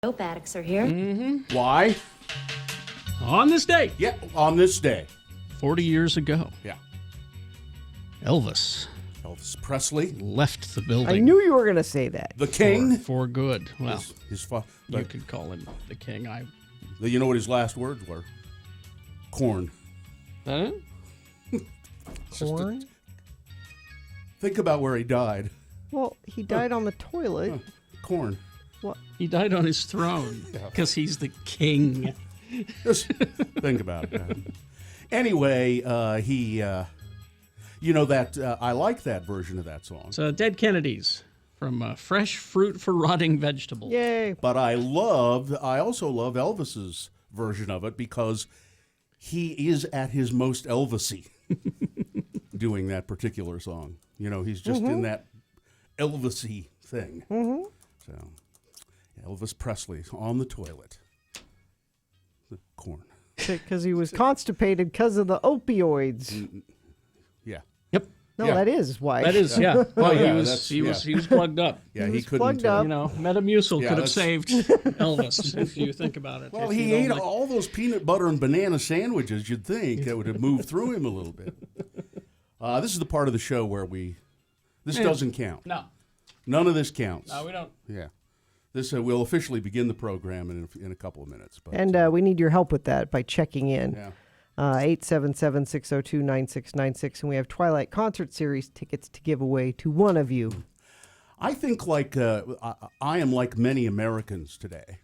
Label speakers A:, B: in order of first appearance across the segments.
A: Dope addicts are here.
B: Mm-hmm.
C: Why?
B: On this day.
C: Yeah, on this day.
B: 40 years ago.
C: Yeah.
B: Elvis
C: Elvis Presley.
B: left the building.
D: I knew you were going to say that.
C: The king.
B: For good. Well,
C: you
B: could call him the king.
C: You know what his last words were? Corn.
B: Huh?
D: Corn?
C: Think about where he died.
D: Well, he died on the toilet.
C: Corn.
D: What?
B: He died on his throne because he's the king.
C: Just think about it. Anyway, he, I like that version of that song.
B: So Dead Kennedys from Fresh Fruit for Rotting Vegetables.
D: Yay.
C: But I also love Elvis's version of it because he is at his most Elvis-y doing that particular song. You know, he's just in that Elvis-y thing. Mm-hmm. So, Elvis Presley on the toilet. The corn.
D: Because he was constipated because of the opioids.
C: Yeah.
B: Yep.
D: No,
C: Yeah.
D: that is why.
B: That is, yeah. Well,
C: yeah,
B: he was plugged up.
C: Yeah,
D: He
C: he
D: was
C: couldn't.
D: plugged up.
B: You know, Metamucil
C: Yeah,
B: could have
C: that's-
B: saved Elvis if you think about it.
C: Well,
B: If
C: he
B: you'd
C: ate
B: only-
C: all those peanut butter and banana sandwiches. You'd think that would have moved through him a little bit. This is the part of the show where this doesn't count.
B: No.
C: None of this counts.
B: No, we don't.
C: Yeah. This we'll officially begin the program in a couple of minutes. But,
D: And we need your help with that by checking in.
C: yeah.
D: 877-602-9696. And we have Twilight Concert Series tickets to give away to one of you.
C: I think I am like many Americans today,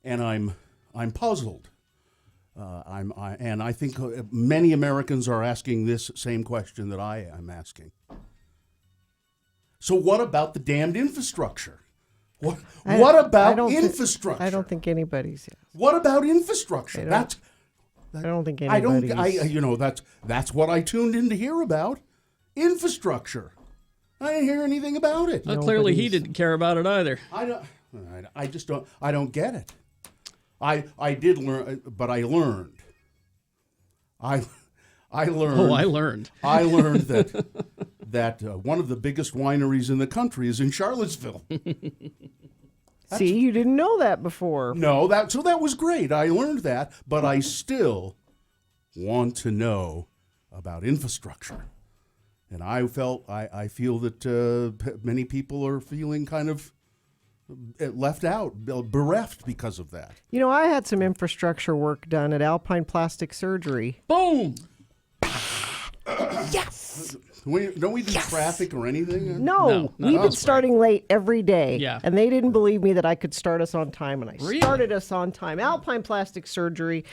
C: and I'm puzzled. And I think many Americans are asking this same question that I am asking. So what about the damned infrastructure? What about infrastructure?
D: I don't think anybody's.
C: What about infrastructure?
D: I don't think anybody's.
C: That's what I tuned in to hear about. Infrastructure. I didn't hear anything about it.
B: Well, clearly he didn't care about it either.
C: I just don't. I don't get it. I did learn, but I learned. I learned.
B: Oh, I learned.
C: I learned that one of the biggest wineries in the country is in Charlottesville.
D: See, you didn't know that before.
C: No, so that was great. I learned that, but I still want to know about infrastructure. And I feel that many people are feeling kind of left out, bereft because of that.
D: You know, I had some infrastructure work done at Alpine Plastic Surgery.
B: Boom!
D: Yes!
C: Don't we do traffic or anything?
D: No, we've been starting late every day.
B: Yeah.
D: And they didn't believe me that I could start us on time, and I
B: Really?
D: started us on time. Alpine Plastic Surgery,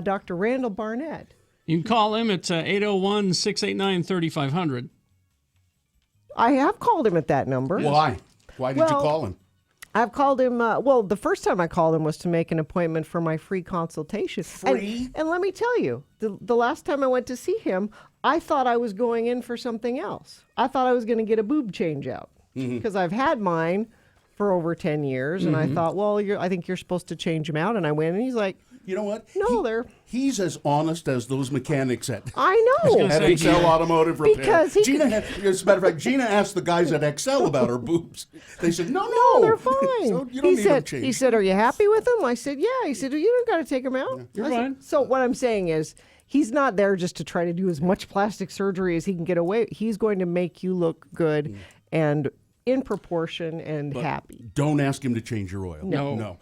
D: Dr. Randall Barnett.
B: You can call him at 801-689-3500.
D: I have called him at that number.
C: Why? Why did you call him?
D: I've called him, the first time I called him was to make an appointment for my free consultation.
C: Free?
D: And let me tell you, the last time I went to see him, I thought I was going in for something else. I thought I was going to get a boob change out because I've had mine for over 10 years. And I thought, I think you're supposed to change them out. And I went and he's like,
C: You know what?
D: no,
C: He's as honest as those mechanics at
D: I know.
C: Excel Automotive Repair.
D: Because he
C: Gina, as a matter of fact, Gina asked the guys at Excel about her boobs. They said, no,
D: They're fine.
C: So you don't need them changed.
D: He said, are you happy with them? I said, yeah. He said, well, you don't got to take them out.
B: You're
D: I said,
B: fine.
D: So what I'm saying is, he's not there just to try to do as much plastic surgery as he can get away. He's going to make you look good and in proportion and happy.
C: Don't ask him to change your oil.
B: No.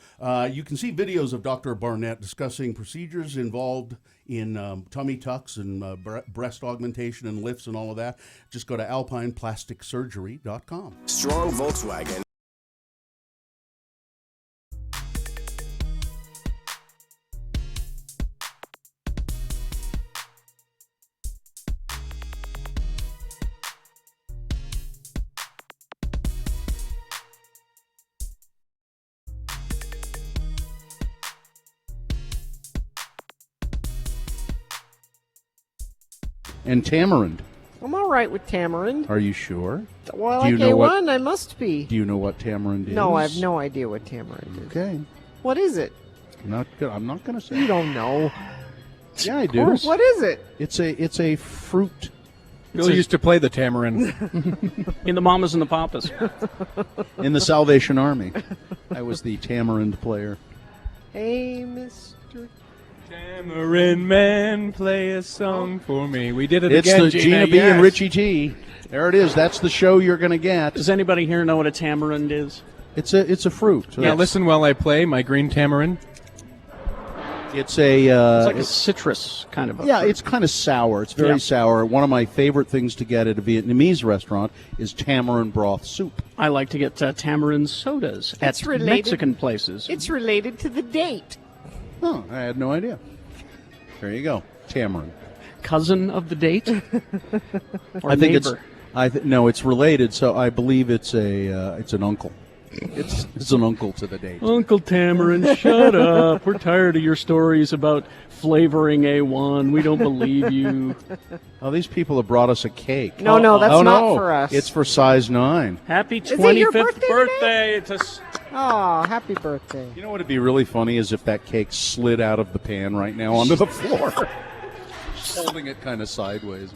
C: You can see videos of Dr. Barnett discussing procedures involved in tummy tucks and breast augmentation and lifts and all of that. Just go to alpineplasticsurgery.com.
E: Strong Volkswagen.
C: And tamarind.
D: I'm all right with tamarind.
C: Are you sure?
D: Well,
C: Do you
D: like
C: know
D: A1, I must be.
C: Do you know what tamarind is?
D: No, I have no idea what tamarind is.
C: Okay.
D: What is it?
C: I'm not going to say.
D: You don't know.
C: Yeah, I do.
D: What is it?
C: It's a fruit
A: Bill used to play the tamarind.
B: In the Mamas and the Papas.
C: In the Salvation Army, I was the tamarind player.
D: Hey, Mr.
A: Tamarind Man, play a song for me. We did it
C: It's
A: again,
C: the Gina B
A: yes.
C: and Richie T. There it is. That's the show you're going to get.
B: Does anybody here know what a tamarind is?
C: It's a fruit.
A: Now listen while I play my green tamarind.
C: It's a
B: It's like a citrus kind of a
C: yeah,
B: fruit.
C: it's kind of sour. It's very
B: Yeah.
C: sour. One of my favorite things to get at a Vietnamese restaurant is tamarind broth soup.
B: I like to get tamarind sodas
D: It's
B: at
D: related.
B: Mexican places.
D: It's related to the date.
C: Oh, I had no idea. There you go, tamarind.
B: Cousin of the date? Or
C: I think
B: neighbor?
C: no, it's related. So I believe it's an uncle. It's an uncle to the date.
B: Uncle Tamarind, shut up. We're tired of your stories about flavoring A1. We don't believe you.
C: Oh, these people have brought us a cake.
D: No, that's
C: oh,
D: not
C: no.
D: for us.
C: It's for size 9.
B: Happy
D: it your
B: 25th
D: birthday
B: It's a
D: Oh, happy birthday.
C: You know what would be really funny is if that cake slid out of the pan right now onto the floor. Holding it kind of sideways.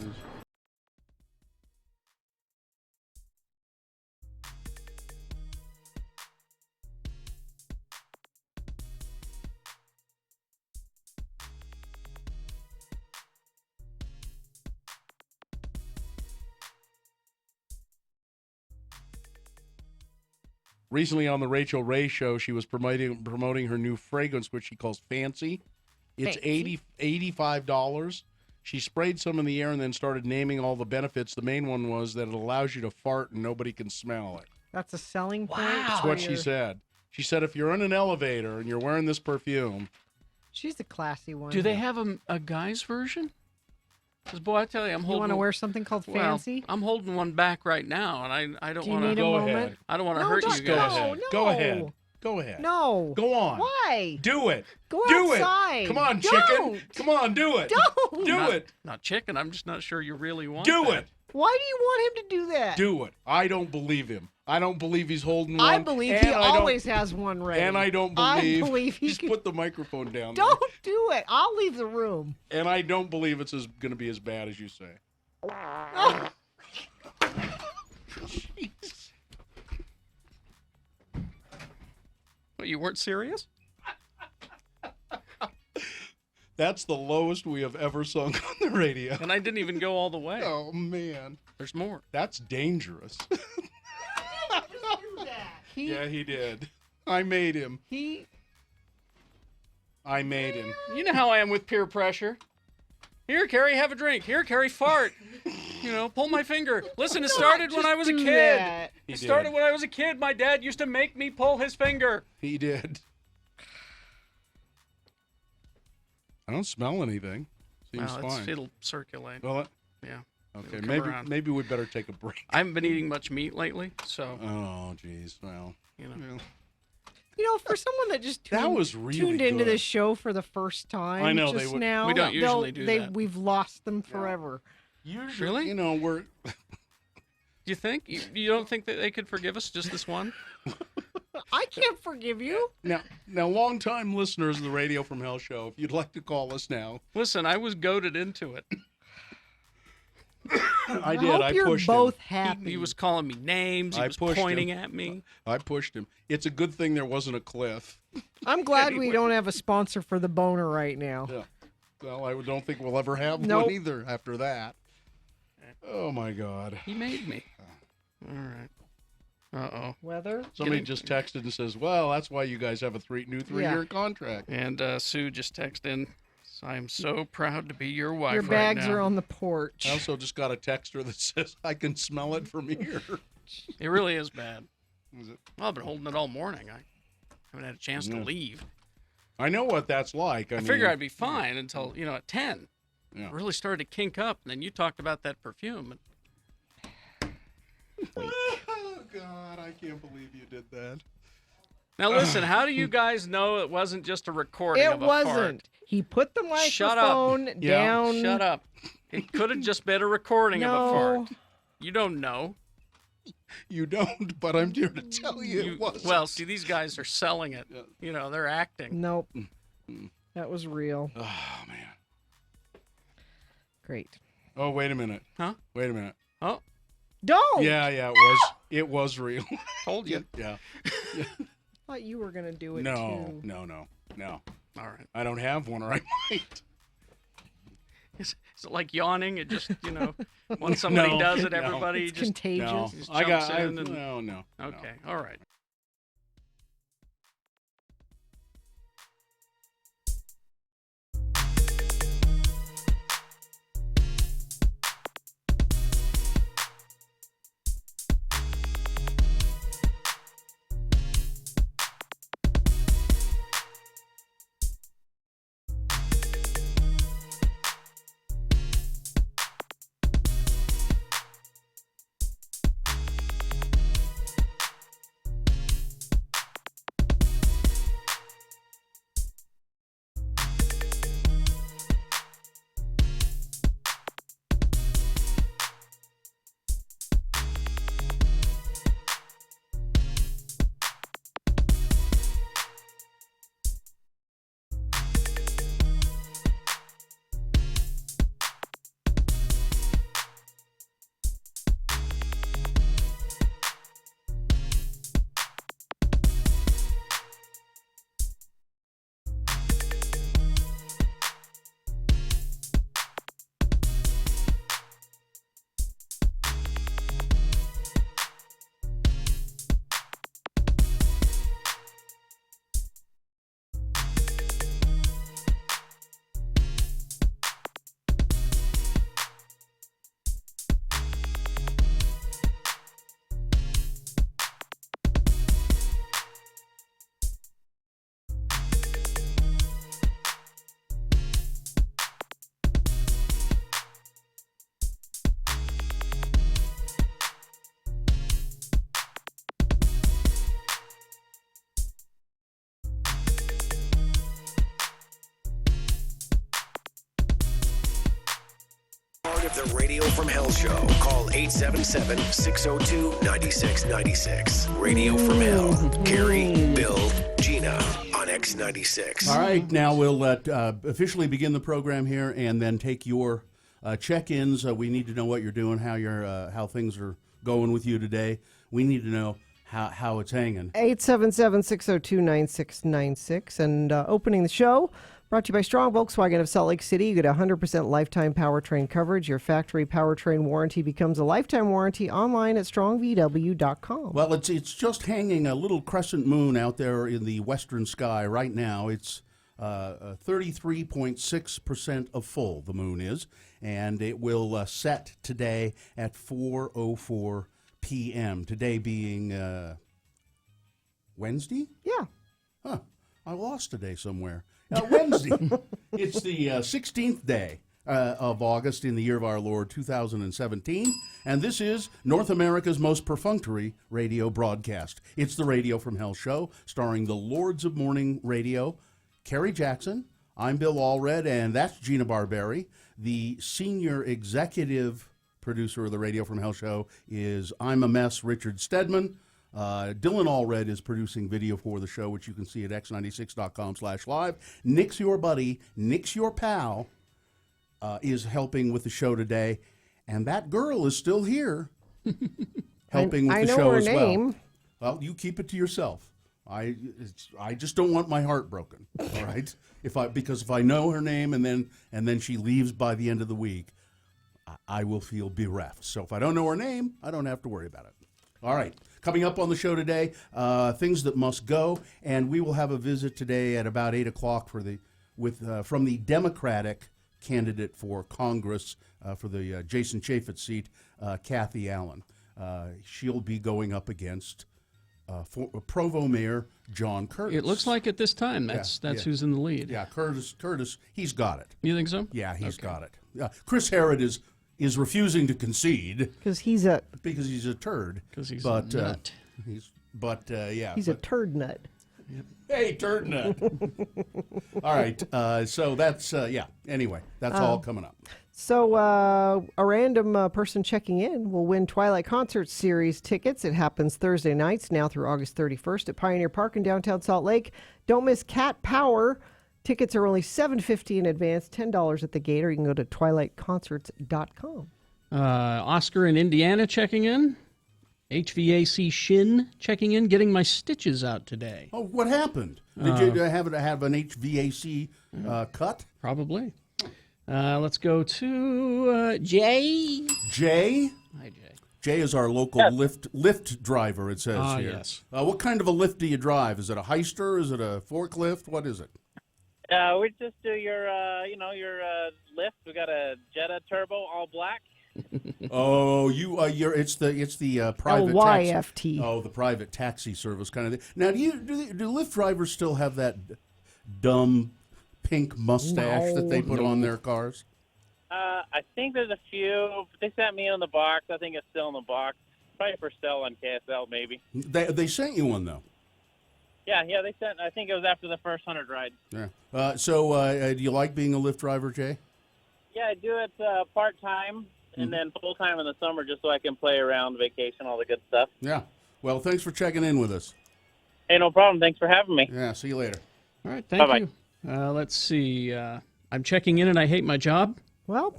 C: Recently on the Rachel Ray Show, she was promoting her new fragrance, which she calls Fancy. It's $85. She sprayed some in the air and then started naming all the benefits. The main one was that it allows you to fart and nobody can smell it.
D: That's a selling point.
C: That's what she said. She said if you're in an elevator and you're wearing this perfume.
D: She's a classy one.
B: Do they have a guy's version? Because, boy, I tell you, I'm
D: You
B: holding...
D: want to wear something called Fancy?
B: I'm holding one back right now, and I don't
D: Do you
B: want to...
D: need a moment?
B: I don't want to
D: No,
B: hurt
D: don't-
B: you guys.
D: no, no.
C: Go ahead. Go ahead.
D: No.
C: Go on.
D: Why?
C: Do it.
D: Go
C: do
D: outside.
C: it. Come on,
D: Don't.
C: chicken. Come on, do it.
D: Don't.
C: Do it.
B: Not chicken. I'm just not sure you really want
C: Do
B: that.
C: it.
D: Why do you want him to do that?
C: Do it. I don't believe him. I don't believe he's holding one.
D: I believe
C: and
D: he
C: I don't-
D: always has one ready.
C: And I don't
D: I
C: believe.
D: believe he
C: Just
D: could-
C: put the microphone down.
D: Don't do it. I'll leave the room.
C: There. And I don't believe it's going to be as bad as you say. Jeez.
B: What, you weren't serious?
C: That's the lowest we have ever sung on the radio.
B: And I didn't even go all the way.
C: Oh man,
B: There's more.
C: that's dangerous. Yeah, he did. I made him. I made him.
B: You know how I am with peer pressure. Here, Carrie, have a drink. Here, Carrie, fart. You know, pull my finger. Listen, it started when I was a
D: do
B: kid.
D: that.
B: It started when I was a kid. My dad used to make me pull his finger.
C: He did. I don't smell anything. Seems
B: Well,
C: fine.
B: it'll circulate.
C: Well,
B: Yeah.
C: okay,
B: It'll come around.
C: maybe we'd better take a break.
B: I haven't been eating much meat lately, so,
C: Oh, geez. Well,
B: you know.
C: yeah.
D: You know, for someone that just
C: That was really
D: tuned into
C: good.
D: this show for the first time,
C: I know, they
D: just
C: would-
D: now,
B: We don't usually do that.
D: We've lost them forever.
C: Usually,
B: Really?
C: you know, we're
B: Do you think? You don't think that they could forgive us just this one?
D: I can't forgive you.
C: now long-time listeners of the Radio from Hell show. If you'd like to call us now,
B: Listen, I was goaded into it.
C: I did.
D: hope
C: I
D: you're
C: pushed
D: both
C: him.
D: happy.
B: He was calling me names. He
C: I
B: was
C: pushed
B: pointing
C: him.
B: at me.
C: I pushed him. It's a good thing there wasn't a cliff.
D: I'm glad we don't have a sponsor for the Boehner right now.
C: Yeah. Well, I don't think we'll ever have
D: Nope.
C: one either after that. Oh my God.
B: He made me. All right. Uh-oh.
D: Weather?
C: Somebody just texted and says, "Well, that's why you guys have a new three-year contract."
B: And Sue just texted in, I am so proud to be your wife
D: Your
B: right
D: bags
B: now.
D: are on the porch.
C: I also just got a texter that says, "I can smell it from here."
B: It really is bad.
C: Is it?
B: Well, I've been holding it all morning. I haven't had a chance to
C: Yeah.
B: leave.
C: I know what that's like.
B: I figure I'd be fine until, at 10.
C: Yeah.
B: It really started to kink up, and then you talked about that perfume.
C: Oh God, I can't believe you did that.
B: Now listen, how do you guys know it wasn't just a recording
D: It
B: of a
D: wasn't.
B: fart?
D: He put the
B: Shut up.
D: microphone
C: Yeah.
D: down.
B: Shut up. It could have just been a recording of a
D: No.
B: fart. You don't know.
C: You don't, but I'm here to tell you it was.
B: Well, see, these guys are selling it.
C: Yeah.
B: They're acting.
D: Nope. That was real.
C: Oh man.
D: Great.
E: Oh, wait a minute.
B: Huh?
E: Wait a minute.
B: Oh,
D: Don't.
E: Yeah, it was real.
B: told you.
E: Yeah.
D: Thought you were gonna do it
E: No.
D: too.
E: No.
B: All right.
E: I don't have one, or I might.
B: Is it like yawning? It just, when somebody
E: No,
B: does it,
E: no.
B: everybody
D: It's
B: just
D: contagious.
E: No,
B: Just
E: I
B: jumps
E: got.
B: in and-
E: No.
B: Okay, all right.
F: Part of the Radio from Hell show. Call 877-602-9696. Radio from Hell. Carrie, Bill, Gina on X96.
C: All right, now we'll officially begin the program here, and then take your check-ins. We need to know what you're doing, how things are going with you today. We need to know how it's hanging.
D: 877-602-9696. And opening the show, brought to you by Strong Volkswagen of Salt Lake City. You get 100% lifetime powertrain coverage. Your factory powertrain warranty becomes a lifetime warranty online at strongvw.com.
C: Well, it's just hanging a little crescent moon out there in the western sky right now. It's 33.6% of full, the moon is, and it will set today at 4:04 p.m. Today being Wednesday?
D: Yeah.
C: Huh. I lost today somewhere. Wednesday. It's the 16th day of August in the year of our Lord 2017, and this is North America's most perfunctory radio broadcast. It's the Radio from Hell show, starring the Lords of Morning Radio, Kerry Jackson. I'm Bill Allred, and that's Gina Barberi. The senior executive producer of the Radio from Hell show is I'm a Mess, Richard Stedman. Dylan Allred is producing video for the show, which you can see at x96.com/live. Nick's your buddy, Nick's your pal, is helping with the show today. And that girl is still here helping with the show as well. I know her name. Well, you keep it to yourself. I just don't want my heart broken, all right? Because if I know her name and then she leaves by the end of the week, I will feel bereft. So if I don't know her name, I don't have to worry about it. All right. Coming up on the show today, things that must go, and we will have a visit today at about 8 o'clock from the Democratic candidate for Congress for the Jason Chaffetz seat, Kathy Allen. She'll be going up against Provo Mayor John Curtis.
B: It looks like at this time that's who's in the lead.
C: Yeah, Curtis, he's got it.
B: You think so?
C: Yeah, he's got it. Chris Herrod is refusing to concede
D: because he's a
C: turd.
B: Because he's a nut.
D: He's a turd nut.
C: Hey, turd nut. All right. So that's Anyway, that's all coming up.
D: So a random person checking in will win Twilight Concert Series tickets. It happens Thursday nights now through August 31st at Pioneer Park in downtown Salt Lake. Don't miss Cat Power Tickets are only $7.50 in advance, $10 at the gate, or you can go to twilightconcerts.com.
G: Oscar in Indiana checking in. HVAC Shin checking in, getting my stitches out today.
C: Oh, what happened? Did you have an HVAC cut?
G: Probably. Let's go to Jay.
C: Jay?
G: Hi, Jay.
C: Jay is our local lift driver, it says here.
G: Yes.
C: What kind of a lift do you drive? Is it a heister? Is it a forklift? What is it?
H: We just do your lift. We got a Jetta Turbo, all black.
C: Oh, it's the private
D: LYFT.
C: Oh, the private taxi service kind of thing. Now, do Lyft drivers still have that dumb pink mustache that they put on their cars?
H: I think there's a few. They sent me in the box. I think it's still in the box. Probably for sale on KSL, maybe.
C: They sent you one though.
H: Yeah, they sent. I think it was after the first 100 ride.
C: Yeah. So, do you like being a Lyft driver, Jay?
H: Yeah, I do it part time. And then full-time in the summer just so I can play around, vacation, all the good stuff.
C: Yeah. Well, thanks for checking in with us.
H: Hey, no problem. Thanks for having me.
C: Yeah, see you later.
G: All right, thank
H: Bye-bye.
G: you. Let's see. I'm checking in and I hate my job.
D: Well,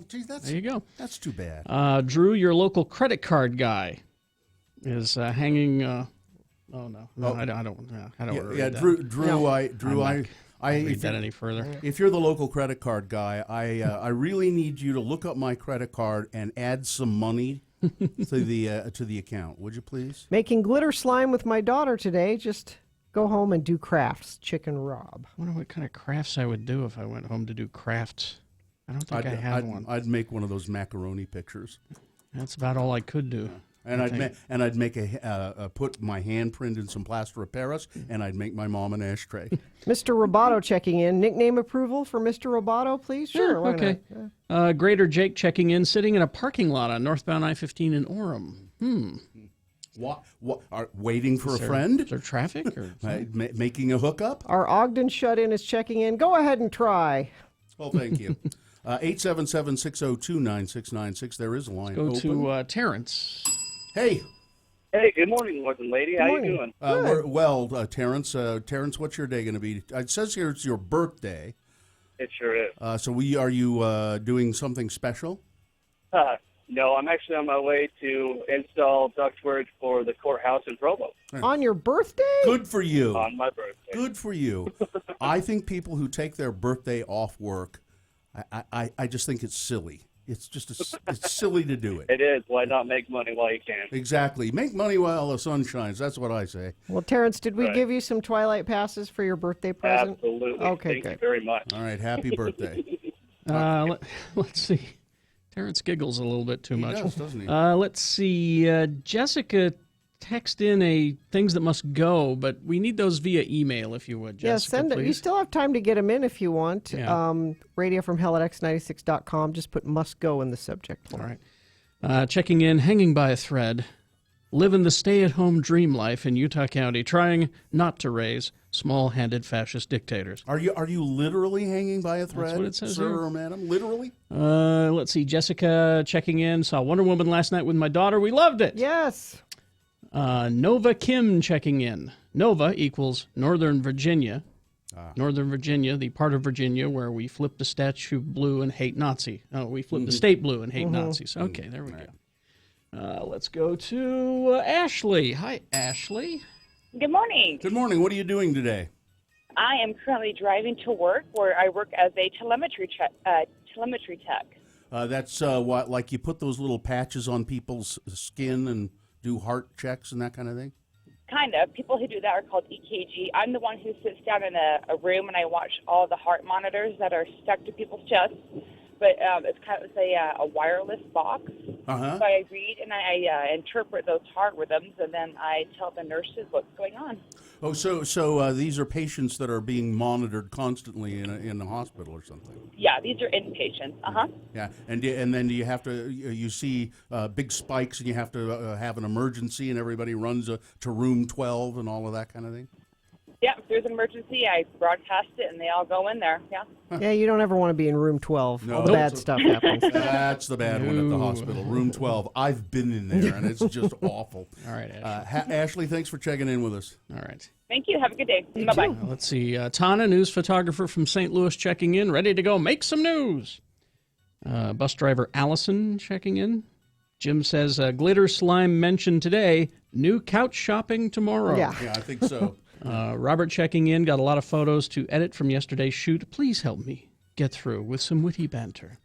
C: Gee, there
G: you go.
C: That's too bad.
G: Drew, your local credit card guy, is hanging. Oh no, I don't. I don't.
C: Yeah,
G: read that.
C: Drew, I
G: read that any further.
C: If you're the local credit card guy, I really need you to look up my credit card and add some money to the account. Would you please?
D: making glitter slime with my daughter today. Just go home and do crafts. Chicken Rob.
G: I wonder what kind of crafts I would do if I went home to do crafts. I don't think I have one.
C: I'd make one of those macaroni pictures.
G: That's about all I could do.
C: And I'd make put my handprint in some plaster of Paris, and I'd make my mom an ashtray.
D: Mr. Roboto checking in. Nickname approval for Mr. Roboto, please? Sure. Why
G: okay.
D: not?
G: Greater Jake checking in, sitting in a parking lot on northbound I-15 in Orem.
C: What? Waiting for a friend?
G: Is there traffic? Or
C: Making a hookup?
D: Our Ogden shut-in is checking in. Go ahead and try.
C: Well, thank you. 877-602-9696. There is a line
G: go
C: open.
G: to Terrence.
C: Hey.
H: Hey, good morning, Lord and Lady. How
D: morning.
H: you doing?
C: Terrence. Terrence, what's your day going to be? It says here it's your birthday.
H: It sure is.
C: So are you doing something special?
H: No, I'm actually on my way to install ductwork for the courthouse in Provo
D: On your birthday?
C: Good for you.
H: on my birthday.
C: Good for you. I think people who take their birthday off work, I just think it's silly. It's just it's silly to do it.
H: It is. Why not make money while you can?
C: Exactly. Make money while the sun shines. That's what I say.
D: Well, Terrence, did we
H: Right.
D: give you some Twilight passes for your birthday present?
H: Absolutely.
D: Okay,
H: Thank
D: good.
H: you very much.
C: All right. Happy birthday.
G: Let's see. Terrence giggles a little bit too much.
C: He does, doesn't he?
G: Let's see. Jessica text in a things that must go, but we need those via email if you would, Jessica,
D: Yeah, send it.
G: please.
D: You still have time to get them in if you want.
G: Yeah.
D: Radio from hell at x96.com. Just put must go in the subject
G: All
D: line.
G: right. Checking in, hanging by a thread, living the stay-at-home dream life in Utah County, trying not to raise small-handed fascist dictators.
C: Are you literally hanging by a thread,
G: what it says
C: sir
G: here.
C: or madam? Literally?
G: Let's see. Jessica checking in, saw Wonder Woman last night with my daughter. We loved it.
D: Yes.
G: Nova Kim checking in. Nova equals Northern Virginia. Northern Virginia, the part of Virginia where we flip the statue blue and hate Nazi. Oh, we flip the state blue and hate Nazis. Okay, there we go. Let's go to Ashley. Hi, Ashley.
I: Good morning.
C: Good morning. What are you doing today?
I: I am currently driving to work where I work as a telemetry tech.
C: That's what, like you put those little patches on people's skin and do heart checks and that kind of thing?
I: Kind of. People who do that are called EKG. I'm the one who sits down in a room and I watch all the heart monitors that are stuck to people's chests. But it's kind of a wireless box.
C: Uh-huh.
I: So I read and I interpret those heart rhythms, and then I tell the nurses what's going on.
C: Oh, so these are patients that are being monitored constantly in a hospital or something?
I: Yeah, these are inpatients. Uh-huh.
C: Yeah, and then do you have to, you see big spikes and you have to have an emergency and everybody runs to room 12 and all of that kind of thing?
I: Yeah, there's an emergency, I broadcast it, and they all go in there. Yeah.
D: Yeah, you don't ever want to be in room 12.
C: No.
D: All the bad stuff happens.
C: That's the bad one at the hospital. Room 12. I've been in there, and it's just awful.
G: All right, Ashley.
C: Ashley, thanks for checking in with us.
G: All right.
I: Thank you. Have a good day. Bye-bye.
G: Let's see. Tana, news photographer from St. Louis, checking in, ready to go. Make some news. Bus driver Allison checking in. Jim says, glitter slime mentioned today. New couch shopping tomorrow.
D: Yeah.
C: Yeah, I think so.
G: Robert checking in. Got a lot of photos to edit from yesterday's shoot. Please help me get through with some witty banter.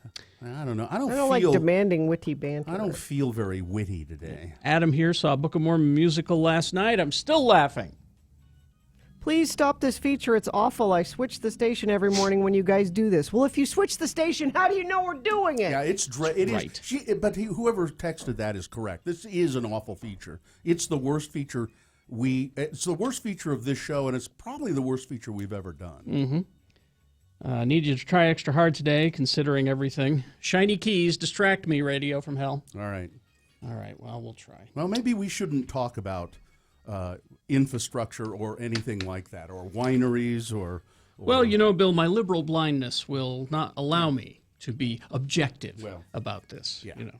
C: I don't know. I don't
D: like demanding witty banter.
C: I don't feel very witty today.
G: Adam here saw Book of Mormon musical last night. I'm still laughing.
D: Please stop this feature. It's awful. I switch the station every morning when you guys do this. Well, if you switch the station, how do you know we're doing it?
C: Yeah, it
G: Right.
C: is. But whoever texted that is correct. This is an awful feature. It's the worst feature It's the worst feature of this show, and it's probably the worst feature we've ever done.
G: Mm-hmm. Need you to try extra hard today, considering everything. Shiny keys, distract me, radio from hell.
C: All right.
G: All right, well, we'll try.
C: Well, maybe we shouldn't talk about infrastructure or anything like that, or wineries, or
G: Well, you know, Bill, my liberal blindness will not allow me to be objective about this, you know,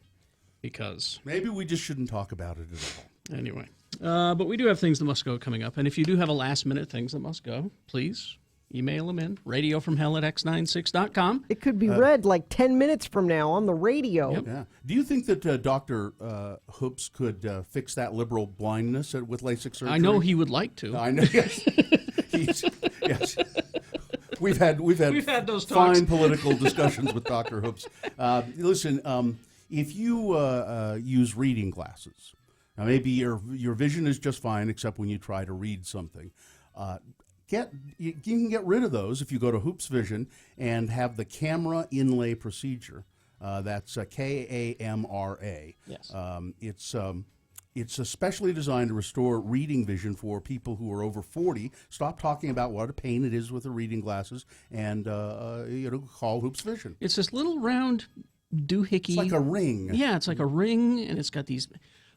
G: because...
C: Maybe we just shouldn't talk about it at all.
G: Anyway. But we do have things that must go coming up, and if you do have a last-minute things that must go, please email them in, radiofromhell@x96.com.
D: It could be read like 10 minutes from now on the radio.
G: Yep.
C: Yeah. Do you think that Dr. Hoops could fix that liberal blindness with LASIK surgery?
G: I know he would like to.
C: I know. Yes. Yes. We've had
G: those
C: fine
G: talks.
C: political discussions with Dr. Hoops. Listen, if you use reading glasses, now maybe your vision is just fine, except when you try to read something. You can get rid of those if you go to Hoops Vision and have the camera inlay procedure. That's KAMRA.
G: Yes.
C: It's especially designed to restore reading vision for people who are over 40. Stop talking about what a pain it is with the reading glasses, and call Hoops Vision.
G: It's this little round doohickey.
C: It's like a ring.
G: Yeah, it's like a ring, and it's got these...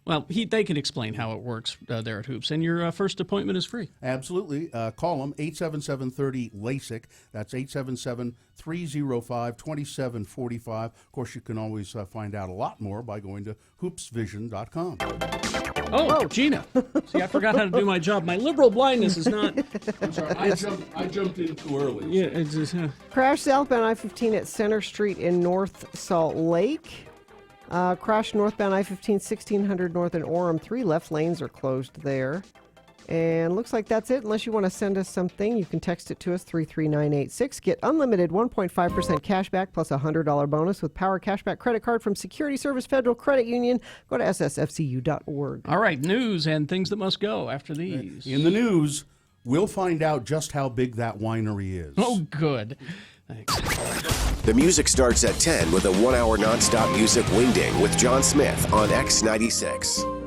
G: Well, they can explain how it works there at Hoops, and your first appointment is free.
C: Absolutely. Call them, 877-30-LASIK. That's 877-305-2745. Of course, you can always find out a lot more by going to hoopsvision.com.
G: Oh, Gina. See, I forgot how to do my job. My liberal blindness is not...
C: I'm sorry, I jumped in too early.
G: Yeah, it's just...
D: Crash southbound I-15 at Center Street in North Salt Lake. Crash northbound I-15, 1600 north in Orem. 3 left lanes are closed there. And looks like that's it. Unless you want to send us something, you can text it to us, 33986. Get unlimited 1.5% cash back plus a $100 bonus with Power Cashback credit card from Security Service Federal Credit Union. Go to ssfcu.org.
G: All right, news and things that must go after these.
C: In the news, we'll find out just how big that winery is.
G: Oh, good. Thanks.
F: The music starts at 10 with a 1-hour nonstop music wingding with John Smith on X96.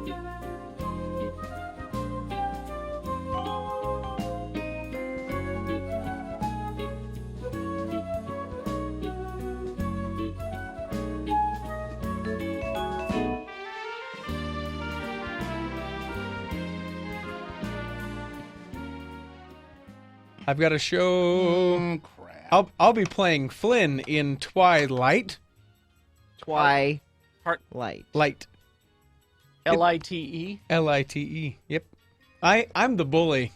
A: I've got a show.
E: Crap.
A: I'll be playing Flynn in Twilight.
D: Light.
A: Light.
B: Lite.
A: Lite. Yep. I'm the bully.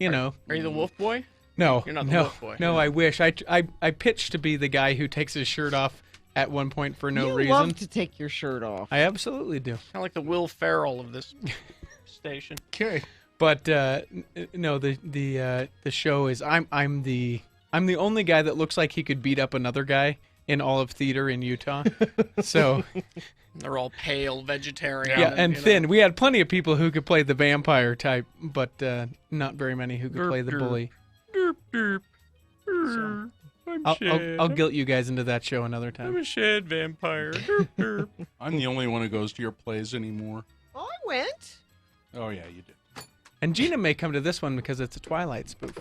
A: You know.
B: Are you the wolf boy?
A: No.
B: You're not the
A: no,
B: wolf boy.
A: No, I wish. I pitched to be the guy who takes his shirt off at one point for no
D: you
A: reason.
D: love to take your shirt off.
A: I absolutely do.
B: Kind of like the Will Ferrell of this station.
E: Okay.
A: But no, the show is I'm the only guy that looks like he could beat up another guy in all of theater in Utah. So
B: They're all pale, vegetarian.
A: yeah, and
B: you
A: thin.
B: know.
A: We had plenty of people who could play the vampire type, but not very many who could play the bully.
B: Derp, derp. I'm
A: I'll guilt you guys into that show another time.
B: I'm a shed vampire. Derp, derp.
E: I'm the only one who goes to your plays anymore.
D: Oh, I went.
E: Oh, yeah, you did.
A: And Gina may come to this one because it's a Twilight spoof.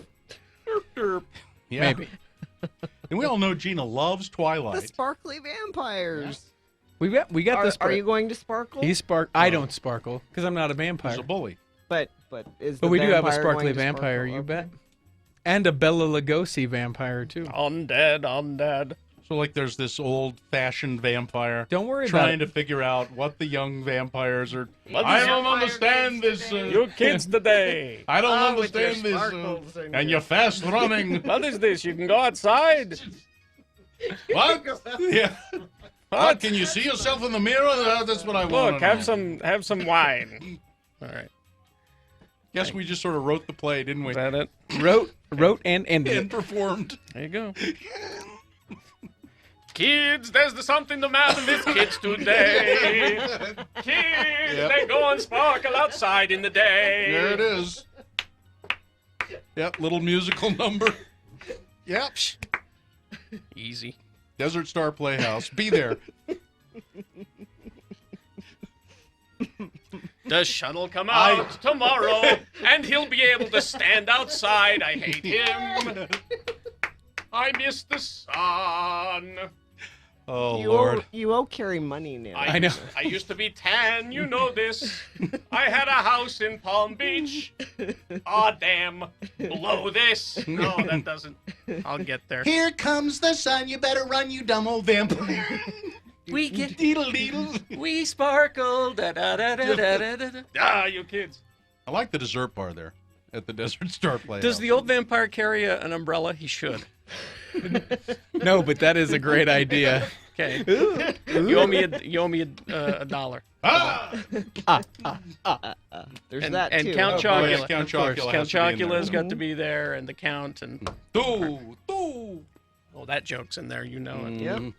B: Derp, derp.
E: Yeah.
A: Maybe.
E: And we all know Gina loves
D: The
E: Twilight.
D: sparkly vampires.
A: We got this.
D: Are you going to sparkle?
A: He's I don't sparkle because I'm not a vampire.
E: He's a bully.
D: But is
A: But
D: the
A: we do have a
D: vampire
A: sparkly
D: going to
A: vampire.
D: sparkle?
A: You
D: Okay.
A: bet. And a Bela Lugosi vampire, too.
G: Undead.
E: So, like, there's this old-fashioned vampire.
A: Don't worry about
E: trying
A: it.
E: to figure out what the young vampires are. I don't understand this.
G: You kids today.
E: I don't understand this. And you're fast running.
G: What is this? You can go outside.
E: What? Yeah. What? Can you see yourself in the mirror? That's what I want.
G: Look, have some wine. All right.
E: Guess we just sort of wrote the play, didn't we?
G: Is that it?
A: Wrote and ended.
E: And performed.
G: There you go. Kids, there's something the matter with kids today. Kids, they go and sparkle outside in the day.
E: There it is. Yep, little musical number. Yep.
G: Easy.
E: Desert Star Playhouse. Be there.
G: The shut'll come out tomorrow, and he'll be able to stand outside. I hate him. I miss the sun.
E: Oh,
D: You
E: Lord.
D: you owe Carrie money now.
A: I know.
G: I used to be tan, you know this. I had a house in Palm Beach. Aw, damn. Blow this. No, that doesn't. I'll get there.
E: Here comes the sun. You better run, you dumb old vampire.
B: We get
E: Deedle.
B: we sparkle. Da da da da da da da.
G: Ah, you kids.
E: I like the dessert bar there at the Desert Star Playhouse.
B: Does the old vampire carry an umbrella? He should.
A: No, but that is a great idea.
B: Okay. You owe me a dollar.
D: There's
B: And,
D: that
B: and
D: too.
B: Count
E: Oh, yeah,
B: Chocula.
E: Count
B: Of course.
E: Chocula
B: Count
E: has to be in there.
B: Chocula's got to be there, and the Count, and
E: Two.
B: oh, that joke's in there. You know it.
D: Yep.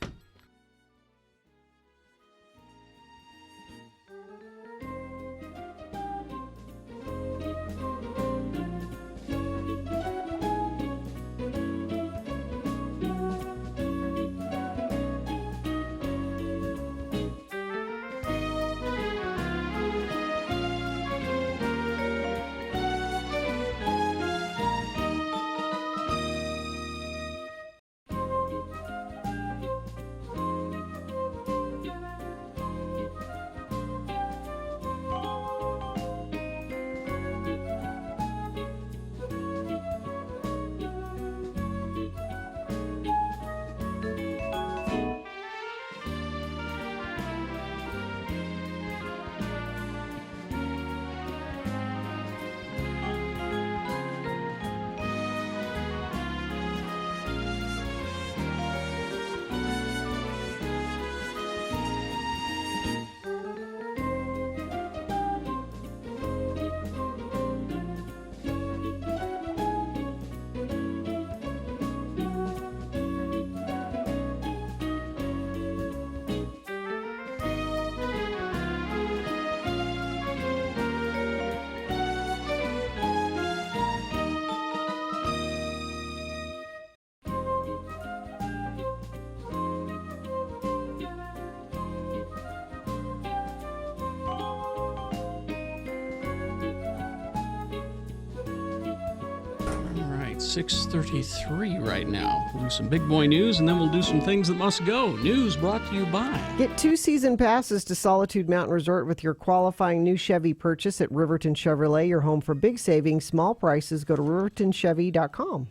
G: All right, 6:33 right now. We'll do some big boy news, and then we'll do some things that must go. News brought to you by.
D: Get 2 season passes to Solitude Mountain Resort with your qualifying new Chevy purchase at Riverton Chevrolet, your home for big savings, small prices. Go to rivertonchevy.com.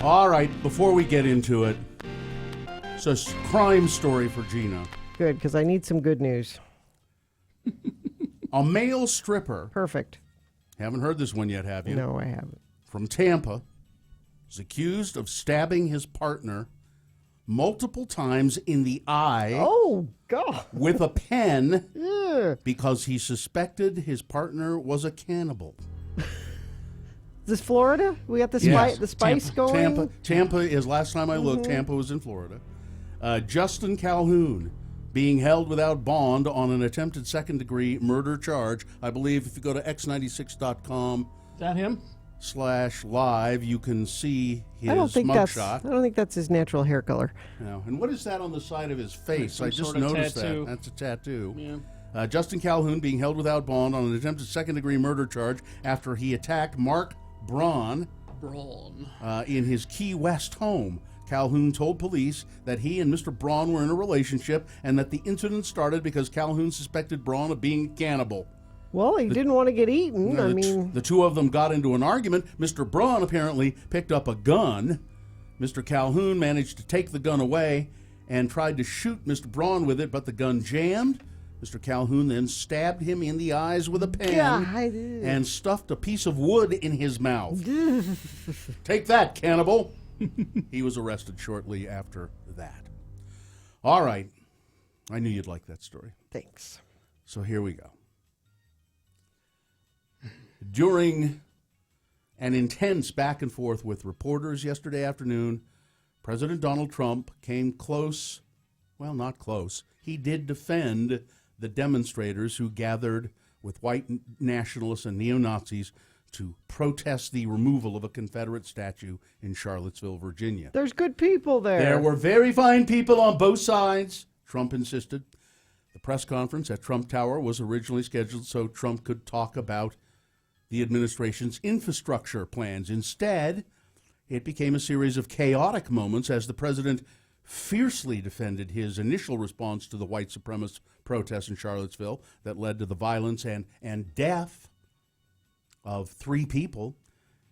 C: All right, before we get into it, it's a crime story for Gina.
D: Good, because I need some good news.
C: A male stripper,
D: Perfect.
C: haven't heard this one yet, have you?
D: No, I haven't.
C: From Tampa, is accused of stabbing his partner multiple times in the eye
D: Oh, God.
C: with a pen
D: Ugh.
C: because he suspected his partner was a cannibal.
D: Is this Florida? We got the,
C: Yes.
D: the spice going?
C: Tampa is, last time I looked, Tampa was in Florida. Justin Calhoun being held without bond on an attempted second-degree murder charge. I believe if you go to x96.com/live,
G: Is that him?
C: you can see his
D: I don't think
C: mugshot.
D: that's his natural hair color.
C: And what is that on the side of his face?
G: Some
C: I just
G: sort of
C: noticed
G: tattoo.
C: that. That's a tattoo.
G: Yeah.
C: Justin Calhoun being held without bond on an attempted second-degree murder charge after he attacked Mark Braun in his Key West home. Calhoun told police that he and Mr. Braun were in a relationship and that the incident started because Calhoun suspected Braun of being a cannibal.
D: Well, he didn't want to get eaten.
C: The two of them got into an argument. Mr. Braun apparently picked up a gun. Mr. Calhoun managed to take the gun away and tried to shoot Mr. Braun with it, but the gun jammed. Mr. Calhoun then stabbed him in the eyes with a pen and stuffed a piece of wood in his mouth. Take that, cannibal. He was arrested shortly after that. All right. I knew you'd like that story.
D: Thanks.
C: So here we go. During an intense back and forth with reporters yesterday afternoon, President Donald Trump came close. Well, not close. He did defend the demonstrators who gathered with white nationalists and neo-Nazis to protest the removal of a Confederate statue in Charlottesville, Virginia.
D: There's good people there.
C: There were very fine people on both sides, Trump insisted. The press conference at Trump Tower was originally scheduled so Trump could talk about the administration's infrastructure plans. Instead, it became a series of chaotic moments as the president fiercely defended his initial response to the white supremacist protests in Charlottesville that led to the violence and death of 3 people.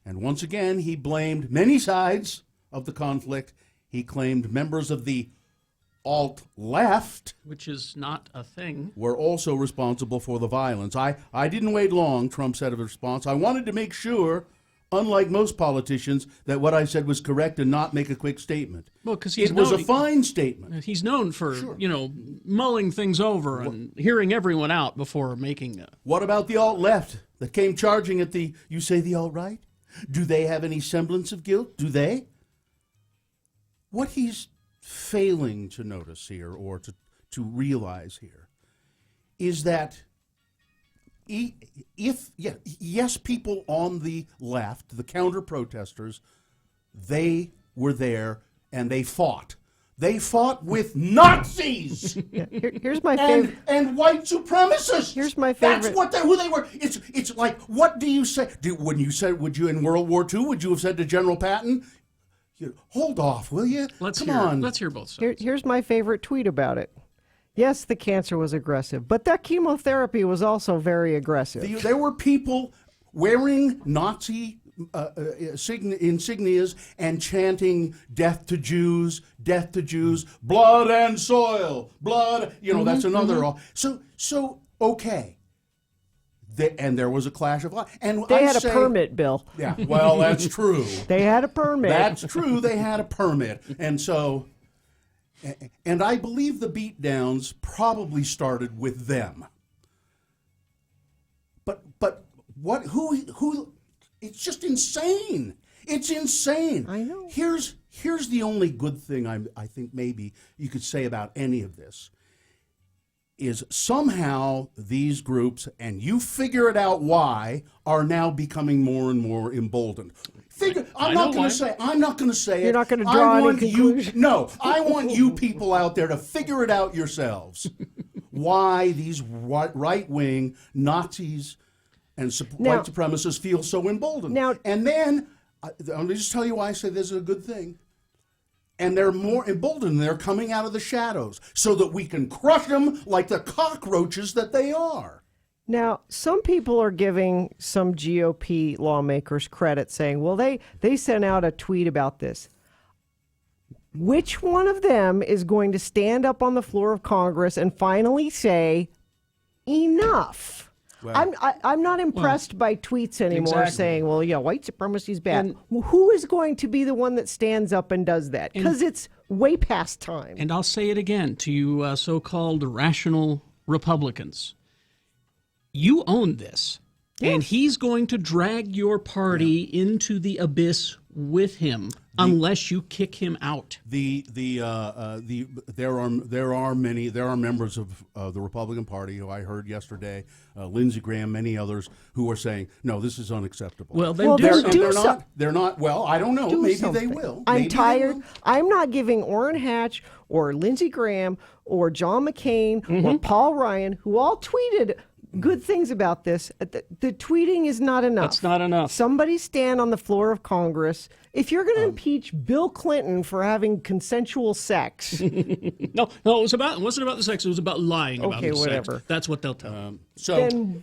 C: And once again, he blamed many sides of the conflict. He claimed members of the alt-left,
G: which is not a thing,
C: were also responsible for the violence. I didn't wait long, Trump said of a response. I wanted to make sure, unlike most politicians, that what I said was correct and not make a quick statement.
G: Well, because
C: it was a fine statement.
G: He's known for, mulling things over and hearing everyone out before making a...
C: What about the alt-left that came charging at you say the alt-right? Do they have any semblance of guilt? Do they? What he's failing to notice here or to realize here is that yes, people on the left, the counter-protesters, they were there and they fought. They fought with Nazis.
D: Here's my favorite.
C: And white supremacists.
D: Here's my favorite.
C: That's who they were. It's like, what do you say? Would you in World War II, would you have said to General Patton, hold off, will you?
G: Let's hear both sides.
D: Here's my favorite tweet about it. Yes, the cancer was aggressive, but that chemotherapy was also very aggressive.
C: There were people wearing Nazi insignias and chanting "Death to Jews, death to Jews, blood and soil, blood." That's another. So okay. And there was a clash of life. And
D: they had a permit, Bill.
C: Yeah, well, that's true.
D: They had a permit.
C: That's true. They had a permit. And so, and I believe the beatdowns probably started with them. But who, it's just insane. It's insane.
D: I know.
C: Here's the only good thing I think maybe you could say about any of this. Is somehow these groups, and you figure it out why, are now becoming more and more emboldened. I'm not going to say it.
D: You're not going to draw any conclusion.
C: No, I want you people out there to figure it out yourselves. Why these right-wing Nazis and white supremacists feel so emboldened. And then, let me just tell you why I say this is a good thing. And they're more emboldened. They're coming out of the shadows so that we can crush them like the cockroaches that they are.
D: Now, some people are giving some GOP lawmakers credit, saying, well, they sent out a tweet about this. Which one of them is going to stand up on the floor of Congress and finally say, enough? Well, I'm not impressed by tweets anymore saying, well, white supremacy is bad. And who is going to be the one that stands up and does that? Because it's way past time.
G: And I'll say it again to you so-called rational Republicans. You own this. Yes. And he's going to drag your party into the abyss with him unless you kick him out.
C: There are members of the Republican Party who I heard yesterday, Lindsey Graham, many others, who are saying, no, this is unacceptable.
G: Well,
C: they're not. Well, I don't know. Maybe they will.
D: I'm tired. I'm not giving Orrin Hatch or Lindsey Graham or John McCain or Paul Ryan, who all tweeted good things about this. The tweeting is not enough.
G: That's not enough.
D: Somebody stand on the floor of Congress. If you're going to impeach Bill Clinton for having consensual sex,
G: No, it wasn't about the sex. It was about lying about the
D: whatever.
G: sex. That's what they'll tell.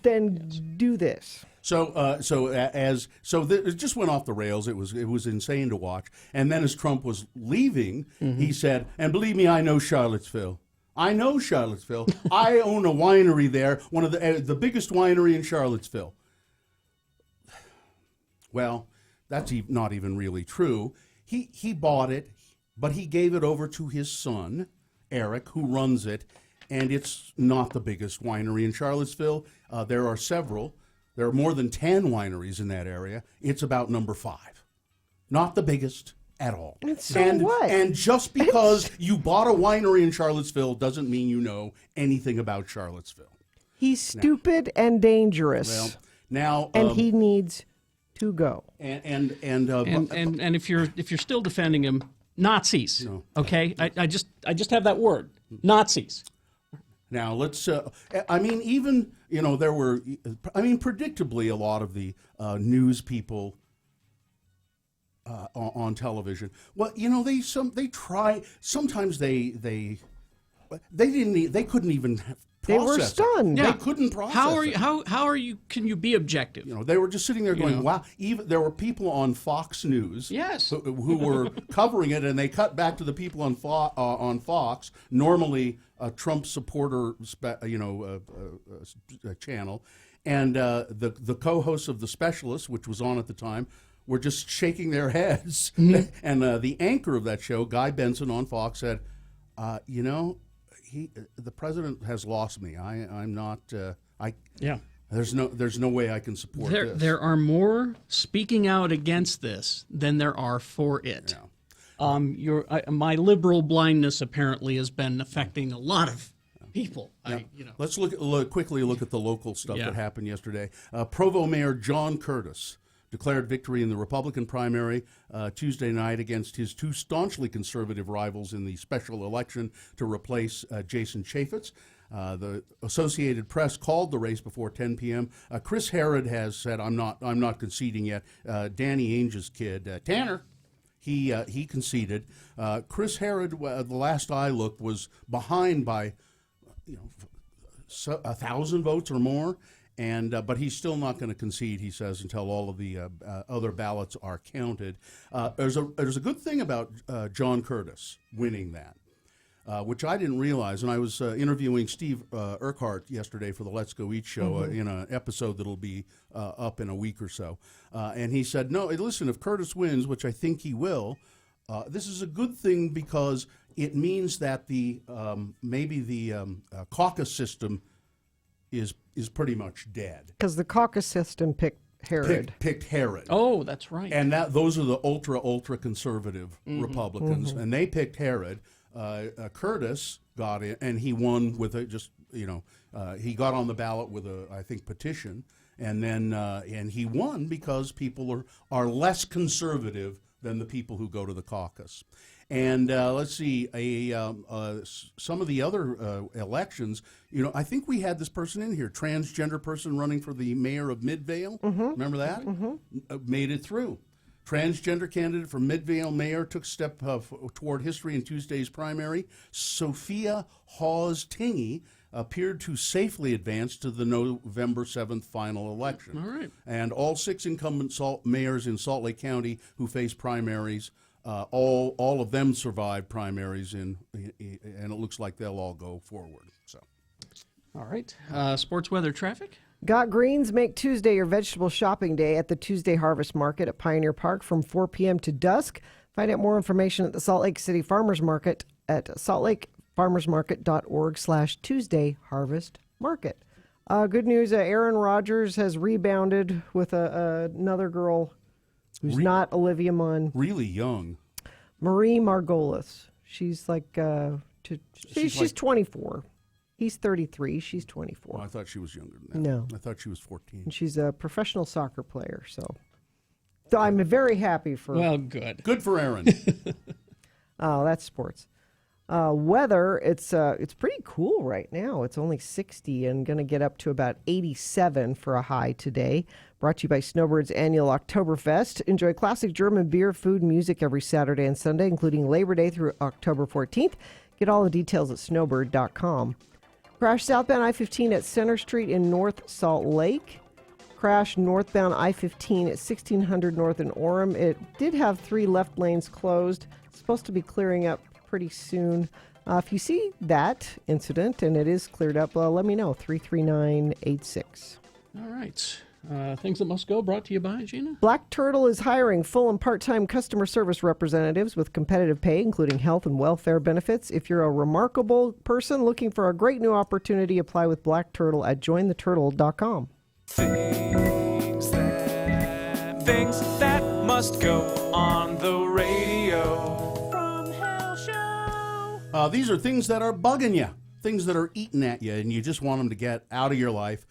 D: then do this.
C: It just went off the rails. It was insane to watch. And then as Trump was leaving, he said, "And believe me, I know Charlottesville. I know Charlottesville. I own a winery there, one of the biggest winery in Charlottesville." Well, that's not even really true. He bought it, but he gave it over to his son, Eric, who runs it, and it's not the biggest winery in Charlottesville. There are several. There are more than 10 wineries in that area. It's about number 5. Not the biggest at all.
D: What?
C: And just because you bought a winery in Charlottesville doesn't mean you know anything about Charlottesville.
D: He's stupid and dangerous.
C: Well, now
D: and he needs to go.
C: And
G: if you're still defending him, Nazis.
C: No.
G: Okay, I just have that word, Nazis.
C: Now let's. There were. Predictably, a lot of the news people on television. Well, they try. Sometimes they didn't. They couldn't even process.
D: They were stunned.
C: They couldn't process.
G: How are you? Can you be objective?
C: They were just sitting there going, "Wow!" Even there were people on Fox News,
G: yes,
C: who were covering it, and they cut back to the people on Fox. Normally, a Trump supporter, channel, and the co-hosts of The Specialist, which was on at the time, were just shaking their heads. And the anchor of that show, Guy Benson on Fox, said, the president has lost me. I'm not. There's no way I can support this.
G: There are more speaking out against this than there are for it.
C: Yeah.
G: My liberal blindness apparently has been affecting a lot of people.
C: Let's quickly look at the local stuff that happened yesterday. Provo Mayor John Curtis declared victory in the Republican primary Tuesday night against his 2 staunchly conservative rivals in the special election to replace Jason Chaffetz. The Associated Press called the race before 10 p.m. Chris Herod has said, "I'm not conceding yet." Danny Ainge's kid, Tanner, he conceded. Chris Herod, the last I looked, was behind by 1,000 votes or more. But he's still not going to concede, he says, until all of the other ballots are counted. There's a good thing about John Curtis winning that, which I didn't realize. And I was interviewing Steve Urquhart yesterday for the Let's Go Eat show in an episode that'll be up in a week or so. And he said, "No, listen, if Curtis wins, which I think he will, this is a good thing because it means that maybe the caucus system is pretty much dead."
D: Because the caucus system picked Herod.
C: Picked Herod.
G: Oh, that's right.
C: And those are the ultra conservative Republicans, and they picked Herod. Curtis got in, and he won with he got on the ballot with I think petition, and then and he won because people are less conservative than the people who go to the caucus. And let's see, some of the other elections, I think we had this person in here, transgender person running for the mayor of Midvale. Remember that? Made it through. Transgender candidate for Midvale mayor took step toward history in Tuesday's primary. Sophia Hawes Tingey appeared to safely advance to the November 7th final election.
G: All right.
C: And all 6 incumbent mayors in Salt Lake County who face primaries, all of them survived primaries, and it looks like they'll all go forward. So,
G: all right. Sports weather traffic.
D: Got Greens make Tuesday your vegetable shopping day at the Tuesday Harvest Market at Pioneer Park from 4 p.m. to dusk. Find out more information at the Salt Lake City Farmers Market at saltlakefarmersmarket.org/Tuesday Harvest Market. Good news, Aaron Rodgers has rebounded with another girl who's not Olivia Munn.
C: Really young.
D: Marie Margolis. She's like, she's 24. He's 33. She's 24.
C: Well, I thought she was younger than that.
D: No.
C: I thought she was 14.
D: And she's a professional soccer player, so I'm very happy for...
G: Well, good.
C: Good for Aaron.
D: Oh, that's sports. Weather, it's pretty cool right now. It's only 60 and going to get up to about 87 for a high today. Brought to you by Snowbird's annual Oktoberfest. Enjoy classic German beer, food, and music every Saturday and Sunday, including Labor Day through October 14th. Get all the details at snowbird.com. Crash southbound I-15 at Center Street in North Salt Lake. Crash northbound I-15 at 1600 North in Orem. It did have 3 left lanes closed. It's supposed to be clearing up pretty soon. If you see that incident and it is cleared up, let me know. 33986.
G: All right. Things that must go, brought to you by Gina.
D: Black Turtle is hiring full and part-time customer service representatives with competitive pay, including health and welfare benefits. If you're a remarkable person looking for a great new opportunity, apply with Black Turtle at jointheturtle.com.
J: Things that must go on the radio. From Hell Show.
C: These are things that are bugging you, things that are eating at you, and you just want them to get out of your life.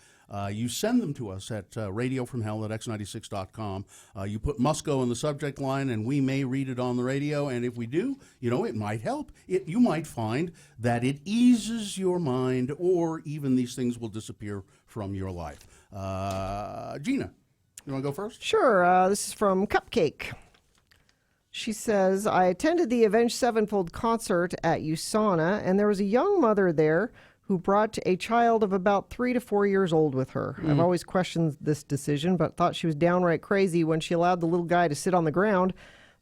C: You send them to us at radiofromhell@x96.com. You put must go in the subject line, and we may read it on the radio. And if we do, it might help. You might find that it eases your mind, or even these things will disappear from your life. Gina, you want to go first?
D: Sure. This is from Cupcake. She says, I attended the Avenged Sevenfold concert at USANA, and there was a young mother there who brought a child of about 3 to 4 years old with her. I've always questioned this decision, but thought she was downright crazy when she allowed the little guy to sit on the ground.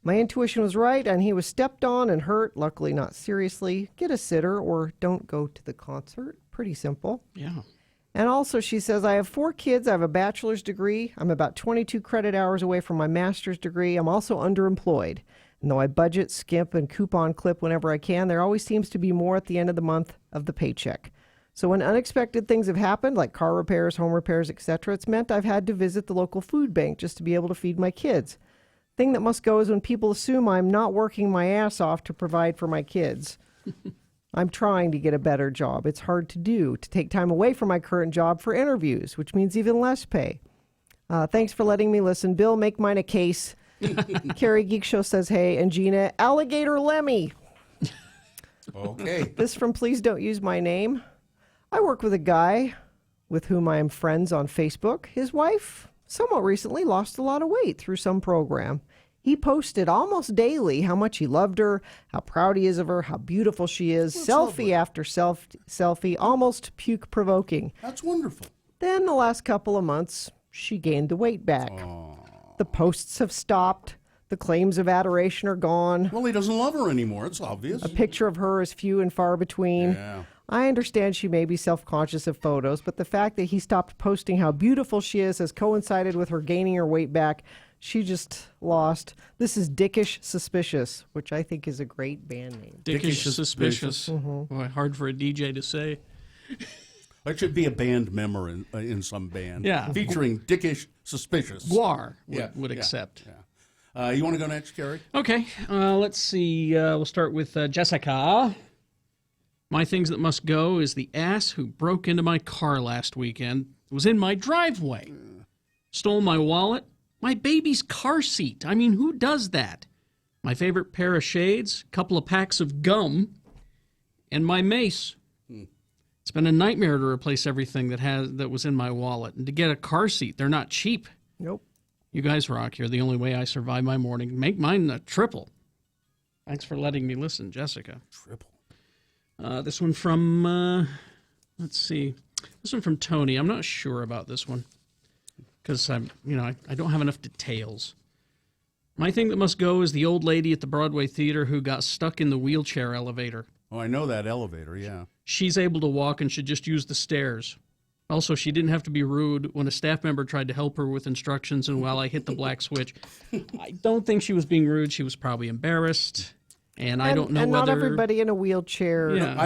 D: My intuition was right, and he was stepped on and hurt, luckily not seriously. Get a sitter or don't go to the concert. Pretty simple.
G: Yeah.
D: And also, she says, I have 4 kids. I have a bachelor's degree. I'm about 22 credit hours away from my master's degree. I'm also underemployed. And though I budget, skimp, and coupon clip whenever I can, there always seems to be more at the end of the month of the paycheck. So when unexpected things have happened, like car repairs, home repairs, etc., it's meant I've had to visit the local food bank just to be able to feed my kids. Thing that must go is when people assume I'm not working my ass off to provide for my kids. I'm trying to get a better job. It's hard to do, to take time away from my current job for interviews, which means even less pay. Thanks for letting me listen. Bill, make mine a case. Carrie Geek Show says, hey, and Gina, Alligator Lemmy.
C: Okay.
D: This from Please Don't Use My Name. I work with a guy with whom I am friends on Facebook. His wife, somewhat recently, lost a lot of weight through some program. He posted almost daily how much he loved her, how proud he is of her, how beautiful she is,
C: That's
D: selfie
C: lovely.
D: after selfie, almost puke-provoking.
C: That's wonderful.
D: Then the last couple of months, she gained the weight back.
C: Aww.
D: The posts have stopped. The claims of adoration are gone.
C: Well, he doesn't love her anymore. It's obvious.
D: A picture of her is few and far between.
C: Yeah.
D: I understand she may be self-conscious of photos, but the fact that he stopped posting how beautiful she is has coincided with her gaining her weight back. She just lost. This is Dickish Suspicious, which I think is a great band name.
G: Dickish
C: Dickish
G: Suspicious.
C: Suspicious.
G: Boy, hard for a DJ to say.
C: It should be a band member in some band.
G: Yeah.
C: Featuring Dickish Suspicious.
G: Guar
C: Yeah,
G: would
C: yeah,
G: accept.
C: Yeah. You want to go next, Carrie?
G: Okay, let's see. We'll start with Jessica. My things that must go is the ass who broke into my car last weekend. It was in my driveway. Stole my wallet, my baby's car seat. I mean, who does that? My favorite pair of shades, couple of packs of gum, and my mace. It's been a nightmare to replace everything that was in my wallet. And to get a car seat, they're not cheap.
D: Nope.
G: You guys rock. You're the only way I survive my morning. Make mine a triple. Thanks for letting me listen, Jessica.
C: Triple.
G: This one from, let's see. This one from Tony. I'm not sure about this one because I don't have enough details. My thing that must go is the old lady at the Broadway Theater who got stuck in the wheelchair elevator.
C: Oh, I know that elevator, yeah.
G: She's able to walk and should just use the stairs. Also, she didn't have to be rude when a staff member tried to help her with instructions and while I hit the black switch. I don't think she was being rude. She was probably embarrassed. And I don't know
D: and
G: whether...
D: not everybody in a wheelchair.
G: Yeah.
C: I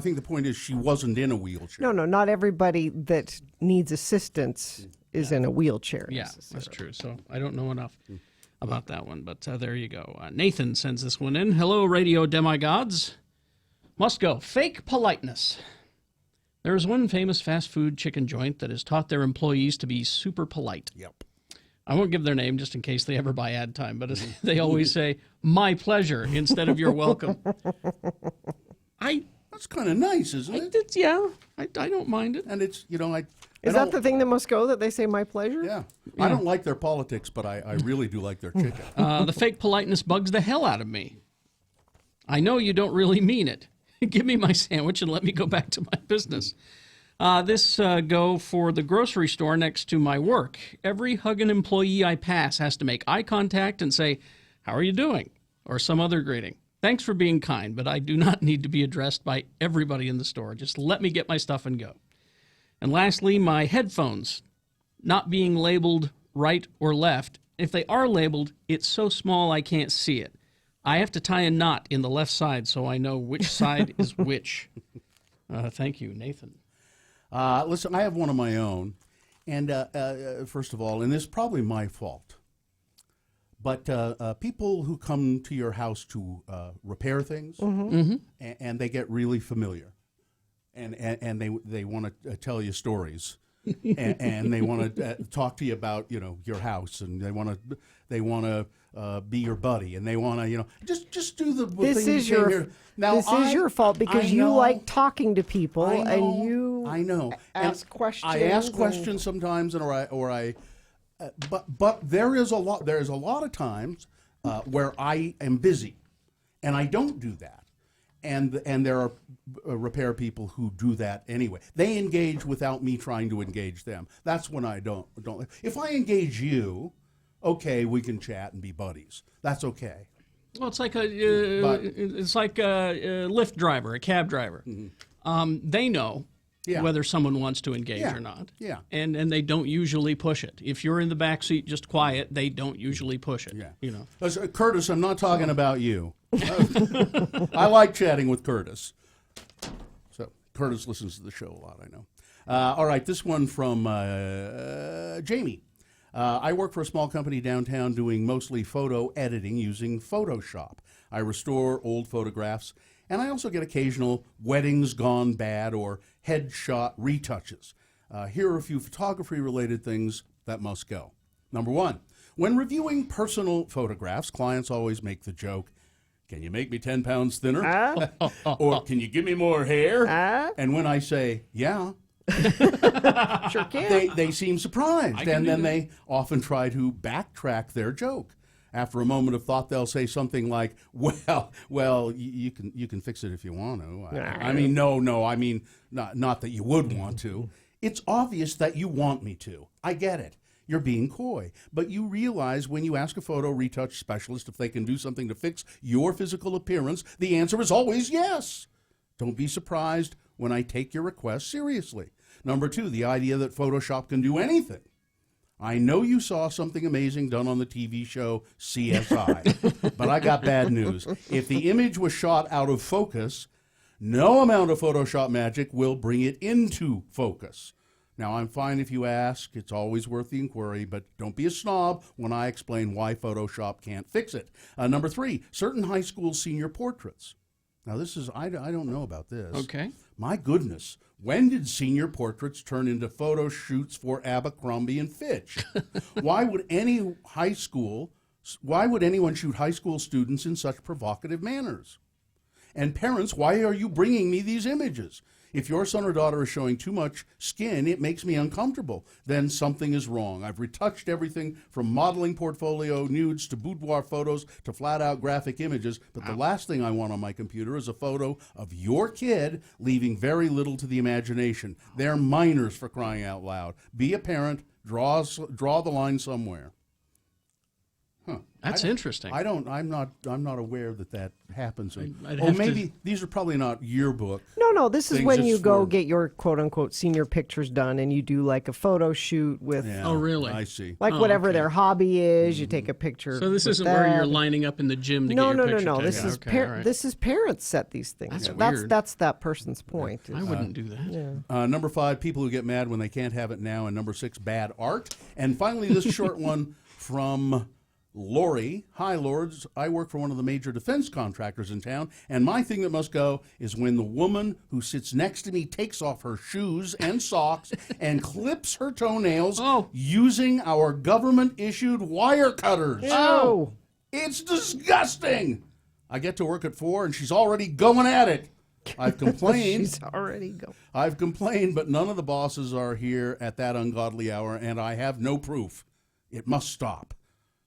C: think the point is she wasn't in a wheelchair.
D: No, not everybody that needs assistance is in a wheelchair.
G: Yeah, that's true. So I don't know enough about that one, but there you go. Nathan sends this one in. Hello, radio demigods. Must go. Fake politeness. There is one famous fast food chicken joint that has taught their employees to be super polite.
C: Yep.
G: I won't give their name just in case they ever buy ad time, but they always say, my pleasure, instead of you're welcome.
C: kind of nice, isn't it?
G: I don't mind it.
C: And it's,
D: Is that the thing that must go, that they say my pleasure?
C: Yeah. I don't like their politics, but I really do like their chicken.
G: The fake politeness bugs the hell out of me. I know you don't really mean it. Give me my sandwich and let me go back to my business. This go for the grocery store next to my work. Every hugging employee I pass has to make eye contact and say, "How are you doing?" or some other greeting. Thanks for being kind, but I do not need to be addressed by everybody in the store. Just let me get my stuff and go. And lastly, my headphones not being labeled right or left. If they are labeled, it's so small I can't see it. I have to tie a knot in the left side so I know which side is which. Thank you, Nathan.
C: Listen, I have one of my own. And first of all, and this is probably my fault, but people who come to your house to repair things, and they get really familiar, and they want to tell you stories, and they want to talk to you about your house, and they want to be your buddy, and they want to just do the
D: This
C: thing
D: is
C: you came
D: your
C: here. Now,
D: this is your fault because you like talking to people and you
C: I know
D: ask questions.
C: I ask questions sometimes, but there's a lot of times where I am busy, and I don't do that, and there are repair people who do that anyway. They engage without me trying to engage them. That's when I don't. If I engage you, okay, we can chat and be buddies. That's okay.
G: Well, it's like a Lyft driver, a cab driver. They know whether someone wants to engage or not.
C: Yeah.
G: And they don't usually push it. If you're in the back seat just quiet, they don't usually push it.
C: Yeah. Curtis, I'm not talking about you. I like chatting with Curtis. So Curtis listens to the show a lot, I know. All right, this one from Jamie. I work for a small company downtown doing mostly photo editing using Photoshop. I restore old photographs, and I also get occasional weddings gone bad or headshot retouches. Here are a few photography-related things that must go. Number one, when reviewing personal photographs, clients always make the joke, "Can you make me 10 pounds thinner?" Or, "Can you give me more hair?" And when I say, "Yeah,"
D: sure can.
C: They seem surprised, and then they often try to backtrack their joke. After a moment of thought, they'll say something like, "Well, you can fix it if you want to." I mean, no, I mean not that you would want to. It's obvious that you want me to. I get it. You're being coy, but you realize when you ask a photo retouch specialist if they can do something to fix your physical appearance, the answer is always yes. Don't be surprised when I take your request seriously. Number two, the idea that Photoshop can do anything. I know you saw something amazing done on the TV show CSI, but I got bad news. If the image was shot out of focus, no amount of Photoshop magic will bring it into focus. Now, I'm fine if you ask. It's always worth the inquiry, but don't be a snob when I explain why Photoshop can't fix it. Number three, certain high school senior portraits. Now, this is, I don't know about this.
G: Okay.
C: My goodness, when did senior portraits turn into photo shoots for Abercrombie and Fitch? Why would anyone shoot high school students in such provocative manners? And parents, why are you bringing me these images? If your son or daughter is showing too much skin, it makes me uncomfortable. Then something is wrong. I've retouched everything from modeling portfolio nudes to boudoir photos to flat-out graphic images, but the last thing I want on my computer is a photo of your kid leaving very little to the imagination. They're minors, for crying out loud. Be a parent. Draw the line somewhere. Huh.
G: That's interesting.
C: I'm not aware that happens.
G: Maybe
C: these are probably not yearbook.
D: No, this is when you go get your quote unquote senior pictures done and you do like a photo shoot with
G: Oh really?
C: I see.
D: Like whatever their hobby is, you take a picture.
G: So this
D: with
G: isn't
D: that.
G: where you're lining up in the gym to get your picture
D: No.
G: taken.
D: This is parents set these things.
G: That's weird.
D: That's that person's point.
G: I wouldn't do that.
D: Yeah.
C: Number 5, people who get mad when they can't have it now, and number 6, bad art. And finally, this short one from Lori. Hi, Lords. I work for one of the major defense contractors in town, and my thing that must go is when the woman who sits next to me takes off her shoes and socks and clips her toenails using our government-issued wire cutters.
D: Oh!
C: It's disgusting! I get to work at 4, and she's already going at it. I've complained.
D: She's already going.
C: I've complained, but none of the bosses are here at that ungodly hour, and I have no proof. It must stop.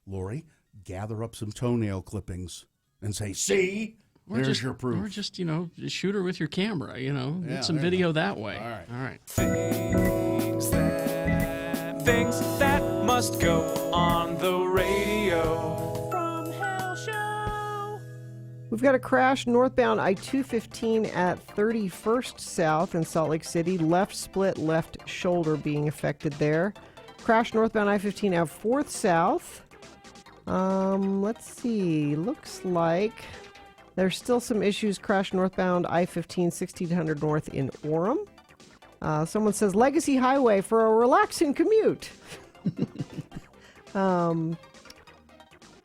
C: Lori, gather up some toenail clippings and say, see? There's your proof.
G: Or just, shoot her with your camera,
C: Yeah,
G: get some
C: there you
G: video
C: go.
G: that way.
C: All right.
J: Things that must go on the radio. From Hell Show.
D: We've got a crash northbound I-215 at 31st South in Salt Lake City. Left split, left shoulder being affected there. Crash northbound I-15 at 4th South. Let's see. Looks like there's still some issues. Crash northbound I-15 1600 North in Orem. Someone says Legacy Highway for a relaxing commute.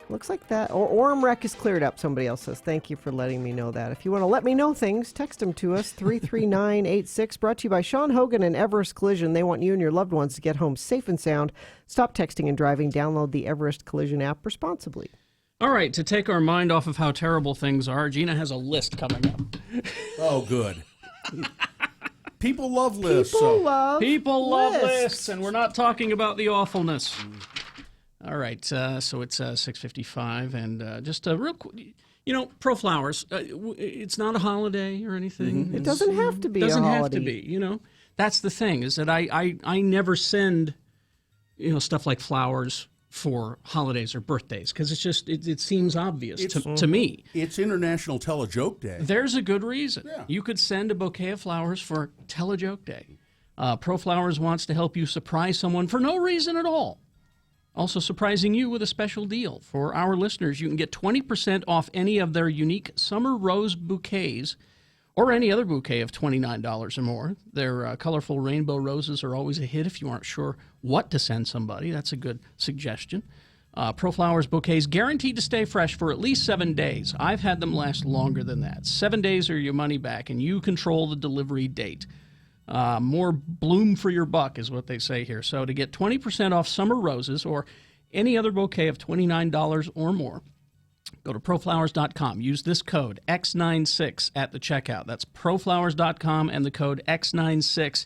D: Looks like that. Or Orem Wreck is cleared up, somebody else says. Thank you for letting me know that. If you want to let me know things, text them to us, 33986. Brought to you by Sean Hogan and Everest Collision. They want you and your loved ones to get home safe and sound. Stop texting and driving. Download the Everest Collision app responsibly.
G: All right, to take our mind off of how terrible things are, Gina has a list coming up.
C: Oh, good. People love lists.
G: People love lists, and we're not talking about the awfulness. All right, so it's 6:55, and just a real quick, Pro Flowers. It's not a holiday or anything.
D: It doesn't have to be.
G: Doesn't
D: a
G: have
D: holiday.
G: to be. That's the thing, is that I never send stuff like flowers for holidays or birthdays, because it's just it seems obvious to me.
C: It's International Tell a Joke Day.
G: There's a good reason.
C: Yeah.
G: You could send a bouquet of flowers for Tell a Joke Day. Pro Flowers wants to help you surprise someone for no reason at all. Also surprising you with a special deal. For our listeners, you can get 20% off any of their unique summer rose bouquets or any other bouquet of $29 or more. Their colorful rainbow roses are always a hit if you aren't sure what to send somebody. That's a good suggestion. Pro Flowers bouquets guaranteed to stay fresh for at least 7 days. I've had them last longer than that. 7 days or your money back, and you control the delivery date. More bloom for your buck is what they say here. So to get 20% off summer roses or any other bouquet of $29 or more, go to proflowers.com. Use this code X96 at the checkout. That's proflowers.com and the code X96.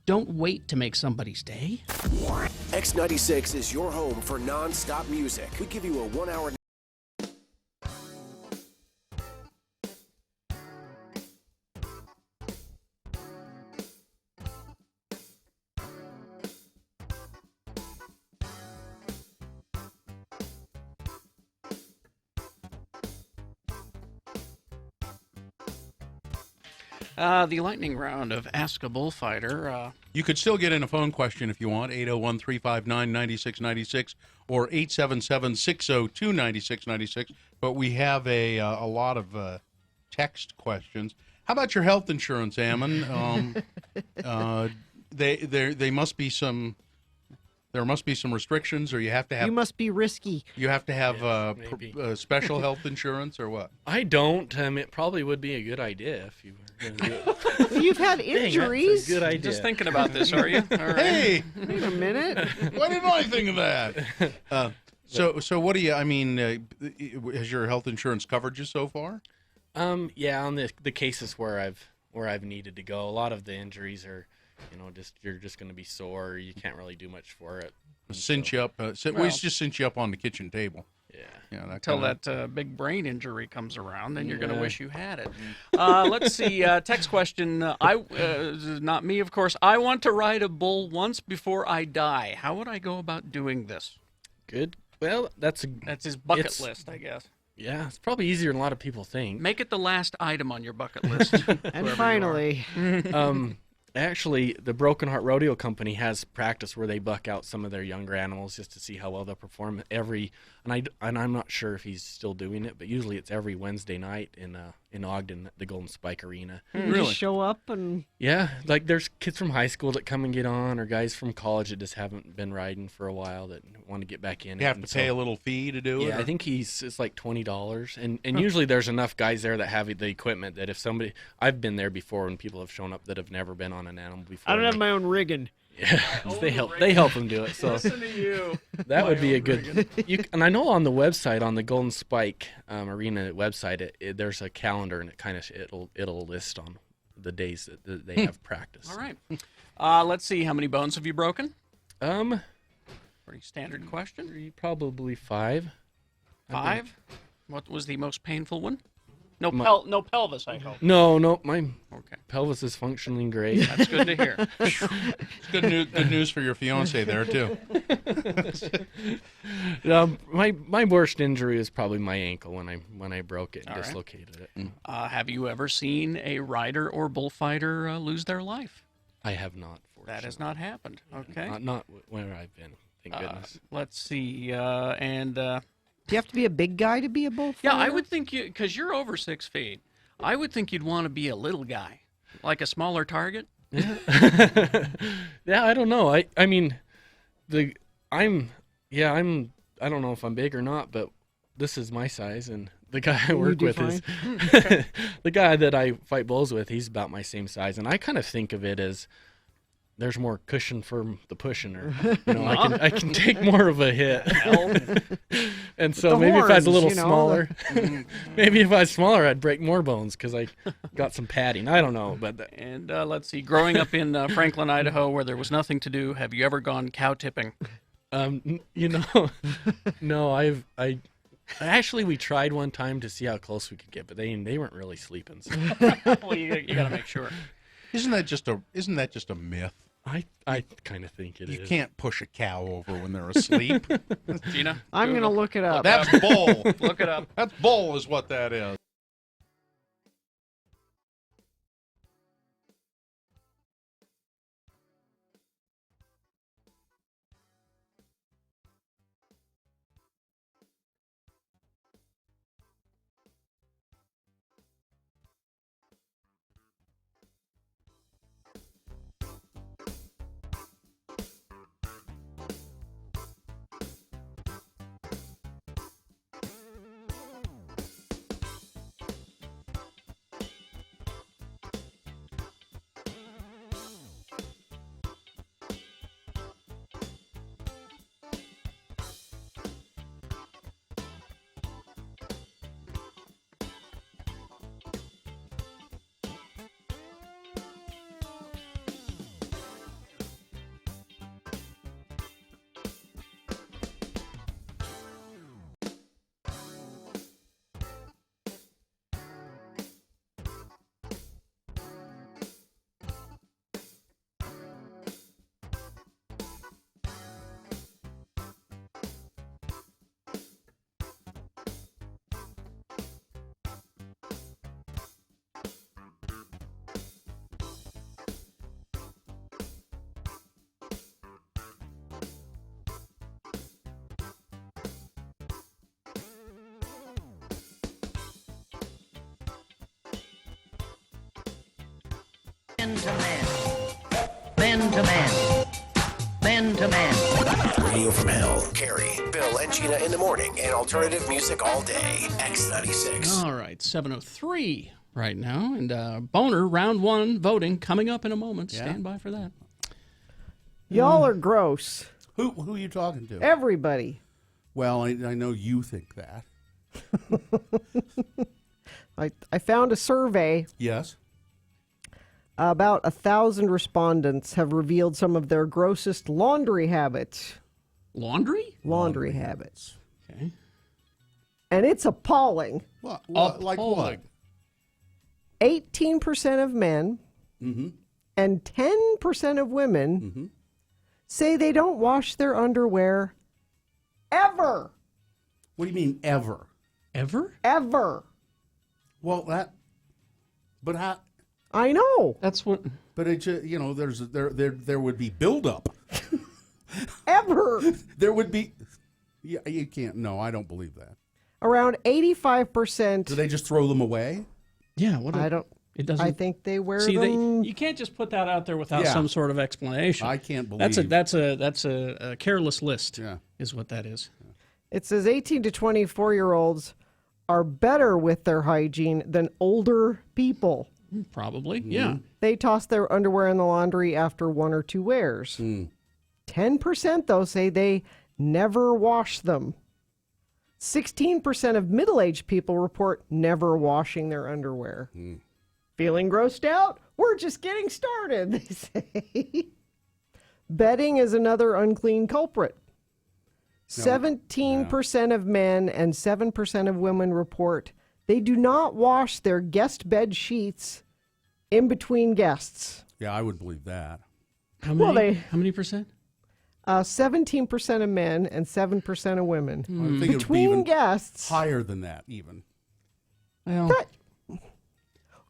G: Don't wait to make somebody's day.
F: X96 is your home for non-stop music. We give you a 1 hour.
G: The lightning round of Ask a Bullfighter.
E: You could still get in a phone question if you want, 801-359-9696 or 877-602-9696. But we have a lot of text questions. How about your health insurance, Ammon? They must be some. There must be some restrictions, or you have to have.
D: You must be risky.
E: You have to have special health insurance, or what?
K: I don't. It probably would be a good idea if you were going to do it.
D: You've had injuries.
K: That's a good idea.
G: Just thinking about this, are you? All right.
E: Hey,
D: Wait a minute.
E: why didn't I think of that? So what do you? I mean, has your health insurance covered you so far?
K: Yeah, on the cases where I've needed to go, a lot of the injuries are, you're just going to be sore. You can't really do much for it.
E: Cinch you up. We just cinch you up on the kitchen table.
K: Yeah.
G: Until that big brain injury comes around, then you're going to wish you had it. Let's see. Text question. Not me, of course. I want to ride a bull once before I die. How would I go about doing this?
K: Good. Well, that's
G: his bucket list, I guess.
K: Yeah, it's probably easier than a lot of people think.
G: Make it the last item on your bucket list.
D: And finally.
K: Actually, the Broken Heart Rodeo Company has practice where they buck out some of their younger animals just to see how well they'll perform. And I'm not sure if he's still doing it, but usually it's every Wednesday night in Ogden, at the Golden Spike Arena.
D: Really? Just show up and.
K: Yeah, like there's kids from high school that come and get on, or guys from college that just haven't been riding for a while that want to get back in.
E: You have to pay a little fee to do it.
K: Yeah, I think it's like $20, and usually there's enough guys there that have the equipment that if somebody, I've been there before when people have shown up that have never been on an animal before.
L: I don't have my own rigging.
K: Yeah, they help them do it. So
B: Listen to you.
K: that would be a good. And I know on the website, on the Golden Spike Arena website, there's a calendar, and it'll list on the days that they have practice.
B: All right. Let's see. How many bones have you broken? Pretty standard question.
K: Probably 5.
B: 5. What was the most painful one? No, no pelvis, I hope.
K: No, my
B: Okay.
K: pelvis is functioning great.
B: That's good to hear.
E: It's good news for your fiance there too.
K: My worst injury is probably my ankle when I broke it and
B: All right.
K: dislocated it.
B: Have you ever seen a rider or bullfighter lose their life?
K: I have not.
B: That has not happened. Okay.
K: Not where I've been. Thank goodness.
B: Let's see.
D: Do you have to be a big guy to be a bullfighter?
B: Yeah, I would think because you're over 6 feet, I would think you'd want to be a little guy, like a smaller target.
K: Yeah, I don't know. I mean, I don't know if I'm big or not, but this is my size, and the guy I work with is the guy that I fight bulls with. He's about my same size, and I kind of think of it as there's more cushion for the pushing, or I can take more of a hit. And so maybe if I was a little smaller, maybe if I was smaller, I'd break more bones because I got some padding. I don't know, but
B: And let's see. Growing up in Franklin, Idaho, where there was nothing to do, have you ever gone cow tipping?
K: No, I actually we tried one time to see how close we could get, but they weren't really sleeping. So.
B: Well, you got to make sure.
E: Isn't that just a myth?
K: I kind of think it is.
E: You can't push a cow over when they're asleep.
B: Gina?
D: I'm going to look it up.
E: That's bull.
B: Look it up.
E: That's bull is what that is.
L: Man to man. Man to man. Man to man.
F: Radio from Hell. Carrie, Bill, and Gina in the morning, and alternative music all day. X96.
G: All right, 7:03 right now, and Boehner round 1 voting coming up in a moment.
C: Yeah.
G: Stand by for that.
D: Y'all are gross.
C: Who are you talking to?
D: Everybody.
C: Well, I know you think that.
D: I found a survey.
C: Yes.
D: About 1,000 respondents have revealed some of their grossest laundry habits.
G: Laundry?
D: Laundry habits.
G: Okay.
D: And it's appalling.
C: What? Like what?
D: 18% of men and 10% of women say they don't wash their underwear ever.
C: What do you mean ever?
G: Ever?
D: Ever.
C: Well, but how?
D: I know.
G: That's what.
C: But it, there would be buildup.
D: Ever.
C: There would be. Yeah, you can't. No, I don't believe that.
D: Around 85%.
C: Do they just throw them away?
G: Yeah.
D: I don't.
G: It doesn't.
D: I think they wear
G: See,
D: them.
G: you can't just put that out there without some sort of explanation.
C: I can't believe.
G: That's a careless list.
C: Yeah.
G: Is what that is.
D: It says 18 to 24-year-olds are better with their hygiene than older people.
G: Probably, yeah.
D: They toss their underwear in the laundry after 1 or 2 wears. 10%, though, say they never wash them. 16% of middle-aged people report never washing their underwear. Feeling grossed out? We're just getting started, they say. Bedding is another unclean culprit. 17% of men and 7% of women report they do not wash their guest bed sheets in between guests.
C: Yeah, I would believe that.
G: How many percent?
D: 17% of men and 7% of women.
C: I think it would be
D: Between
C: even
D: guests.
C: higher than that, even.
G: Well,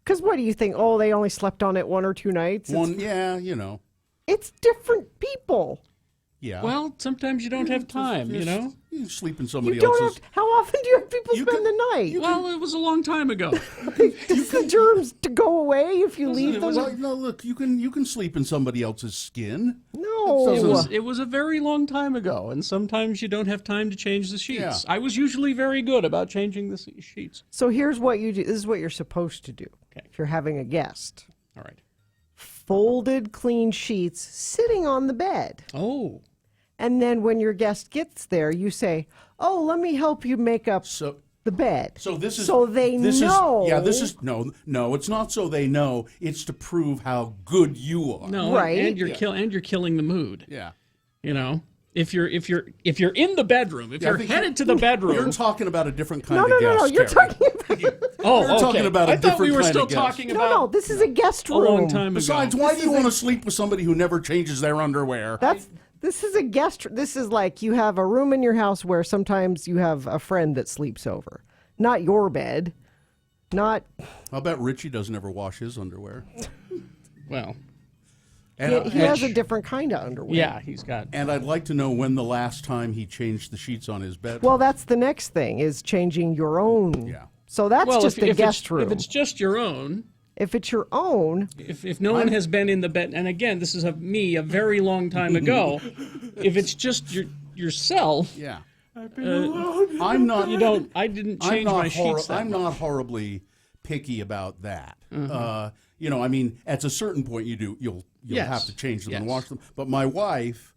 D: Because what do you think? Oh, they only slept on it 1 or 2 nights?
C: Yeah, you know.
D: It's different people.
C: Yeah.
G: well, sometimes you don't have time, you know?
C: You sleep in
D: You
C: somebody
D: don't
C: else's.
D: have. How often do you have people spend the night?
G: Well, it was a long time ago.
D: Does the germs to go away if you leave them?
C: Well, no, look, you can sleep in somebody else's skin.
D: No.
G: It was a very long time ago, and sometimes you don't have time to change the sheets.
C: Yeah.
G: I was usually very good about changing the sheets.
D: So here's what you do. This is what you're supposed to do.
G: Okay.
D: If you're having a guest.
G: All right.
D: Folded clean sheets sitting on the bed.
G: Oh.
D: And then when your guest gets there, you say, "Oh, let me help you make up the bed."
C: So this is
D: so they know.
C: This is no. It's not so they know. It's to prove how good you are.
G: No,
D: Right.
G: and you're killing the mood.
C: Yeah.
G: You know, if you're in the bedroom, if you're headed to the bedroom,
C: You're talking about a different kind
D: No,
C: of
D: no,
C: guest.
D: no. You're
C: Terry.
D: talking about.
G: oh,
C: You're talking
G: okay.
C: about a
G: I thought we
C: different
G: were
C: kind
G: still
C: of guest.
G: talking
D: No,
G: about
D: no. This is a guest
G: a
D: room.
G: long time ago.
C: Besides, why do you want to sleep with somebody who never changes their underwear?
D: This is a guest. This is like you have a room in your house where sometimes you have a friend that sleeps over. Not your bed. Not.
C: I'll bet Richie doesn't ever wash his underwear.
G: Well,
D: He has a different kind of underwear.
G: yeah, he's got.
C: And I'd like to know when the last time he changed the sheets on his bed.
D: Well, that's the next thing is changing your own.
C: Yeah.
D: So that's
G: Well,
D: just a guest room.
G: If it's just your own,
D: If it's your own,
G: if no one has been in the bed, and again, this is a very long time ago. If it's just yourself,
C: yeah.
G: I'm not. You don't. I didn't change my sheets.
C: I'm not horribly picky about that. You know, I mean, at a certain point, you'll
G: Yes.
C: have to change them and
G: Yes.
C: wash them. But my wife,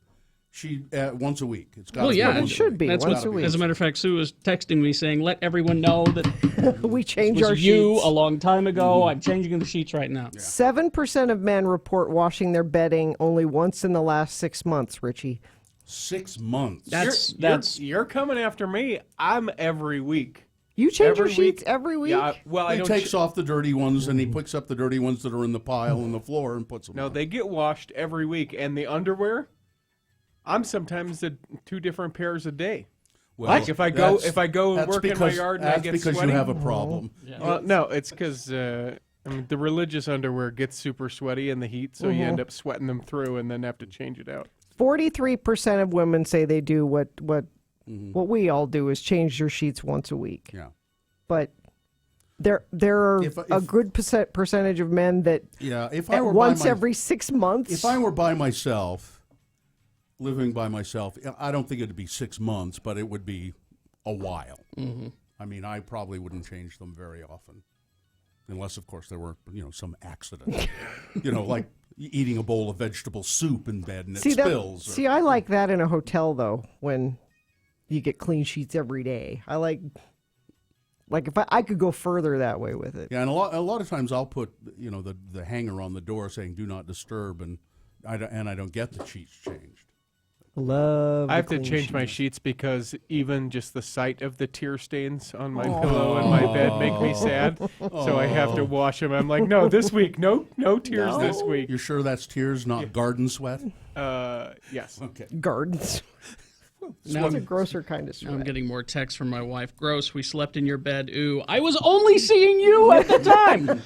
C: she once a week. It's got.
G: Well, yeah,
D: it should be
G: That's
D: once
G: what,
D: a week.
G: As a matter of fact, Sue was texting me saying, "Let everyone know that
D: we change
G: it was
D: our
G: you
D: sheets.
G: a long time ago. I'm changing the sheets right now."
D: 7% of men report washing their bedding only once in the last 6 months, Richie.
C: 6 months.
M: You're coming after me. I'm every week.
D: You change your
M: Every
D: sheets
M: week.
D: every week?
M: Yeah, well, I
C: He
M: don't.
C: takes off the dirty ones and he picks up the dirty ones that are in the pile on the floor and puts them
M: No,
C: on.
M: they get washed every week, and the underwear. I'm sometimes at 2 different pairs a day.
C: Well,
M: Like if I go and
C: that's
M: work in my
C: because-
M: yard and I
C: that's
M: get
C: because
M: sweaty.
C: you have a problem.
M: No, it's because I mean, the religious underwear gets super sweaty in the heat, so you end up sweating them through and then have to change it out.
D: 43% of women say they do what we all do is change their sheets once a week.
C: Yeah.
D: But there are a good percentage of men that
C: if I were
D: once
C: by
D: every 6 months.
C: If I were by myself, living by myself, I don't think it'd be 6 months, but it would be a while.
G: Mm-hmm.
C: I mean, I probably wouldn't change them very often, unless, of course, there were some accident. Like eating a bowl of vegetable soup in bed and it spills.
D: See, I like that in a hotel though, when you get clean sheets every day. I like if I could go further that way with it.
C: Yeah, and a lot of times I'll put the hanger on the door saying "Do not disturb," and I don't get the sheets changed.
D: Love.
M: I have to change my sheets because even just the sight of the tear stains on my pillow and my bed make me sad. So I have to wash them. I'm like, no, this week, no tears this week.
C: You're sure that's tears, not garden sweat?
M: Yes.
C: Okay.
D: Gardens. That's a grosser kind of sweat.
G: Now I'm getting more texts from my wife. Gross, we slept in your bed. Ooh, I was only seeing you at the time.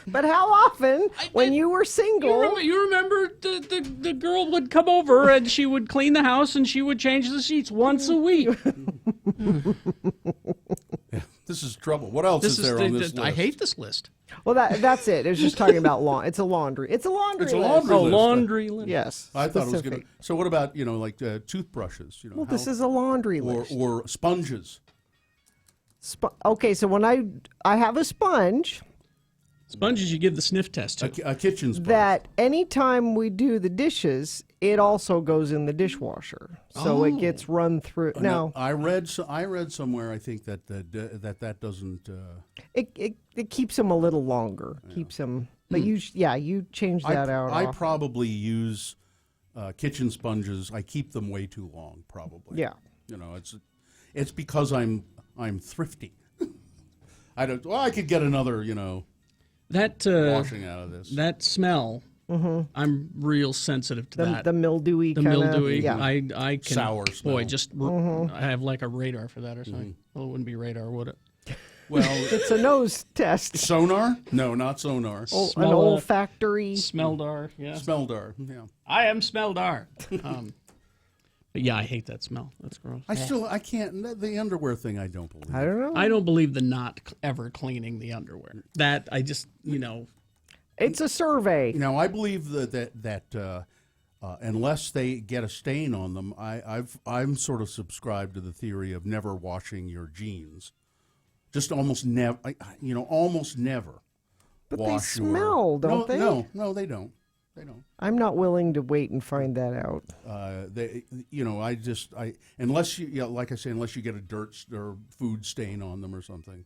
D: But how often when you were single?
G: You remember the girl would come over and she would clean the house and she would change the sheets once a week.
C: This is trouble. What else is there on this list?
G: I hate this list.
D: Well, that's it. It was just talking about It's a laundry. It's a laundry
C: It's a
D: list.
C: laundry list.
G: Laundry list.
D: Yes.
C: I thought it was going
D: specific.
C: to. So what about toothbrushes?
D: Well, this is a laundry list.
C: Or sponges.
D: Okay, so when I have a sponge,
G: Sponges you give the sniff test to.
C: A kitchen sponge.
D: That anytime we do the dishes, it also goes in the dishwasher, so it gets run through. Now
C: I read somewhere, I think that doesn't.
D: it keeps them a little longer. Keeps them, but you change that out.
C: I
D: often.
C: probably use kitchen sponges. I keep them way too long, probably.
D: Yeah.
C: It's because I'm thrifty. I don't. Well, I could get another,
G: That
C: washing out of this.
G: That smell, I'm real sensitive to that.
D: The mildewy
G: The
D: kinda,
G: mildewy.
D: yeah.
G: I can
C: Sour smell.
G: Boy, just I have like a radar for that or something. Well, it wouldn't be radar, would it?
C: Well,
D: it's a nose test.
C: Sonar? No, not sonar.
D: An olfactory.
G: Smeldar, yeah.
C: Smeldar, yeah.
G: I am Smeldar. But yeah, I hate that smell. That's gross.
C: I can't. The underwear thing, I don't believe.
D: I don't know.
G: I don't believe the not ever cleaning the underwear. That I just,
D: It's a survey.
C: I believe that unless they get a stain on them, I'm sort of subscribed to the theory of never washing your jeans. Just almost never. Almost never.
D: But
C: wash
D: they smell, don't they?
C: No, they don't. They don't.
D: I'm not willing to wait and find that out.
C: Unless you, like I say, unless you get a dirt or food stain on them or something,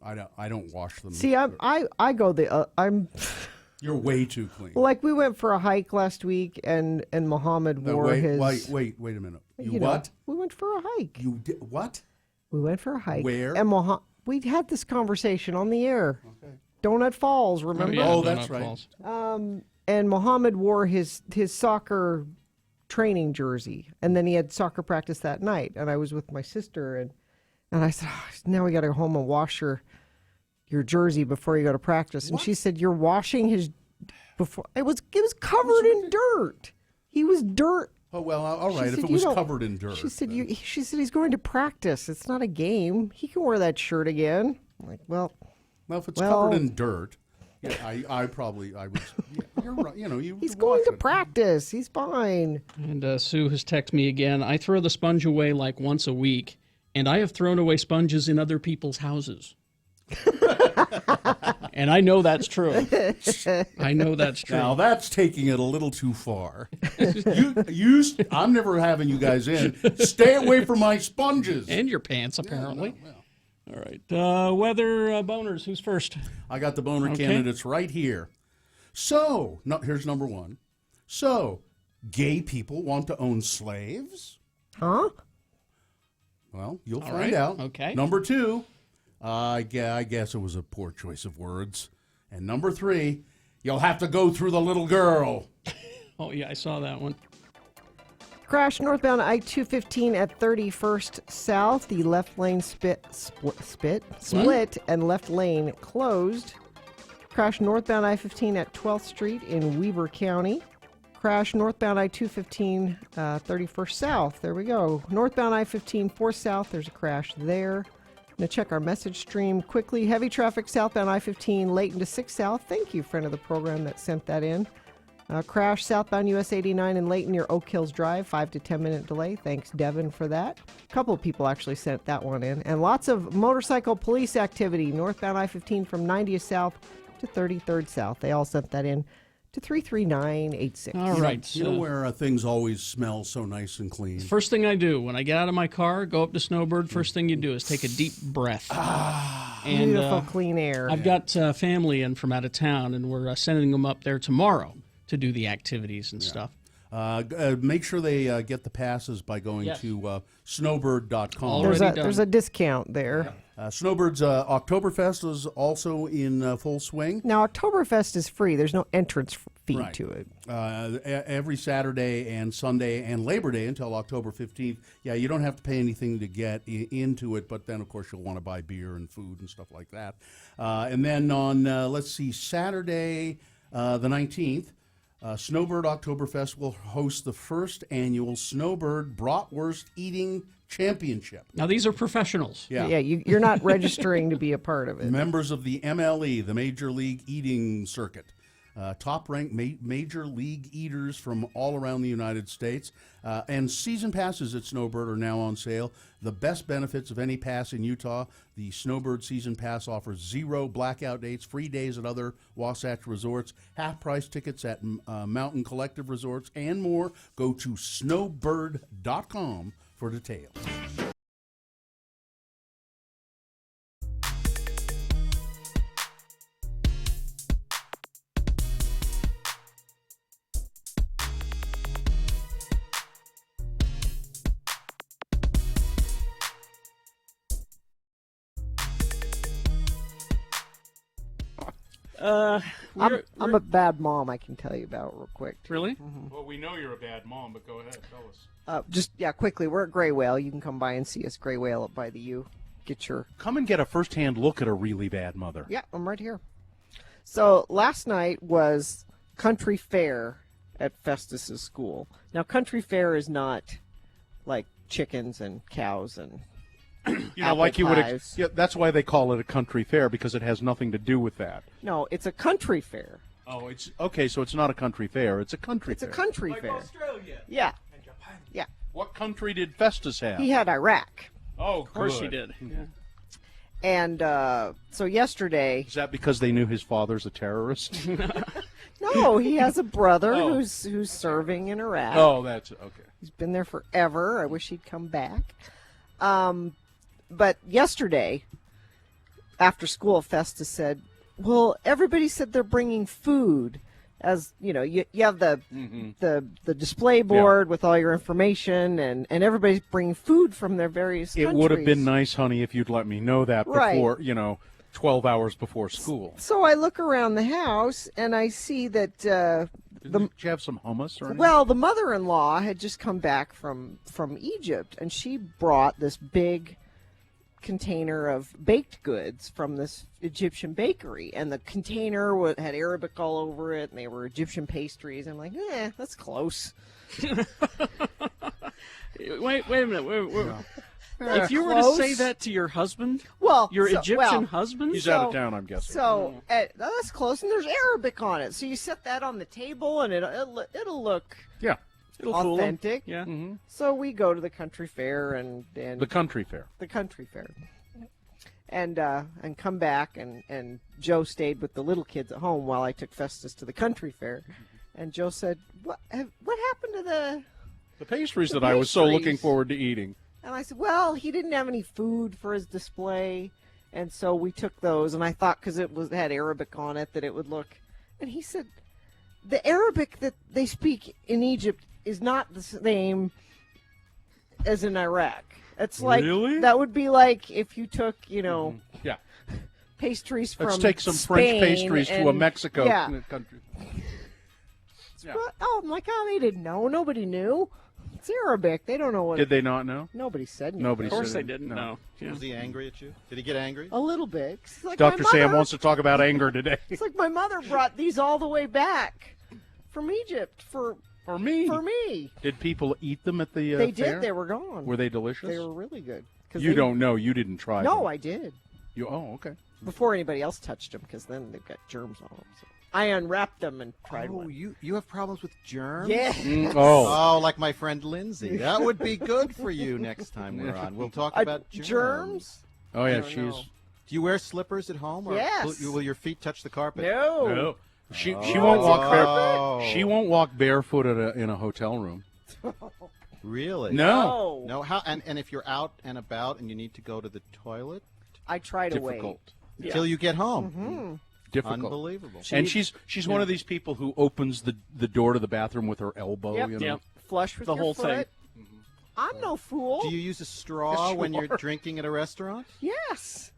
C: I don't wash them.
D: See, I go I'm.
C: You're way too clean.
D: Like we went for a hike last week, and Muhammad wore his.
C: Wait a minute.
D: We went for a hike.
C: You did what?
D: We went for a hike.
C: Where?
D: And we had this conversation on the air. Okay. Donut Falls, remember?
C: Oh, that's right.
D: And Muhammad wore his soccer training jersey, and then he had soccer practice that night. And I was with my sister, and I said, now we got to go home and wash your jersey before you go to practice. And she said, you're washing his before. It was covered in dirt. He was dirt.
C: Oh well, all right. If it was covered in dirt,
D: she said he's going to practice. It's not a game. He can wear that shirt again. I'm like, well,
C: if it's covered in dirt, yeah, I would. Yeah, you're right.
D: He's going to practice. He's fine.
G: And Sue has texted me again. I throw the sponge away like once a week, and I have thrown away sponges in other people's houses. And I know that's true. I know that's true.
C: Now that's taking it a little too far. I'm never having you guys in. Stay away from my sponges
G: and your pants, apparently.
C: Yeah.
G: All right. Weather boners. Who's first?
C: I got the boner candidates right here. So, here's number one. So, gay people want to own slaves?
D: Huh?
C: Well, you'll find out.
G: Okay.
C: Number two. I guess it was a poor choice of words. And number three, you'll have to go through the little girl.
G: Oh, yeah, I saw that one.
D: Crash northbound I-215 at 31st South. The left lane split and left lane closed. Crash northbound I-15 at 12th Street in Weber County. Crash northbound I-215 31st South. There we go. Northbound I-15 4th South. There's a crash there. Going to check our message stream quickly. Heavy traffic southbound I-15, Layton to 6 South. Thank you, friend of the program that sent that in. Crash southbound US 89 in Layton near Oak Hills Drive, 5 to 10 minute delay. Thanks, Devin, for that. A couple of people actually sent that one in. And lots of motorcycle police activity northbound I-15 from 90th South to 33rd South. They all sent that in to 33986.
G: All right.
C: You know where things always smell so nice and clean?
G: First thing I do when I get out of my car, go up to Snowbird, first thing you do is take a deep breath.
D: And, beautiful clean air.
G: I've got family in from out of town, and we're sending them up there tomorrow to do the activities and stuff.
C: Make sure they get the passes by going to snowbird.com.
D: There's a discount there.
C: Snowbird's Oktoberfest is also in full swing.
D: Now, Oktoberfest is free. There's no entrance fee to it.
C: Every Saturday and Sunday and Labor Day until October 15th. Yeah, you don't have to pay anything to get into it, but then, of course, you'll want to buy beer and food and stuff like that. And then on, Saturday the 19th, Snowbird Oktoberfest will host the first annual Snowbird Bratwurst Eating Championship.
G: Now, these are professionals.
D: Yeah, you're not registering to be a part of it.
C: Members of the MLE, the Major League Eating Circuit. top-ranked major league eaters from all around the United States. And season passes at Snowbird are now on sale. The best benefits of any pass in Utah, the Snowbird Season Pass offers 0 blackout dates, free days at other Wasatch resorts, half-price tickets at Mountain Collective Resorts, and more. Go to snowbird.com for details.
D: I'm a bad mom, I can tell you about real quick.
B: Really?
E: Well, we know you're a bad mom, but go ahead, tell us.
D: Quickly, we're at Gray Whale. You can come by and see us, Gray Whale up by the U.
E: Come and get a first-hand look at a really bad mother.
D: Yeah, I'm right here. So last night was country fair at Festus's school. Now, country fair is not like chickens and cows and
E: like you
D: pies.
E: would. Yeah, that's why they call it a country fair, because it has nothing to do with that.
D: No, it's a country fair.
E: Oh, it's okay. So it's not a country fair; it's a country.
D: It's
E: fair.
D: a country fair.
A: Australia.
D: Yeah. Yeah.
E: What country did Festus have?
D: He had Iraq.
E: Oh,
G: Of course he did. Yeah.
D: And so yesterday.
E: Is that because they knew his father's a terrorist?
D: No, he has a brother who's serving in Iraq.
E: Oh, that's okay.
D: He's been there forever. I wish he'd come back. But yesterday, after school, Festus said, "Well, everybody said they're bringing food." As you know, you have the display board with all your information, and everybody's bringing food from their various countries.
E: It would have been nice, honey, if you'd let me know that before,
D: Right.
E: 12 hours before school.
D: So I look around the house and I see that
E: Did you have some hummus or anything?
D: well, the mother-in-law had just come back from Egypt, and she brought this big container of baked goods from this Egyptian bakery, and the container had Arabic all over it, and they were Egyptian pastries. I'm like, that's close.
G: Wait a minute. If you were to
D: Close?
G: say that to your husband,
D: Well,
G: your
D: so-
G: Egyptian
D: well,
G: husband,
E: He's out of town, I'm guessing.
D: So that's close, and there's Arabic on it. So you set that on the table, and it'll look
E: Yeah.
G: it'll fool 'em.
D: authentic.
G: Yeah.
D: So we go to the country fair and
E: The country fair.
D: the country fair, and come back, and Joe stayed with the little kids at home while I took Festus to the country fair. And Joe said, "What happened to
E: The pastries
D: The
E: that I was so looking
D: pastries.
E: forward to eating.
D: And I said, well, he didn't have any food for his display, and so we took those. And I thought because it had Arabic on it that it would look. And he said, the Arabic that they speak in Egypt is not the same as in Iraq. It's like
E: Really?
D: that would be like if you took,
E: Yeah.
D: pastries from
E: Let's take some
D: Spain
E: French pastries to a
D: and-
E: Mexico
D: Yeah.
E: country. Yeah.
D: Oh, I'm like, they didn't know. Nobody knew. It's Arabic. They don't know what.
E: Did they not know?
D: Nobody said anything.
E: Nobody
G: Of course
E: said
G: they
E: it.
G: didn't
E: No.
G: know. Yeah.
N: Was he angry at you? Did he get angry?
D: A little bit. It's like
E: Dr.
D: my
E: Sam
D: mother-
E: wants to talk about anger today.
D: It's like my mother brought these all the way back from Egypt for
E: me.
D: For me.
E: Did people eat them at the
D: They
E: fair?
D: did. They were gone.
E: Were they delicious?
D: They were really good. 'Cause
E: You
D: they-
E: don't know. You didn't try them.
D: No, I did.
E: Okay.
D: Before anybody else touched them, because then they've got germs on them. So I unwrapped them and tried one.
N: You have problems with germs?
D: Yeah.
N: Oh, like my friend Lindsay. That would be good for you next time we're on. We'll talk about
D: germs.
E: Oh yeah,
N: I don't know. Do you wear slippers at home? Or
D: Yes.
N: Will your feet touch the carpet?
D: No.
E: She
N: Oh.
E: won't walk bare. She won't walk barefoot in a hotel room.
N: Really?
E: No.
N: No. How? And if you're out and about and you need to go to the toilet,
D: I try to wait.
E: Difficult.
N: Till you get home.
D: Mm-hmm.
E: Difficult.
N: Unbelievable.
E: And she's one of these people who opens the door to the bathroom with her elbow.
D: Yep.
E: You know?
D: Yep. Flush with
G: The
D: your
G: whole
D: foot.
G: thing.
D: I'm no fool.
N: Do you use a straw when you're drinking at a restaurant?
D: Yes.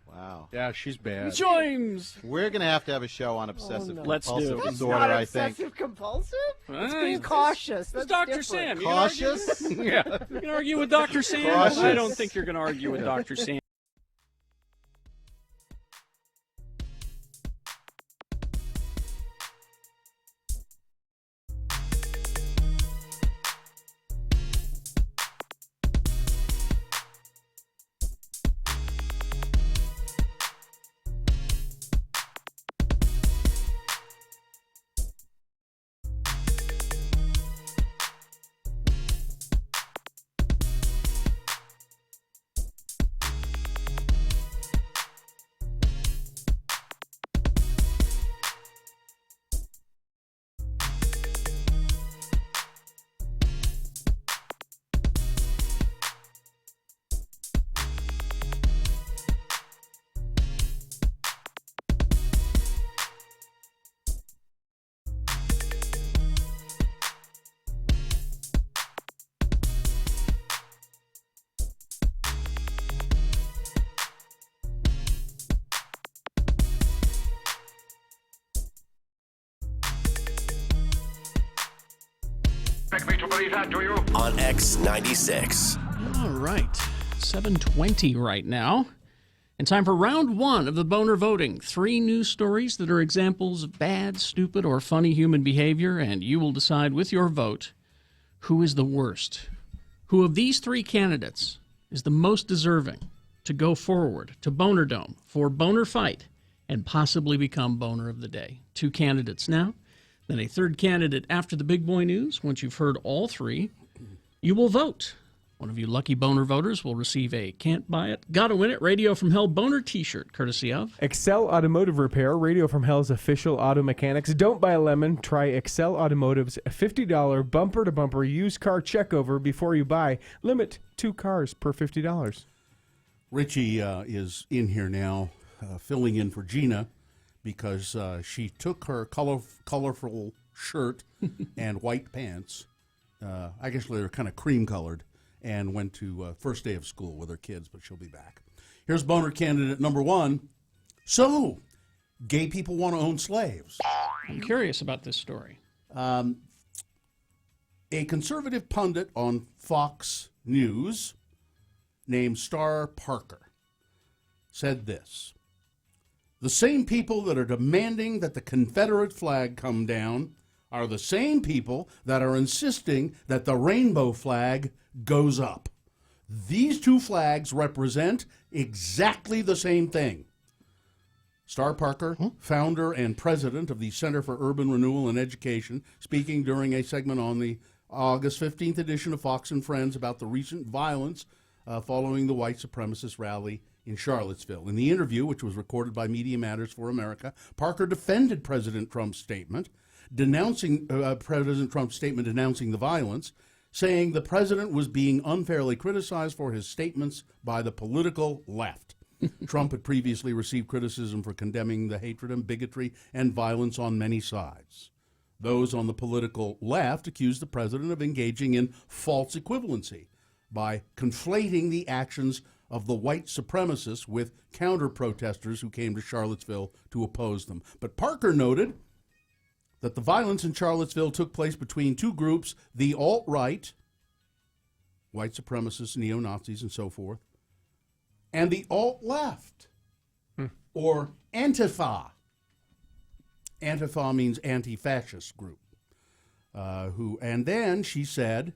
N: Wow.
E: Yeah, she's bad.
G: James.
N: We're going to have a show on obsessive
D: no.
G: Let's do
N: compulsive
G: it.
D: That's
N: disorder,
D: not
N: I think.
D: obsessive compulsive. It's
G: Ah,
D: being
G: he's-
D: cautious. That's
B: It's Dr.
D: different.
B: Sam.
N: Cautious?
E: Yeah.
B: You can argue with Dr. Sam?
N: Cautious.
B: I don't think you're going to argue with Dr. Sam.
O: expect me to believe that, do you?
F: On X96.
G: All right, 7:20 right now. And time for round one of the Boehner voting. 3 news stories that are examples of bad, stupid, or funny human behavior, and you will decide with your vote who is the worst. Who of these 3 candidates is the most deserving to go forward to Boehner Dome for Boehner Fight and possibly become Boehner of the Day? 2 candidates now, then a 3rd candidate after the big boy news. Once you've heard all 3, you will vote. One of you lucky Boehner voters will receive a Can't Buy It, Gotta Win It Radio from Hell Boehner t-shirt, courtesy of
M: Excel Automotive Repair, Radio from Hell's official auto mechanics. Don't buy a lemon. Try Excel Automotive's $50 bumper-to-bumper used car checkover before you buy. Limit 2 cars per $50.
C: Richie is in here now, filling in for Gina because she took her colorful shirt and white pants. I guess they're kind of cream-colored. And went to first day of school with her kids, but she'll be back. Here's Boehner candidate number 1. So, gay people want to own slaves.
G: I'm curious about this story.
C: A conservative pundit on Fox News named Star Parker said this: the same people that are demanding that the Confederate flag come down are the same people that are insisting that the rainbow flag goes up. These 2 flags represent exactly the same thing. Star Parker, founder and president of the Center for Urban Renewal and Education, speaking during a segment on the August 15th edition of Fox and Friends about the recent violence following the white supremacist rally in Charlottesville. In the interview, which was recorded by Media Matters for America, Parker defended President Trump's statement denouncing the violence, saying the president was being unfairly criticized for his statements by the political left. Trump had previously received criticism for condemning the hatred and bigotry and violence on many sides. Those on the political left accused the president of engaging in false equivalency by conflating the actions of the white supremacists with counter-protesters who came to Charlottesville to oppose them. But Parker noted that the violence in Charlottesville took place between 2 groups, the alt-right, white supremacists, neo-Nazis, and so forth, and the alt-left, or Antifa. Antifa means anti-fascist group. And then she said,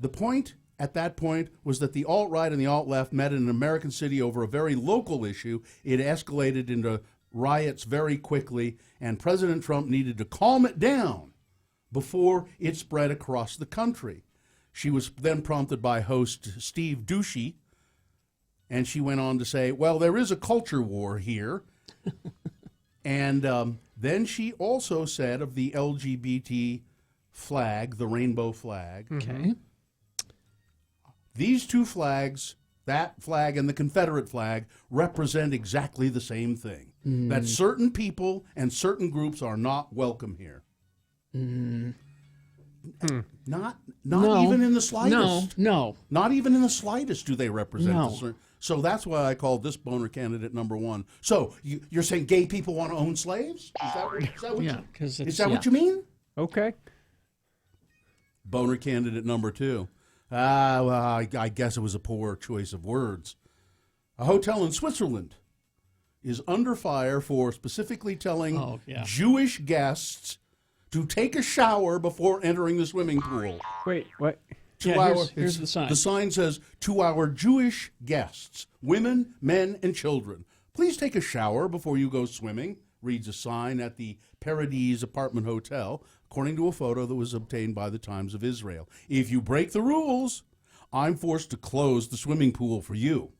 C: the point at that point was that the alt-right and the alt-left met in an American city over a very local issue. It escalated into riots very quickly, and President Trump needed to calm it down before it spread across the country. She was then prompted by host Steve Ducey, and she went on to say, well, there is a culture war here. And then she also said of the LGBT flag, the rainbow flag, these 2 flags, that flag and the Confederate flag, represent exactly the same thing. That certain people and certain groups are not welcome here. Not even in the slightest.
G: No.
C: Not even in the slightest do they represent
G: No.
C: the certain. So that's why I called this Boehner candidate number 1. So you're saying gay people want to own slaves? Is that what you mean?
M: Okay.
C: Boehner candidate number 2. Well, I guess it was a poor choice of words. A hotel in Switzerland is under fire for specifically telling Jewish guests to take a shower before entering the swimming pool.
M: Wait, what?
G: Here's the sign.
C: The sign says, to our Jewish guests, women, men, and children, please take a shower before you go swimming, reads a sign at the Paradise Apartment Hotel, according to a photo that was obtained by the Times of Israel. If you break the rules, I'm forced to close the swimming pool for you.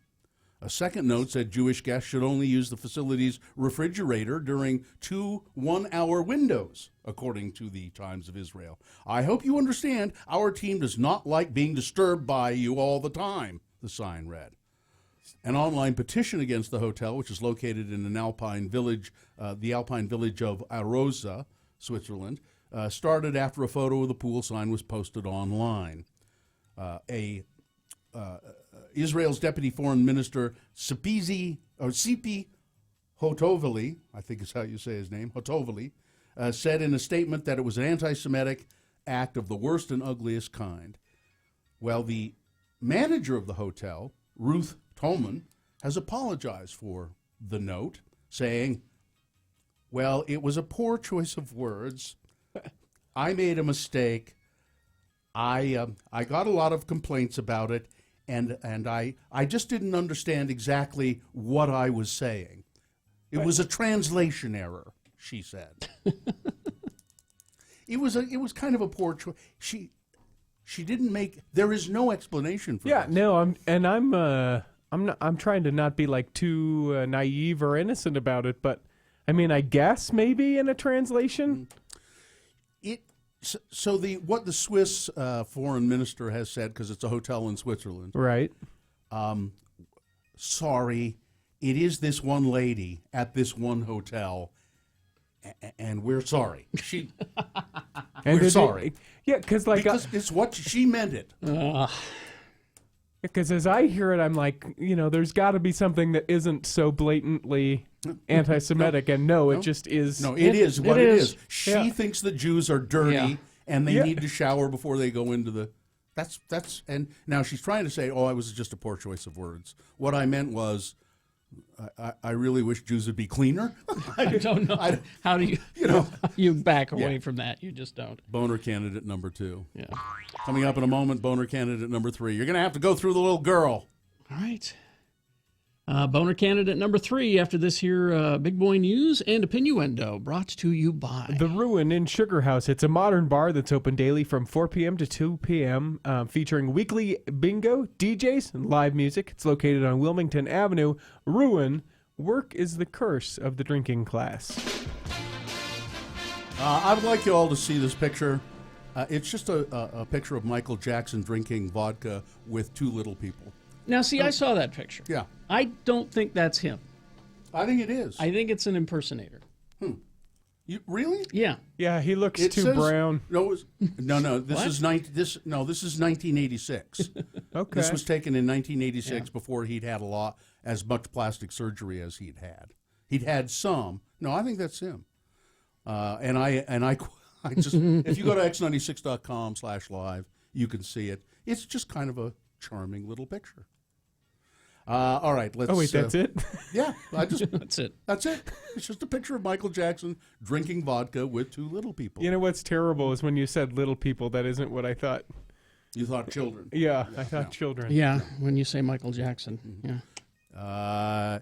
C: A second note said Jewish guests should only use the facility's refrigerator during 2 one-hour windows, according to the Times of Israel. I hope you understand our team does not like being disturbed by you all the time, the sign read. An online petition against the hotel, which is located in an alpine village, the alpine village of Arosa, Switzerland, started after a photo of the pool sign was posted online. Israel's Deputy Foreign Minister Sipi Hotovely, I think is how you say his name, Hotovely, said in a statement that it was an anti-Semitic act of the worst and ugliest kind. Well, the manager of the hotel, Ruth Tolman, has apologized for the note, saying, well, it was a poor choice of words. I made a mistake. I got a lot of complaints about it, and I just didn't understand exactly what I was saying. It was a translation error, she said. It was kind of a poor choice. She didn't make. There is no explanation for
M: Yeah,
C: this.
M: no, I'm trying to not be like too naive or innocent about it, but I mean, I guess maybe in a translation.
C: So what the Swiss foreign minister has said, because it's a hotel in Switzerland,
M: right?
C: Sorry, it is this one lady at this one hotel, and we're sorry. We're sorry.
M: Yeah, because
C: it's what she meant it.
M: Because as I hear it, I'm like, there's got to be something that isn't so blatantly anti-Semitic, and it just is.
C: No, it is what it is. She
M: Yeah.
C: thinks the Jews are dirty, and they need to shower before they go into the. That's and now she's trying to say, oh, I was just a poor choice of words. What I meant was, I really wish Jews would be cleaner.
G: I don't know. How do you, you back away from that? You just don't.
C: Boehner candidate number 2.
G: Yeah.
C: Coming up in a moment, Boehner candidate number 3. You're going to have to go through the little girl.
G: All right. Boehner candidate number 3 after this here Big Boy News and Opinioendo, brought to you by
M: The Ruin in Sugar House. It's a modern bar that's open daily from 4 p.m. to 2 p.m., featuring weekly bingo, DJs, and live music. It's located on Wilmington Avenue. Ruin, work is the curse of the drinking class.
C: I would like you all to see this picture. It's just a picture of Michael Jackson drinking vodka with 2 little people.
G: Now, see, I saw that picture.
C: Yeah.
G: I don't think that's him.
C: I think it is.
G: I think it's an impersonator.
C: You really?
G: Yeah.
M: Yeah, he looks
C: It
M: too
C: says-
M: brown.
C: No, no. This
G: What?
C: is this is 1986.
M: Okay.
C: This was taken in 1986 before he'd had as much plastic surgery as he'd had. He'd had some. No, I think that's him. And I just if you go to x96.com/live, you can see it. It's just kind of a charming little picture. All right, let's.
M: Oh wait, that's it?
C: Yeah,
G: That's it.
C: That's it. It's just a picture of Michael Jackson drinking vodka with 2 little people.
M: You know what's terrible is when you said little people. That isn't what I thought.
C: You thought children.
M: Yeah, I thought children.
G: Yeah, when you say Michael Jackson. Yeah.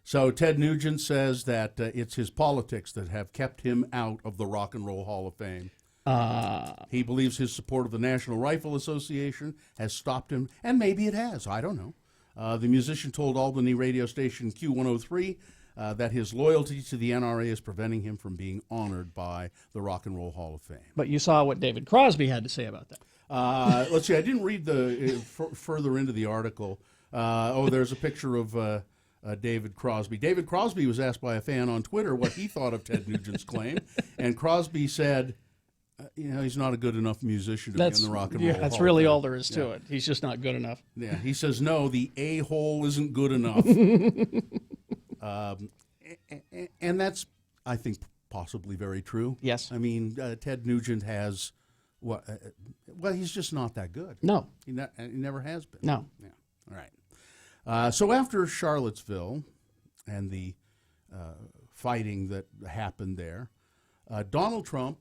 C: So Ted Nugent says that it's his politics that have kept him out of the Rock and Roll Hall of Fame. He believes his support of the National Rifle Association has stopped him, and maybe it has. I don't know. The musician told Albany radio station Q103 that his loyalty to the NRA is preventing him from being honored by the Rock and Roll Hall of Fame.
G: But you saw what David Crosby had to say about that.
C: Let's see. I didn't read the further into the article. There's a picture of David Crosby. David Crosby was asked by a fan on Twitter what he thought of Ted Nugent's claim, and Crosby said, he's not a good enough musician to be in the Rock and Roll Hall.
G: That's really all there is to it. He's just not good enough.
C: Yeah, he says, no, the a-hole isn't good enough. And that's, I think, possibly very true.
G: Yes.
C: I mean, Ted Nugent has, he's just not that good.
G: No.
C: He never has been.
G: No.
C: Yeah. All right. So after Charlottesville and the fighting that happened there, Donald Trump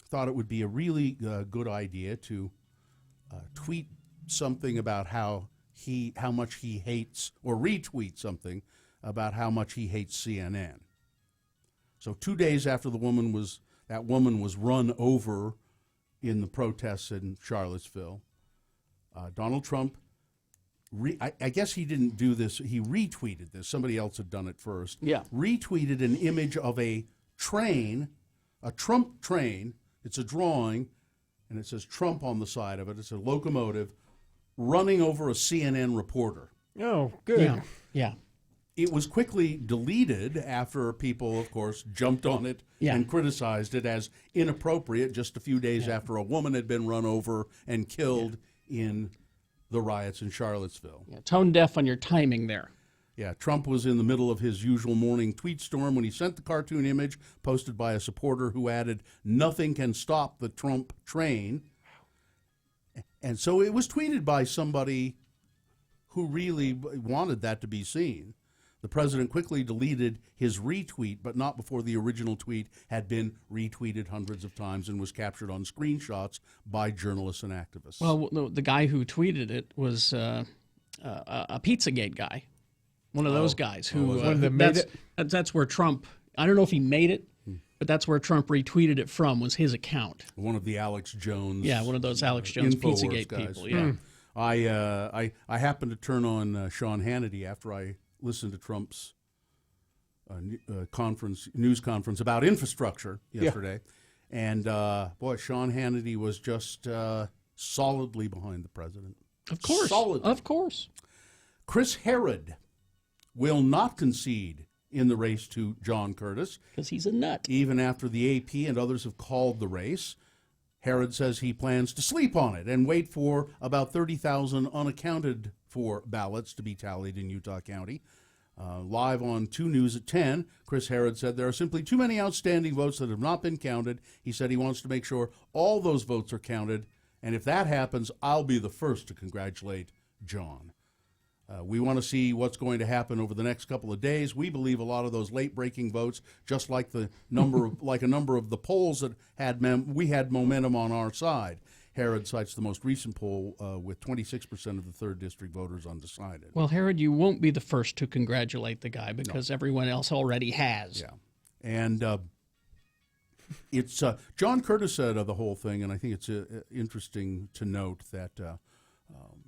C: thought it would be a really good idea to tweet something about how much he hates, or retweet something about how much he hates CNN. So 2 days after that woman was run over in the protests in Charlottesville, Donald Trump, I guess he didn't do this, he retweeted this. Somebody else had done it first.
G: Yeah.
C: Retweeted an image of a train, a Trump train. It's a drawing, and it says Trump on the side of it. It's a locomotive running over a CNN reporter.
M: Oh, good.
G: Yeah.
C: It was quickly deleted after people, of course, jumped on it and criticized it as inappropriate just a few days after a woman had been run over and killed in the riots in Charlottesville.
G: Tone deaf on your timing there.
C: Yeah, Trump was in the middle of his usual morning tweet storm when he sent the cartoon image posted by a supporter who added, "Nothing can stop the Trump train." And so it was tweeted by somebody who really wanted that to be seen. The president quickly deleted his retweet, but not before the original tweet had been retweeted hundreds of times and was captured on screenshots by journalists and activists.
G: Well, the guy who tweeted it was a Pizzagate guy, one of those guys who that's where Trump. I don't know if he made it, but that's where Trump retweeted it from. Was his account?
C: One of the Alex Jones.
G: Yeah, one of those Alex Jones
C: Infowars
G: Pizzagate
C: guys.
G: people. Yeah.
C: I happened to turn on Sean Hannity after I listened to Trump's news conference about infrastructure yesterday, and boy, Sean Hannity was just solidly behind the president.
G: Of course,
C: solidly.
G: Of course.
C: Chris Herod will not concede in the race to John Curtis
G: because he's a nut.
C: Even after the AP and others have called the race, Herod says he plans to sleep on it and wait for about 30,000 unaccounted for ballots to be tallied in Utah County. Live on 2 News at 10, Chris Herod said there are simply too many outstanding votes that have not been counted. He said he wants to make sure all those votes are counted, and if that happens, I'll be the first to congratulate John. We want to see what's going to happen over the next couple of days. We believe a lot of those late-breaking votes, just like a number of the polls that we had momentum on our side. Herod cites the most recent poll with 26% of the 3rd District voters undecided.
G: Well, Herod, you won't be the first to congratulate the guy because everyone else already has.
C: Yeah, and it's John Curtis said of the whole thing, and I think it's interesting to note that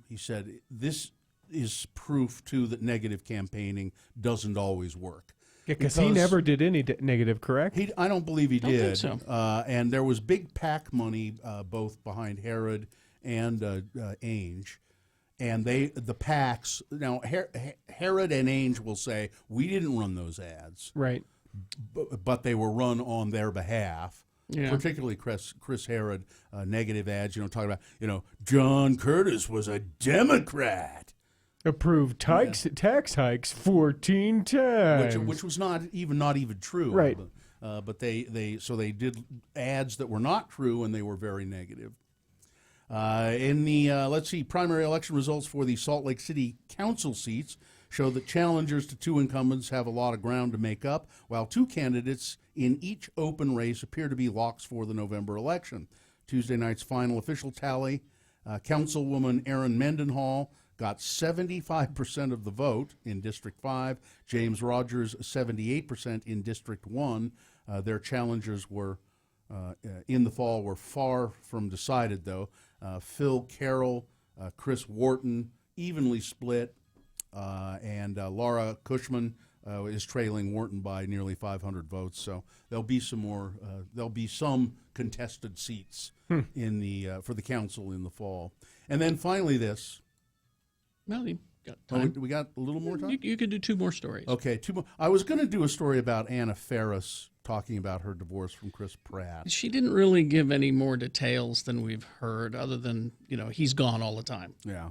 C: he said this is proof, too, that negative campaigning doesn't always work.
M: Yeah, because he never did any negative, correct?
C: I don't believe he did.
G: Think so.
C: And there was big PAC money both behind Herod and Ainge. And the PACs, now Herod and Ainge will say, we didn't run those ads.
M: Right.
C: But they were run on their behalf.
G: Yeah.
C: Particularly Chris Herod, negative ads, talking about, John Curtis was a Democrat.
M: Approved tax hikes 14 times,
C: which was not even true.
M: Right.
C: But they did ads that were not true, and they were very negative. In the primary election results for the Salt Lake City Council seats show that challengers to 2 incumbents have a lot of ground to make up, while 2 candidates in each open race appear to be locks for the November election. Tuesday night's final official tally, Councilwoman Erin Mendenhall got 75% of the vote in District 5. James Rogers, 78% in District 1. Their challengers were in the fall were far from decided, though. Phil Carroll, Chris Wharton, evenly split, and Laura Cushman is trailing Wharton by nearly 500 votes. So there'll be some more. There'll be some contested seats in the for the council in the fall. And then finally, this.
G: Well, you got time.
C: We got a little more time?
G: You could do 2 more stories.
C: Okay, 2 more. I was going to do a story about Anna Faris talking about her divorce from Chris Pratt.
G: She didn't really give any more details than we've heard, other than, he's gone all the time.
C: Yeah.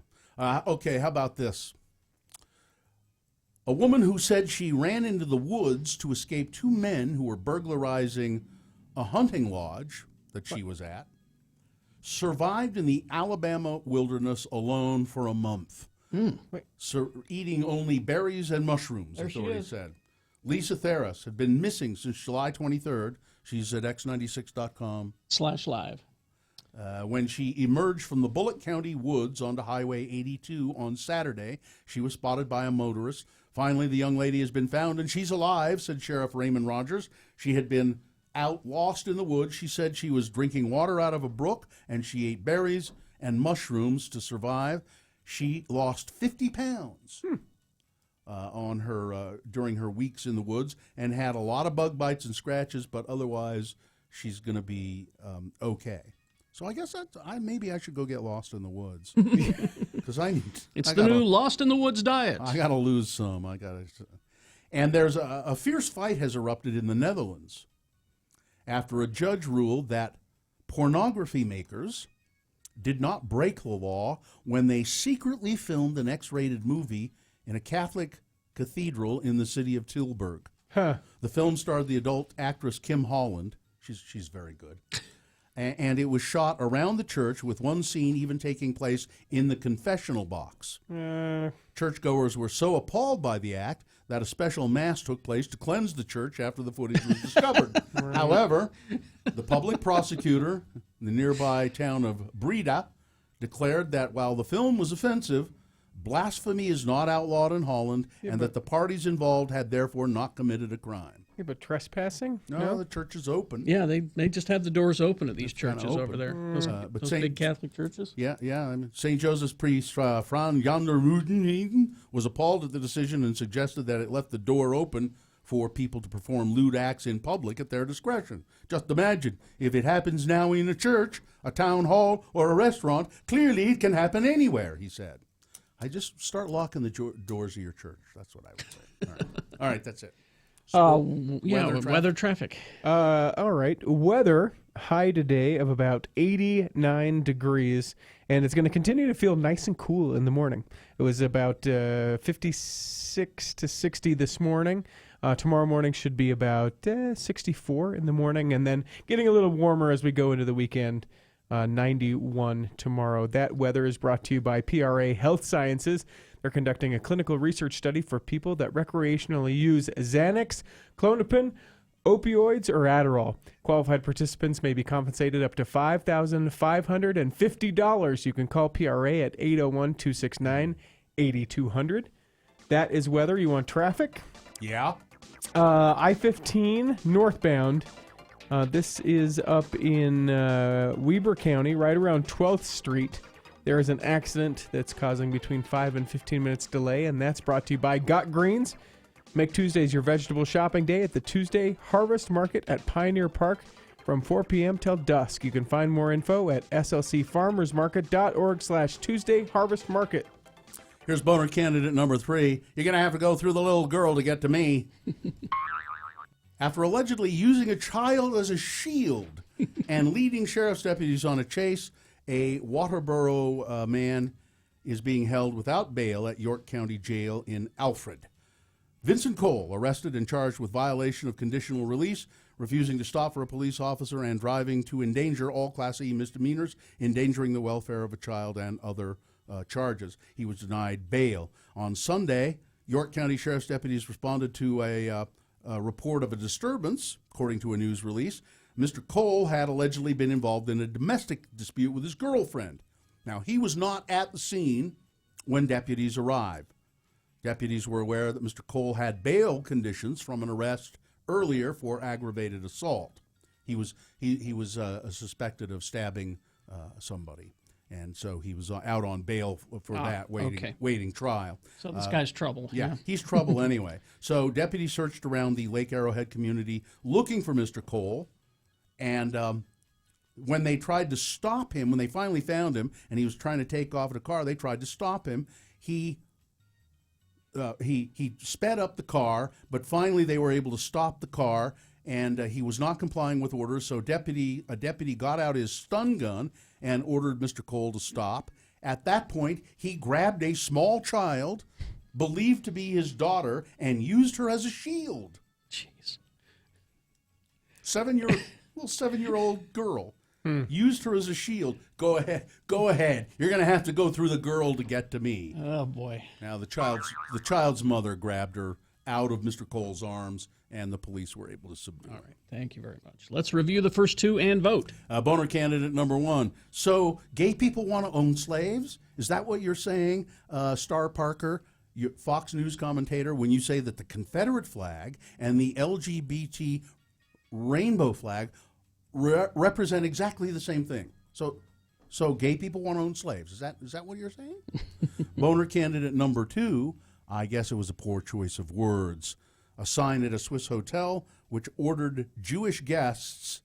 C: Okay, how about this? A woman who said she ran into the woods to escape 2 men who were burglarizing a hunting lodge that she was at survived in the Alabama wilderness alone for a month. Eating only berries and mushrooms, authorities said. Lisa Theras had been missing since July 23rd. She's at x96.com/live. When she emerged from the Bullitt County woods onto Highway 82 on Saturday, she was spotted by a motorist. Finally, the young lady has been found, and she's alive, said Sheriff Raymond Rogers. She had been out lost in the woods. She said she was drinking water out of a brook, and she ate berries and mushrooms to survive. She lost 50 pounds on her during her weeks in the woods and had a lot of bug bites and scratches, but otherwise she's going to be okay. So I guess maybe I should go get lost in the woods because
G: it's the new Lost in the Woods diet.
C: I got to lose some. And there's a fierce fight has erupted in the Netherlands after a judge ruled that pornography makers did not break the law when they secretly filmed an X-rated movie in a Catholic Cathedral in the city of Tilburg.
M: Huh.
C: The film starred the adult actress Kim Holland. She's very good. And it was shot around the church, with one scene even taking place in the confessional box. Churchgoers were so appalled by the act that a special mass took place to cleanse the church after the footage was discovered. However, the public prosecutor in the nearby town of Breda declared that while the film was offensive, blasphemy is not outlawed in Holland, and that the parties involved had therefore not committed a crime.
M: Yeah, but trespassing?
C: No, the church is open.
G: Yeah, they just have the doors open at these churches over
C: open.
G: there. Those,
C: But
G: those
C: Saint-
G: big Catholic churches.
C: Yeah. I mean, St. Joseph's priest Fran Janderuden was appalled at the decision and suggested that it left the door open for people to perform lewd acts in public at their discretion. Just imagine, if it happens now in a church, a town hall, or a restaurant, clearly it can happen anywhere, he said. I just start locking the doors of your church. That's what I would say. All right, that's it.
G: Weather traffic.
M: All right. Weather, high today of about 89 degrees, and it's going to continue to feel nice and cool in the morning. It was about 56 to 60 this morning. Tomorrow morning should be about 64 in the morning, and then getting a little warmer as we go into the weekend. 91 tomorrow. That weather is brought to you by PRA Health Sciences. They're conducting a clinical research study for people that recreationally use Xanax, Klonopin, opioids, or Adderall. Qualified participants may be compensated up to $5,550. You can call PRA at 801-269-8200. That is weather. You want traffic?
C: Yeah.
M: I-15 northbound. This is up in Weber County, right around 12th Street. There is an accident that's causing between 5 and 15 minutes delay, and that's brought to you by Got Greens. Make Tuesdays your vegetable shopping day at the Tuesday Harvest Market at Pioneer Park from 4 p.m. till dusk. You can find more info at slcfarmersmarket.org/Tuesday Harvest Market.
C: Here's Boehner candidate number 3. You're going to have to go through the little girl to get to me. After allegedly using a child as a shield and leading sheriff's deputies on a chase, a Waterboro man is being held without bail at York County Jail in Alfred. Vincent Cole, arrested and charged with violation of conditional release, refusing to stop for a police officer, and driving to endanger, all Class E misdemeanors, endangering the welfare of a child, and other charges. He was denied bail. On Sunday, York County Sheriff's deputies responded to a report of a disturbance, according to a news release. Mr. Cole had allegedly been involved in a domestic dispute with his girlfriend. Now, he was not at the scene when deputies arrived. Deputies were aware that Mr. Cole had bail conditions from an arrest earlier for aggravated assault. He was suspected of stabbing somebody, and so he was out on bail for that, waiting trial.
G: So this guy's trouble.
C: Yeah, he's trouble anyway. So deputies searched around the Lake Arrowhead community looking for Mr. Cole, and when they tried to stop him, when they finally found him and he was trying to take off in a car, they tried to stop him. He sped up the car, but finally they were able to stop the car, and he was not complying with orders. So a deputy got out his stun gun and ordered Mr. Cole to stop. At that point, he grabbed a small child, believed to be his daughter, and used her as a shield.
G: Jeez.
C: 7-year-old girl. Used her as a shield. Go ahead. You're going to have to go through the girl to get to me.
G: Oh, boy.
C: Now, the child's mother grabbed her out of Mr. Cole's arms, and the police were able to subdue her.
G: All right. Thank you very much. Let's review the first two and vote.
C: Boehner candidate number 1. So, gay people want to own slaves? Is that what you're saying, Star Parker, Fox News commentator, when you say that the Confederate flag and the LGBT rainbow flag represent exactly the same thing? So gay people want to own slaves. Is that what you're saying? Boehner candidate number 2, I guess it was a poor choice of words. A sign at a Swiss hotel which ordered Jewish guests,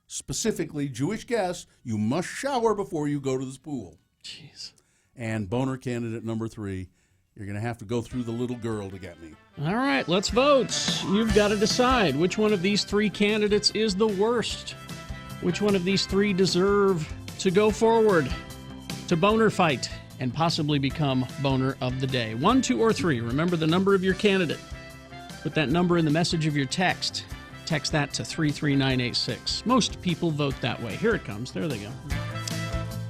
C: specifically Jewish guests, you must shower before you go to this pool.
G: Jeez.
C: And Boehner candidate number 3, you're going to have to go through the little girl to get me.
G: All right, let's vote. You've got to decide which one of these 3 candidates is the worst. Which one of these 3 deserve to go forward to Boehner fight and possibly become Boner of the Day. 1, 2, or 3. Remember the number of your candidate. Put that number in the message of your text. Text that to 33986. Most people vote that way. Here it comes. There they go.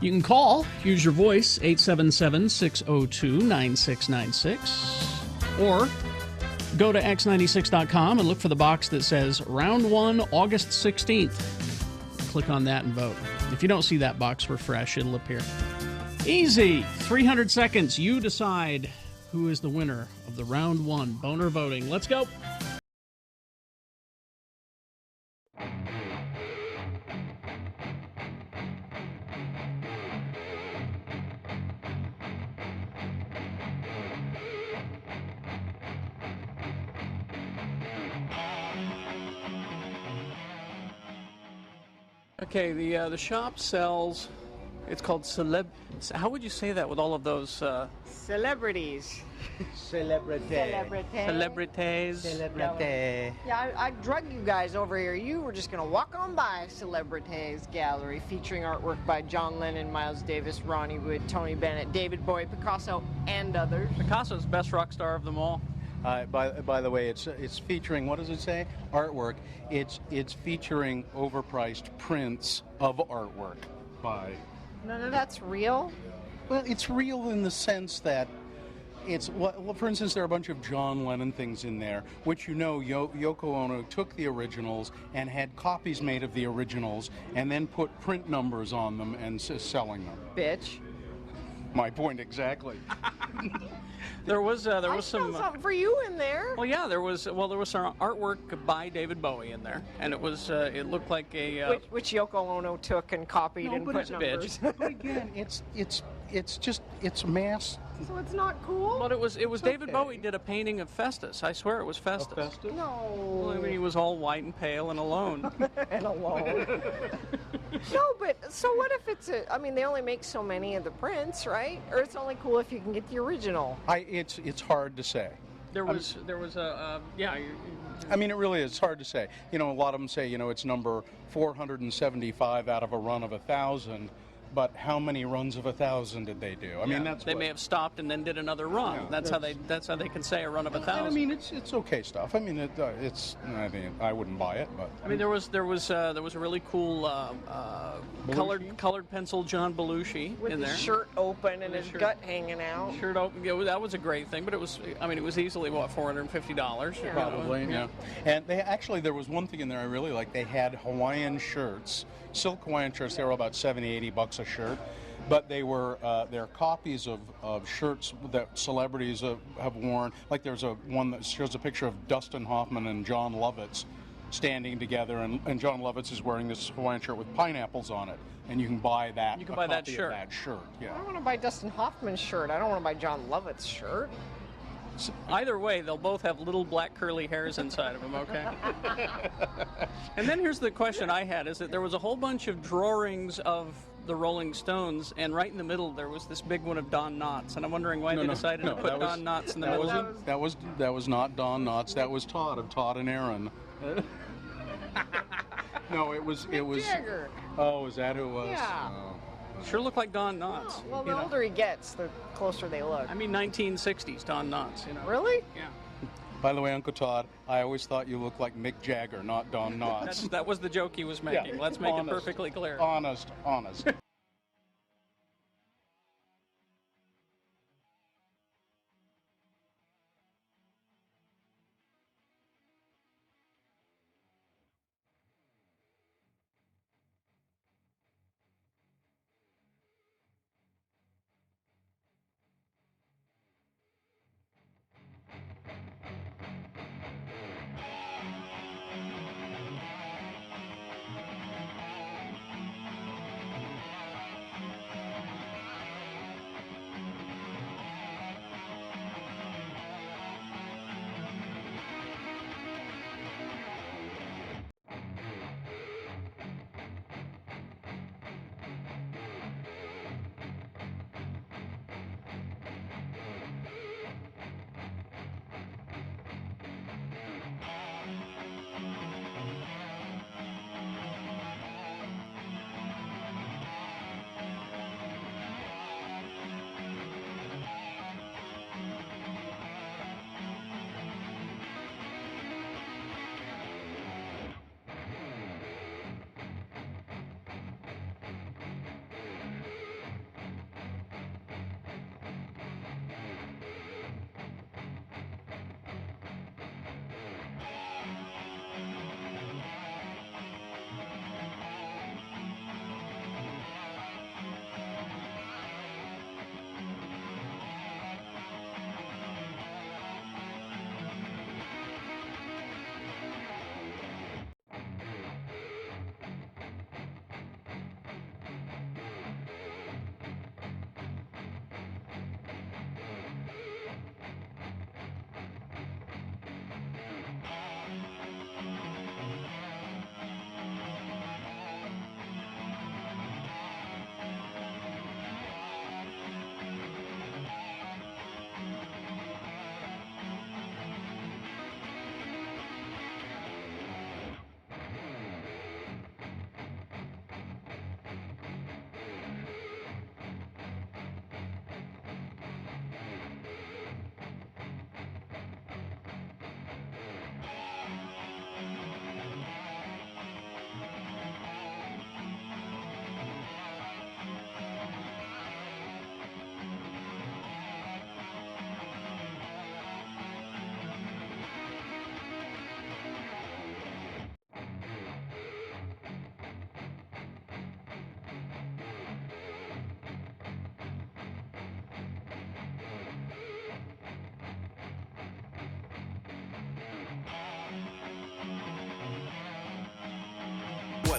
G: You can call, use your voice, 877-602-9696. Or go to x96.com and look for the box that says Round 1, August 16th. Click on that and vote. If you don't see that box, refresh. It'll appear. Easy. 300 seconds. You decide who is the winner of the Round 1 Boner voting. Let's go.
B: Okay, the shop sells. It's called How would you say that with all of those
D: Celebrities.
N: Celebrity.
B: celebrities?
D: Yeah, I drug you guys over here. You were just going to walk on by Celebrities Gallery, featuring artwork by John Lennon, Miles Davis, Ronnie Wood, Tony Bennett, David Bowie, Picasso, and others.
B: Picasso's the best rock star of them all.
E: By the way, it's featuring, what does it say? Artwork. It's featuring overpriced prints of artwork by.
D: None of that's real?
E: Well, it's real in the sense that it's, well, for instance, there are a bunch of John Lennon things in there, which Yoko Ono took the originals and had copies made of the originals and then put print numbers on them and selling them.
D: Bitch.
E: My point exactly.
B: There was some
D: something for you in there.
B: Well, yeah, there was some artwork by David Bowie in there, and it looked like a
D: which Yoko Ono took and copied
B: No,
D: and
B: but
D: put
B: it's a
D: numbers.
E: But again, it's mass.
D: So it's not cool.
B: But it was David Bowie did a painting of Festus. I swear it was Festus.
E: Festus?
D: No.
B: Well, I mean, he was all white and pale and alone.
D: And alone. No, but so what if it's I mean, they only make so many of the prints, right? Or it's only cool if you can get the original.
E: It's hard to say.
B: There was a yeah.
E: I mean, it really is hard to say. A lot of them say, it's number 475 out of a run of 1,000. But how many runs of 1,000 did they do? I mean,
B: they may have stopped and then did another run.
E: Yeah,
B: that's how they can say a run of 1,000.
E: I mean, it's okay stuff. I mean, I wouldn't buy it, but
B: I mean, there was a really cool colored pencil John Belushi
D: with
B: in there.
D: his shirt open and his gut hanging out.
B: Shirt open. Yeah, that was a great thing. But it was easily $450.
E: Yeah. Probably, yeah. And there was one thing in there I really liked. They had Hawaiian shirts. Silk Hawaiian shirts, they were about $70-$80 a shirt, but they were they're copies of shirts that celebrities have worn. Like there's one that shows a picture of Dustin Hoffman and John Lovitz standing together, and John Lovitz is wearing this Hawaiian shirt with pineapples on it, and you can buy that.
B: You can buy that shirt.
D: Yeah. I don't want to buy Dustin Hoffman's shirt. I don't want to buy John Lovett's shirt.
B: Either way, they'll both have little black curly hairs inside of them, okay? And then here's the question I had, is that there was a whole bunch of drawings of the Rolling Stones, and right in the middle there was this big one of Don Knotts, and I'm wondering why they decided to put Don Knotts in the middle.
E: That was not Don Knotts, that was Todd of Todd and Aaron. No, it was
D: Jagger.
E: Oh, is that who it was?
D: Yeah.
E: Oh.
B: Sure look like Don Knotts.
D: Oh, well, the older he gets, the closer they look.
B: I mean, 1960s Don Knotts,
D: Really?
B: Yeah.
E: By the way, Uncle Todd, I always thought you looked like Mick Jagger, not Don Knotts.
B: That was the joke he was making.
E: Yeah.
B: Let's make it perfectly clear.
E: Honest.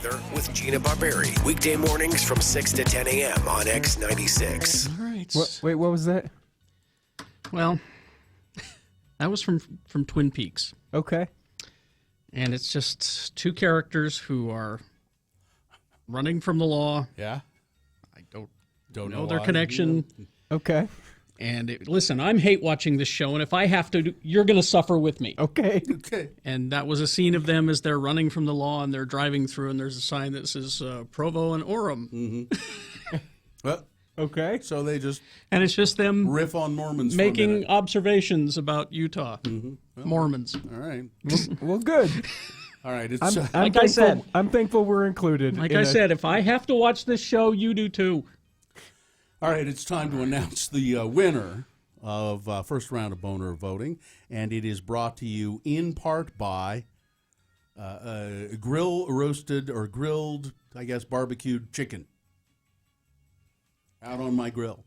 F: Weather with Gina Barberi. Weekday mornings from 6 to 10 a.m. on X96.
G: All right.
M: Wait, what was that?
G: Well, that was from Twin Peaks.
M: Okay.
G: And it's just two characters who are running from the law.
C: Yeah.
G: I don't
C: Don't
G: know their
C: why.
G: connection.
M: Okay.
G: And listen, I'm hate watching this show, and if I have to, you're going to suffer with me.
M: Okay.
C: Okay.
G: And that was a scene of them as they're running from the law, and they're driving through, and there's a sign that says Provo and Orem.
C: Mm-hmm. Well,
M: okay.
C: So they just
G: and it's just them
C: riff on Mormons
G: making
C: for a minute.
G: observations about Utah.
C: Mm-hmm. Well,
G: Mormons.
C: All right.
M: Well, good.
C: All right. It's,
M: I'm
G: Like I said.
M: I'm thankful we're included.
G: Like
M: in
G: I said, if I have to watch this show, you do too.
C: all right. It's time to announce the winner of first round of Boehner voting, and it is brought to you in part by roasted or grilled, I guess, barbecued chicken out on my grill.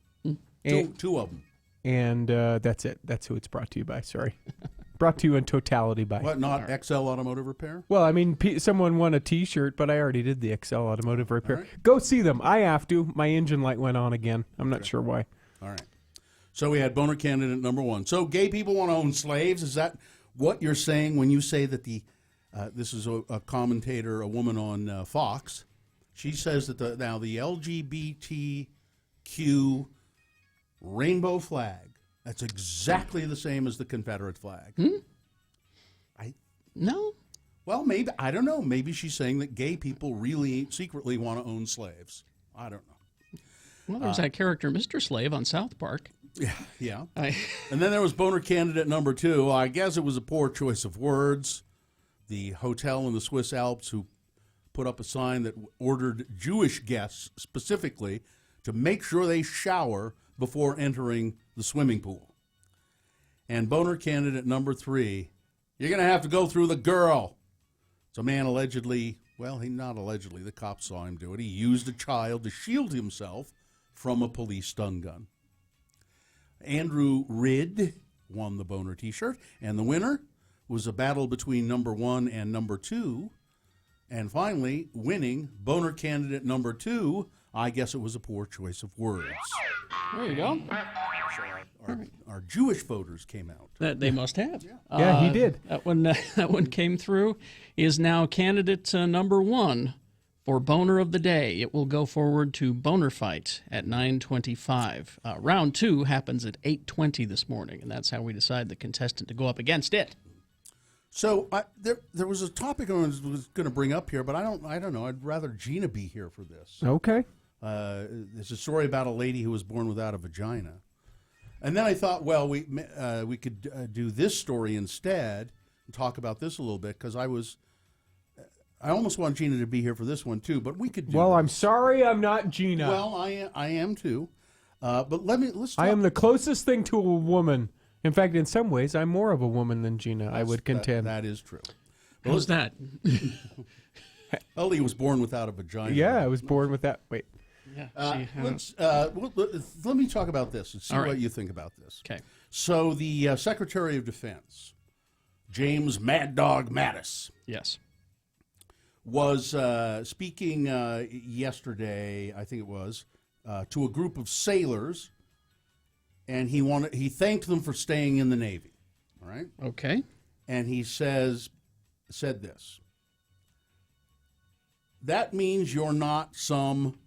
C: Two of them.
M: And that's it. That's who it's brought to you by. Sorry. Brought to you in totality by.
C: What, not XL Automotive Repair?
M: Well, I mean, someone won a T-shirt, but I already did the XL Automotive Repair.
C: right.
M: Go see them. I have to. My engine light went on again. I'm not sure why.
C: All right. So we had Boehner candidate number one. So gay people want to own slaves. Is that what you're saying when you say that this is a commentator, a woman on Fox? She says that the LGBTQ rainbow flag, that's exactly the same as the Confederate flag.
G: No.
C: Well, maybe, I don't know. Maybe she's saying that gay people really secretly want to own slaves. I don't know.
G: Well, there's that character, Mr. Slave, on South Park.
C: Yeah. And then there was Boehner candidate number two. I guess it was a poor choice of words. The hotel in the Swiss Alps who put up a sign that ordered Jewish guests specifically to make sure they shower before entering the swimming pool. And Boehner candidate number three, you're going to have to go through the girl. It's a man allegedly, well, not allegedly, the cops saw him do it. He used a child to shield himself from a police stun gun. Andrew Ridd won the Boehner T-shirt, and the winner was a battle between number one and number two. And finally, winning Boehner candidate number two, I guess it was a poor choice of words.
G: There you go.
C: Our Jewish voters came out.
G: That they must have.
M: Yeah, he did.
G: That one came through. Is now candidate number one for Boehner of the Day. It will go forward to Boehner Fight at 9:25. Round two happens at 8:20 this morning, and that's how we decide the contestant to go up against it.
C: So there was a topic I was going to bring up here, but I don't know. I'd rather Gina be here for this.
M: Okay.
C: There's a story about a lady who was born without a vagina, and then I thought, well, we could do this story instead and talk about this a little bit because I almost want Gina to be here for this one too, but we could do.
M: Well,
C: this.
M: I'm sorry, I'm not Gina.
C: Well, I am too, but let's. Talk.
M: I am the closest thing to a woman. In fact, in some ways, I'm more of a woman than Gina. I would contend.
C: That is true.
G: How's that?
C: Ellie was born without a vagina.
M: Yeah, I was born with that. Wait.
G: Yeah.
C: Let me talk about this and see what you think about this.
G: Okay.
C: So the Secretary of Defense, James Mad Dog Mattis,
G: Yes.
C: was speaking yesterday, I think it was, to a group of sailors, and he thanked them for staying in the Navy. All right.
G: Okay.
C: And he said this. That means you're not some.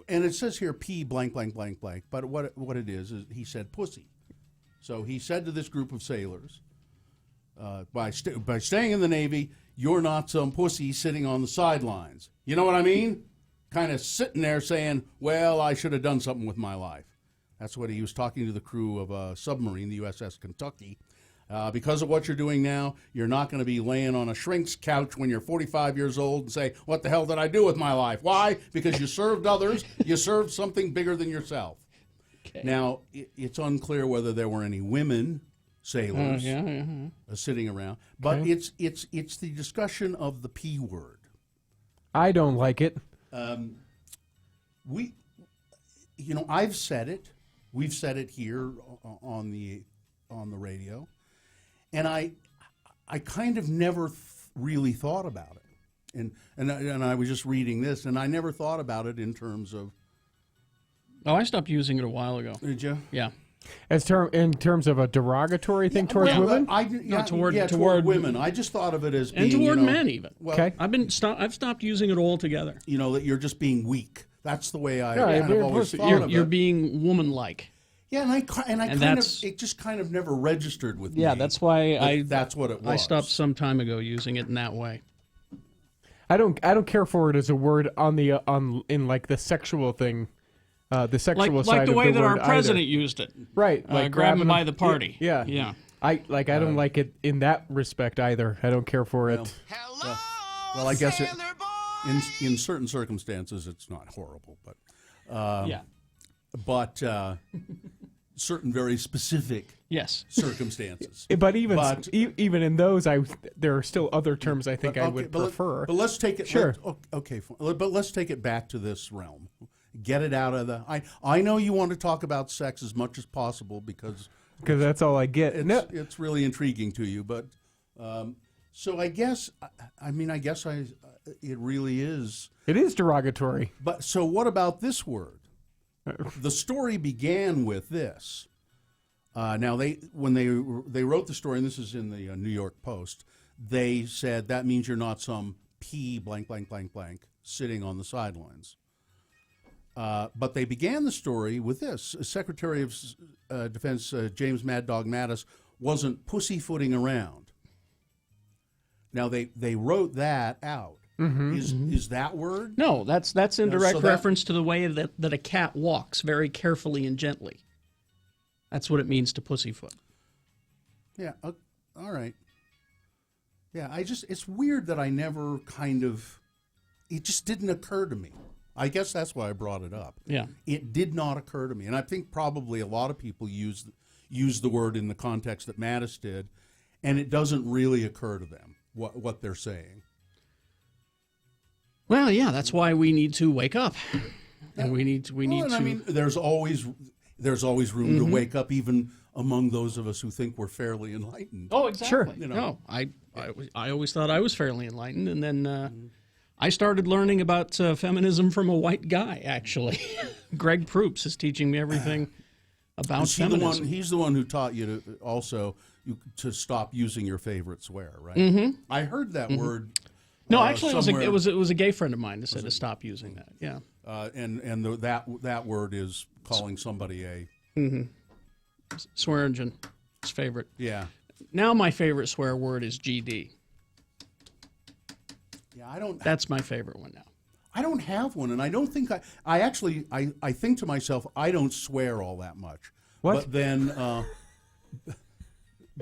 C: And it says here P blank blank blank blank, but what it is he said pussy. So he said to this group of sailors, by staying in the Navy, you're not some pussy sitting on the sidelines. You know what I mean? Kind of sitting there saying, well, I should have done something with my life. That's what he was talking to the crew of a submarine, the USS Kentucky. Because of what you're doing now, you're not going to be laying on a shrink's couch when you're 45 years old and say, what the hell did I do with my life? Why? Because you served others. You served something bigger than yourself. Okay. Now, it's unclear whether there were any women sailors sitting around, but it's the discussion of the P word.
M: I don't like it.
C: I've said it. We've said it here on the radio. And I kind of never really thought about it. and I was just reading this, and I never thought about it in terms of.
G: Oh, I stopped using it a while ago.
C: Did you?
G: Yeah.
M: In terms of a derogatory thing towards women?
G: Toward
C: women. I just thought of it as being,
G: and toward men even.
C: Well,
M: okay.
G: I've stopped using it altogether.
C: You know that you're just being weak. That's the way I kind of always thought of it.
G: You're being woman-like.
C: Yeah, and I kind of it just kind of never registered with me.
G: Yeah, that's why
C: that's what it was.
G: I stopped some time ago using it in that way.
M: I don't care for it as a word in like the sexual thing. The sexual side
G: like the
M: of
G: way
M: the
G: that
M: word
G: our president
M: either.
G: used it,
M: right? Like
G: grab him
M: grabbing
G: by the party.
M: Yeah. I don't like it in that respect either. I don't care for it.
C: Well, I guess in certain circumstances it's not horrible, but but certain very specific circumstances.
M: But even in those, there are still other terms I think I would prefer.
C: But let's take it.
M: Sure.
C: But let's take it back to this realm. Get it out of the. I know you want to talk about sex as much as possible because
M: that's all I get.
C: It's really intriguing to you, but so I guess it really is.
M: It is derogatory.
C: But so what about this word? The story began with this. Now when they wrote the story, and this is in the New York Post, they said that means you're not some P blank blank blank blank sitting on the sidelines. But they began the story with this. Secretary of Defense James Mad Dog Mattis wasn't pussyfooting around. Now, they wrote that out. Mm-hmm. Is that word?
G: No, that's in direct reference to the way that a cat walks very carefully and gently. That's what it means to pussyfoot.
C: Yeah, all right. Yeah, it's weird that I never it just didn't occur to me. I guess that's why I brought it up.
G: Yeah.
C: It did not occur to me. And I think probably a lot of people use the word in the context that Mattis did, and it doesn't really occur to them what they're saying.
G: Well, yeah, that's why we need to wake up. And we need to
C: I mean, there's always room to wake up, even among those of us who think we're fairly enlightened.
G: Oh, exactly.
M: Sure.
C: You know.
G: No, I always thought I was fairly enlightened, and then I started learning about feminism from a white guy, actually. Greg Proops is teaching me everything about feminism.
C: He's the one who taught you to stop using your favorite swear, right?
G: Mm-hmm.
C: I heard that word.
G: No, actually, it was a gay friend of mine that said to stop using that. Yeah.
C: That word is calling somebody a
G: Swearingen, his favorite.
C: Yeah.
G: Now my favorite swear word is GD.
C: Yeah,
G: That's my favorite one now.
C: I don't have one, and I don't think I actually think to myself I don't swear all that much.
M: What?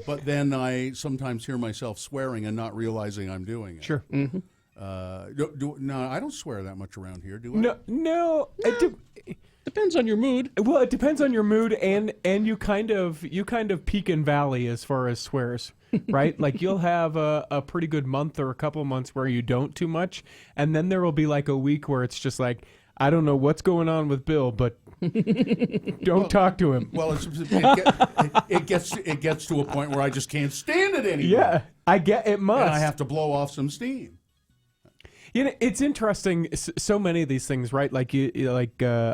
C: But then I sometimes hear myself swearing and not realizing I'm doing it.
M: Sure.
G: Mm-hmm.
C: No, I don't swear that much around here, do I?
M: No.
G: Depends on your mood.
M: Well, it depends on your mood, and you kind of peak and valley as far as swears, right? Like you'll have a pretty good month or a couple of months where you don't too much, and then there will be like a week where it's just like, I don't know what's going on with Bill, but don't talk to him.
C: Well, it gets to a point where I just can't stand it anymore.
M: Yeah, I get it. Must.
C: And I have to blow off some steam.
M: You know, it's interesting. So many of these things, right? Like I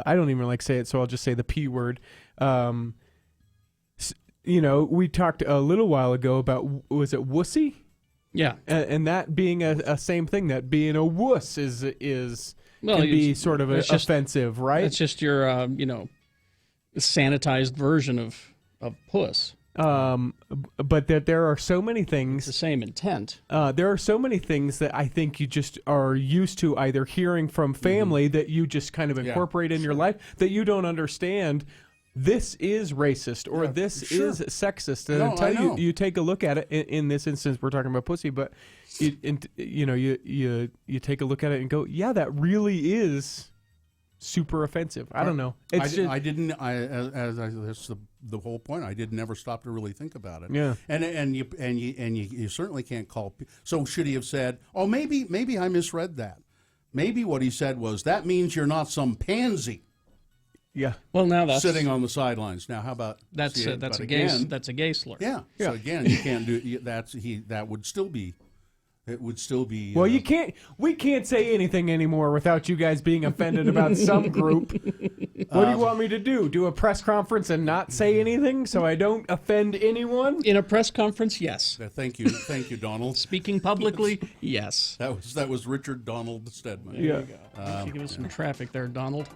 M: don't even like say it, so I'll just say the P word. We talked a little while ago about, was it wussy?
G: Yeah,
M: and that being a same thing. That being a wuss can be sort of offensive, right?
G: It's just your sanitized version of puss.
M: But that there are so many things.
G: It's the same intent.
M: There are so many things that I think you just are used to either hearing from family that you just kind of incorporate in your life that you don't understand. This is racist or this is sexist. And until you take a look at it, in this instance, we're talking about pussy, but you take a look at it and go, yeah, that really is super offensive. I don't know.
C: That's the whole point. I didn't ever stop to really think about it.
M: Yeah.
C: And you certainly can't call. So should he have said, "Oh, maybe I misread that. Maybe what he said was that means you're not some pansy."
M: Yeah.
G: Well, now that's
C: sitting on the sidelines. Now, how about
G: that's a gay slur.
C: Yeah. So again, you can't do that. That would still be It would still be.
M: Well, we can't say anything anymore without you guys being offended about some group. What do you want me to do? Do a press conference and not say anything so I don't offend anyone?
G: In a press conference, yes.
C: Thank you, Donald.
G: Speaking publicly, yes.
C: That was Richard Donald Stedman.
G: There you go. Give us some traffic there, Donald.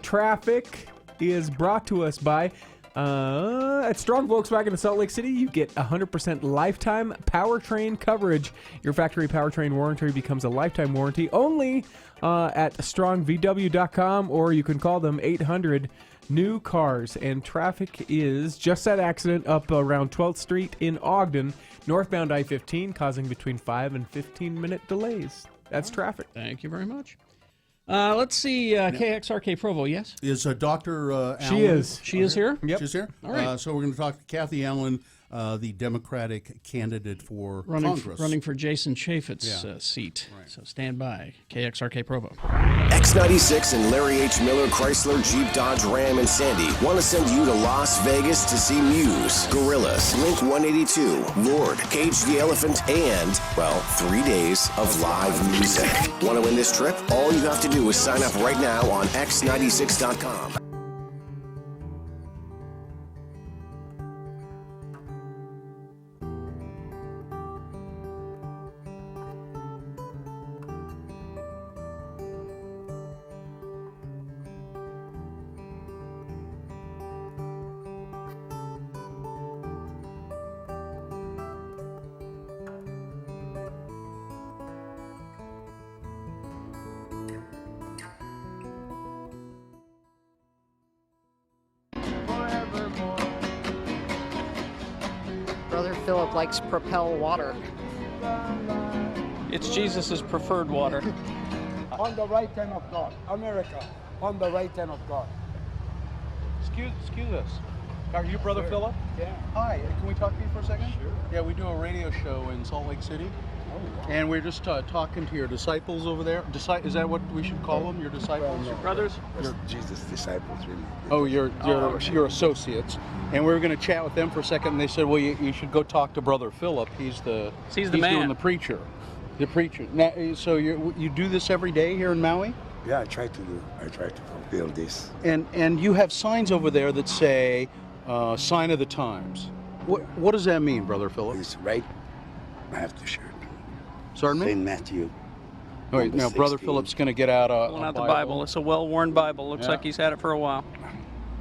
M: Traffic is brought to us by at Strong Volkswagen in Salt Lake City. You get 100% lifetime powertrain coverage. Your factory powertrain warranty becomes a lifetime warranty only at strongvw.com, or you can call them 800 new cars. And traffic is just that accident up around 12th Street in Ogden, northbound I-15, causing between 5 and 15-minute delays. That's traffic.
G: Thank you very much. Let's see, KXRK Provo, yes?
C: Is Dr. Allen?
M: She is.
G: She is here?
C: Yep. She's here?
G: All right.
C: So we're going to talk to Kathy Allen, the Democratic candidate for Congress.
G: Running for Jason Chaffetz's seat. Right. So stand by. KXRK Provo.
F: X96 and Larry H. Miller Chrysler Jeep Dodge Ram and Sandy want to send you to Las Vegas to see Muse, Gorillaz, Blink 182, Lord, Cage the Elephant, and, well, 3 days of live music. Want to win this trip? All you have to do is sign up right now on X96.com.
D: Brother Philip likes Propel water.
B: It's Jesus' preferred water.
O: On the right hand of God. America, on the right hand of God.
E: Excuse us. Are you Brother Philip?
O: Yeah.
E: Hi, can we talk to you for a second? Sure. Yeah, we do a radio show in Salt Lake City. And we're just talking to your disciples over there. Is that what we should call them? Your disciples? Your brothers?
O: Jesus' disciples, really.
E: Oh, your associates. And we were going to chat with them for a second, and they said, well, you should go talk to Brother Philip. He's
B: man.
E: doing the preacher. The preacher. Now, so you do this every day here in Maui?
O: Yeah, I try to fulfill this.
E: And you have signs over there that say, sign of the times. What does that mean, Brother Philip?
O: It's right. I have to share.
E: Pardon me?
O: St. Matthew.
E: All right, now Brother
O: 16.
E: Philip's going to get out
B: Pulling out the Bible. It's a well-worn Bible. Looks like he's had it for a while.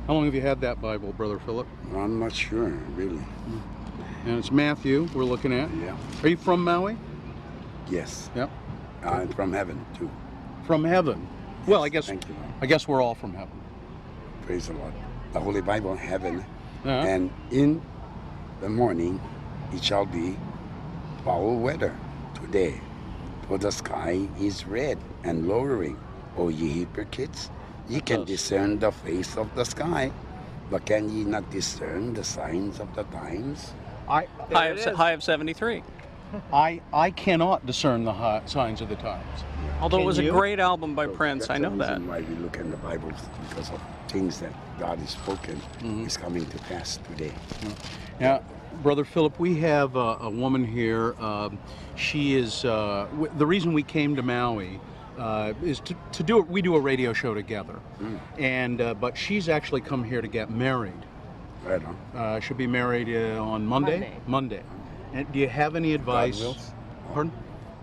E: How long have you had that Bible, Brother Philip?
O: I'm not sure, really.
E: And it's Matthew we're looking at.
O: Yeah.
E: Are you from Maui?
O: Yes.
E: Yep.
O: I'm from heaven, too.
E: From heaven?
O: Yes,
E: Well, I guess we're all from heaven.
O: Praise the Lord. The Holy Bible, heaven.
E: Uh-huh.
O: And in the morning, it shall be foul weather today. For the sky is red and lowering. O ye hypocrites, ye can discern the face of the sky, but can ye not discern the signs of the times?
B: High of 73.
E: I cannot discern the signs of the times.
B: Although it was a great album by Prince, I know that.
O: That's the reason why we look in the Bible, because of things that God has spoken is coming to pass today.
E: Now, Brother Philip, we have a woman here. She is the reason we came to Maui is to do it. We do a radio show together, and but she's actually come here to get married.
O: Right on.
E: She'll be married on Monday. Monday. And do you have any advice?
O: God wills.
E: Pardon?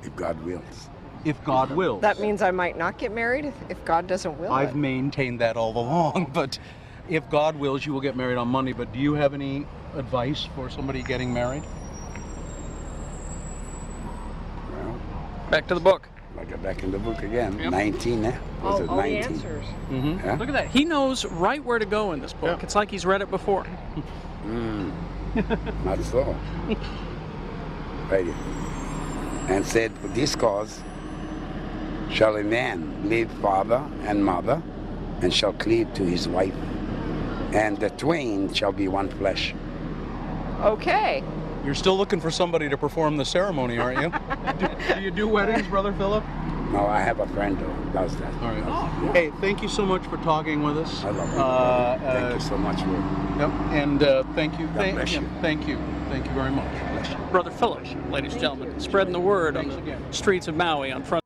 O: If God wills.
E: If God wills.
D: That means I might not get married if God doesn't will
E: I've
D: it.
E: maintained that all along, but if God wills, you will get married on Monday. But do you have any advice for somebody getting married?
O: Well,
B: Back to the book.
O: I got back in the book again.
B: Yep.
O: 19, eh? Was it
D: All
O: 19?
D: the answers.
B: Mm-hmm.
O: Yeah?
B: Look at that. He knows right where to go in this book.
E: Yeah.
B: It's like he's read it before.
O: Not so. Right here. And said, for this cause shall a man leave father and mother, and shall cleave to his wife, and the twain shall be one flesh.
D: Okay.
E: You're still looking for somebody to perform the ceremony, aren't you? do you do weddings, Brother Philip?
O: No, I have a friend who does that.
E: All right. Hey, thank you so much for talking with us.
O: I love it. Thank you so much for
E: Yep. And thank you.
O: God bless you.
E: Thank you. Thank you very much.
B: Brother Philip, ladies and gentlemen, spreading the word on the streets of Maui on front.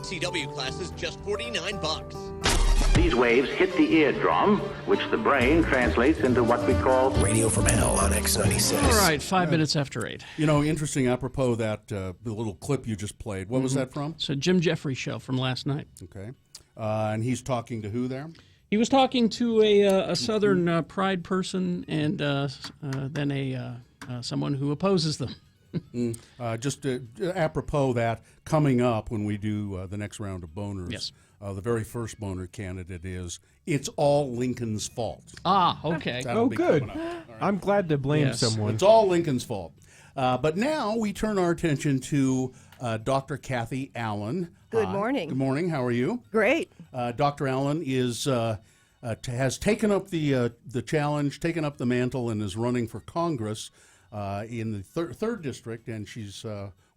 P: CW classes just $49.
Q: These waves hit the eardrum, which the brain translates into what we call
F: Radio from Hell on X96.
G: All right, 5 minutes after 8.
C: You know, interesting apropos that the little clip you just played. What was that from?
G: It's a Jim Jeffries show from last night.
C: Okay. And he's talking to who there?
G: He was talking to a Southern Pride person and then someone who opposes them.
C: Just apropos that, coming up when we do the next round of boners,
G: yes.
C: The very first boner candidate is It's All Lincoln's Fault.
G: Ah, okay.
C: That'll be
M: good.
C: coming up. All right.
M: I'm glad to blame someone.
C: It's all Lincoln's fault. But now we turn our attention to Dr. Kathy Allen.
R: Good morning.
C: Good morning. How are you?
R: Great.
C: Dr. Allen is has taken up the challenge, taken up the mantle, and is running for Congress in the third district, and she's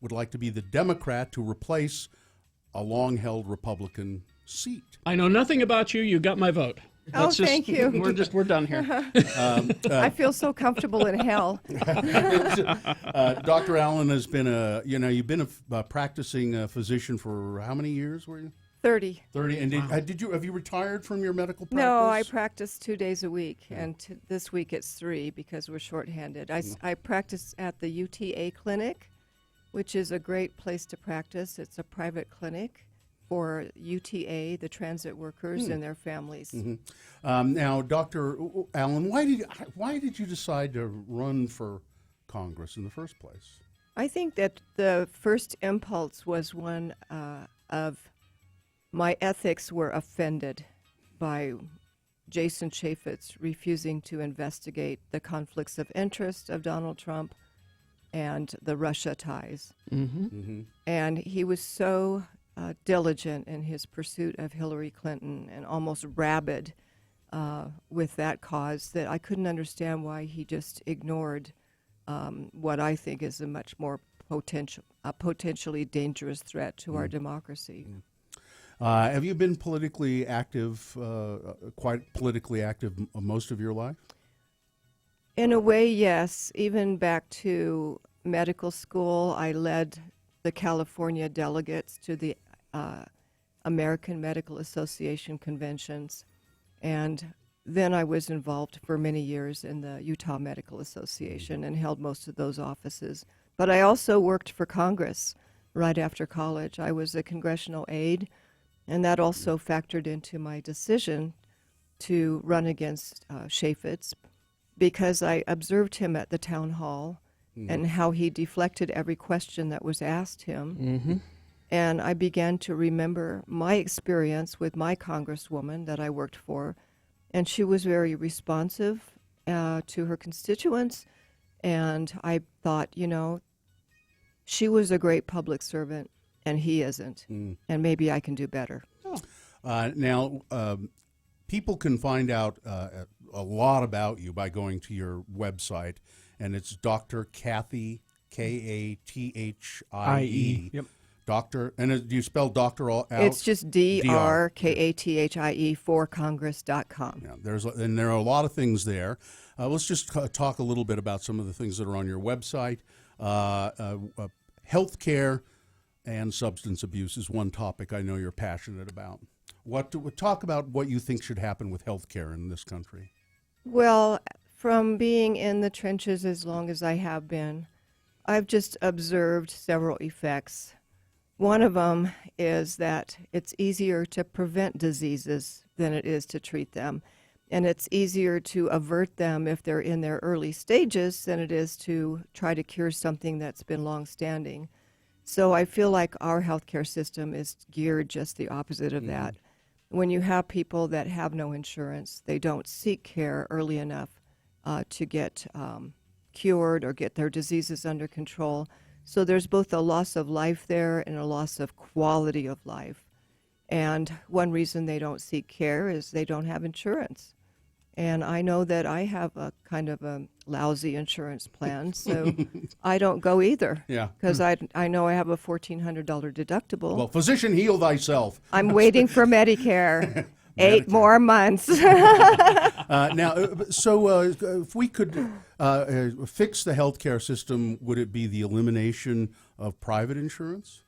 C: would like to be the Democrat to replace a long-held Republican seat.
G: I know nothing about you. You got my vote.
D: Thank you.
G: We're done here.
D: I feel so comfortable in hell.
C: Dr. Allen has been you've been a practicing physician for how many years were you?
D: 30.
C: 30. And have you retired from your medical practice?
D: No, I practice 2 days a week, and this week it's 3 because we're shorthanded. I practice at the UTA clinic, which is a great place to practice. It's a private clinic for UTA, the transit workers, and their families.
C: Mm-hmm. Now, Dr. Allen, why did you decide to run for Congress in the first place?
D: I think that the first impulse was one of my ethics were offended by Jason Chaffetz refusing to investigate the conflicts of interest of Donald Trump and the Russia ties.
G: Mm-hmm.
C: Mm-hmm.
D: And he was so diligent in his pursuit of Hillary Clinton and almost rabid with that cause that I couldn't understand why he just ignored what I think is a much more potentially dangerous threat to our democracy.
C: Have you been politically active, quite politically active most of your life?
D: In a way, yes. Even back to medical school, I led the California delegates to the American Medical Association conventions. And then I was involved for many years in the Utah Medical Association and held most of those offices. But I also worked for Congress right after college. I was a congressional aide, and that also factored into my decision to run against Chaffetz because I observed him at the town hall and how he deflected every question that was asked him.
G: Mm-hmm.
D: And I began to remember my experience with my congresswoman that I worked for, and she was very responsive to her constituents. And I thought, she was a great public servant, and he isn't. And maybe I can do better.
C: Now, people can find out a lot about you by going to your website, and it's Dr. Kathy, Kathie.
M: Yep.
C: Doctor, and do you spell doctor all out?
D: It's just DRKATHIE for Congress.com.
C: Yeah, there are a lot of things there. Let's just talk a little bit about some of the things that are on your website. Healthcare and substance abuse is one topic I know you're passionate about. Talk about what you think should happen with healthcare in this country.
D: Well, from being in the trenches as long as I have been, I've just observed several effects. One of them is that it's easier to prevent diseases than it is to treat them. And it's easier to avert them if they're in their early stages than it is to try to cure something that's been long-standing. So I feel like our healthcare system is geared just the opposite of that. When you have people that have no insurance, they don't seek care early enough to get cured or get their diseases under control. So there's both a loss of life there and a loss of quality of life. And one reason they don't seek care is they don't have insurance. And I know that I have a kind of a lousy insurance plan, so I don't go either.
C: Yeah.
D: Because I know I have a $1,400 deductible.
C: Well, physician, heal thyself.
D: I'm waiting for Medicare. 8 more months.
C: If we could fix the healthcare system, would it be the elimination of private insurance?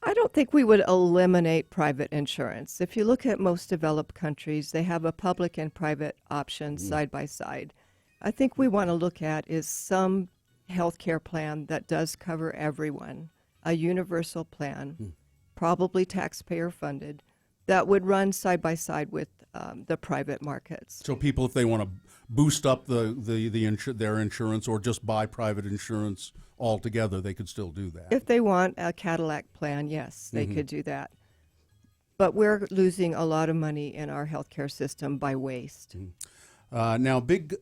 D: I don't think we would eliminate private insurance. If you look at most developed countries, they have a public and private option side by side. I think we want to look at is some healthcare plan that does cover everyone, a universal plan, probably taxpayer funded, that would run side by side with the private markets.
C: So people, if they want to boost up their insurance or just buy private insurance altogether, they could still do that.
D: If they want a Cadillac plan, yes, they could do that. But we're losing a lot of money in our healthcare system by waste.
C: Now, big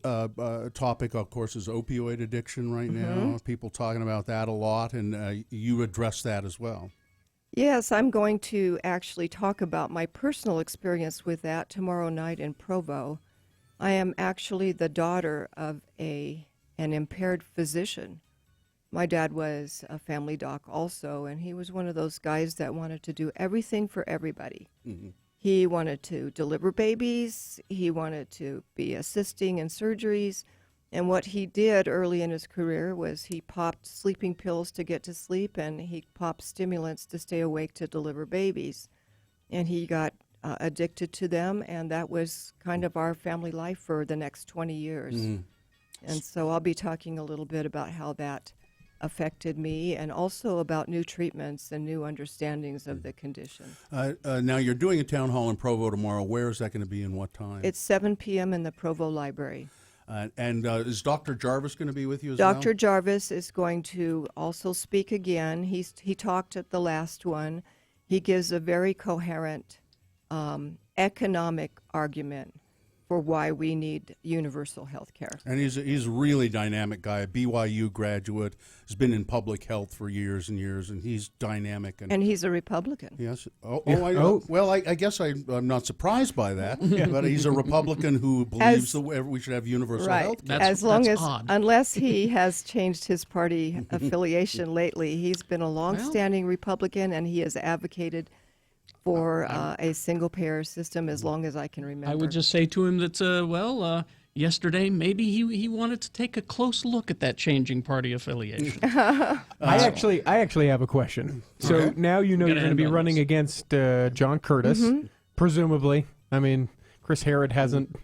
C: topic, of course, is opioid addiction right now. People talking about that a lot, and you address that as well.
D: Yes, I'm going to actually talk about my personal experience with that tomorrow night in Provo. I am actually the daughter of an impaired physician. My dad was a family doc also, and he was one of those guys that wanted to do everything for everybody.
C: Mm-hmm.
D: He wanted to deliver babies, he wanted to be assisting in surgeries, and what he did early in his career was he popped sleeping pills to get to sleep, and he popped stimulants to stay awake to deliver babies. And he got addicted to them, and that was kind of our family life for the next 20 years.
C: Mhm.
D: And so I'll be talking a little bit about how that affected me, and also about new treatments and new understandings of the condition.
C: Now, you're doing a town hall in Provo tomorrow. Where is that going to be and what time?
D: It's 7 p.m. in the Provo Library.
C: And is Dr. Jarvis going to be with you as well?
D: Dr. Jarvis is going to also speak again. He talked at the last one. He gives a very coherent economic argument for why we need universal health care.
C: And he's a really dynamic guy, a BYU graduate, has been in public health for years and years, and he's dynamic.
D: And he's a Republican.
C: Yes.
D: Yeah.
C: Well, I guess I'm not surprised by that, but he's a Republican who believes that we should have universal health care.
D: Unless he has changed his party affiliation lately, he's been a longstanding Republican, and he has advocated for a single-payer system as long as I can remember.
G: I would just say to him that, yesterday maybe he wanted to take a close look at that changing party affiliation.
M: I actually have a question. So
G: Okay.
M: now you know
G: Gotta
M: you're going to
G: end
M: be
G: on
M: running against John Curtis, presumably. I mean, Chris Herrod hasn't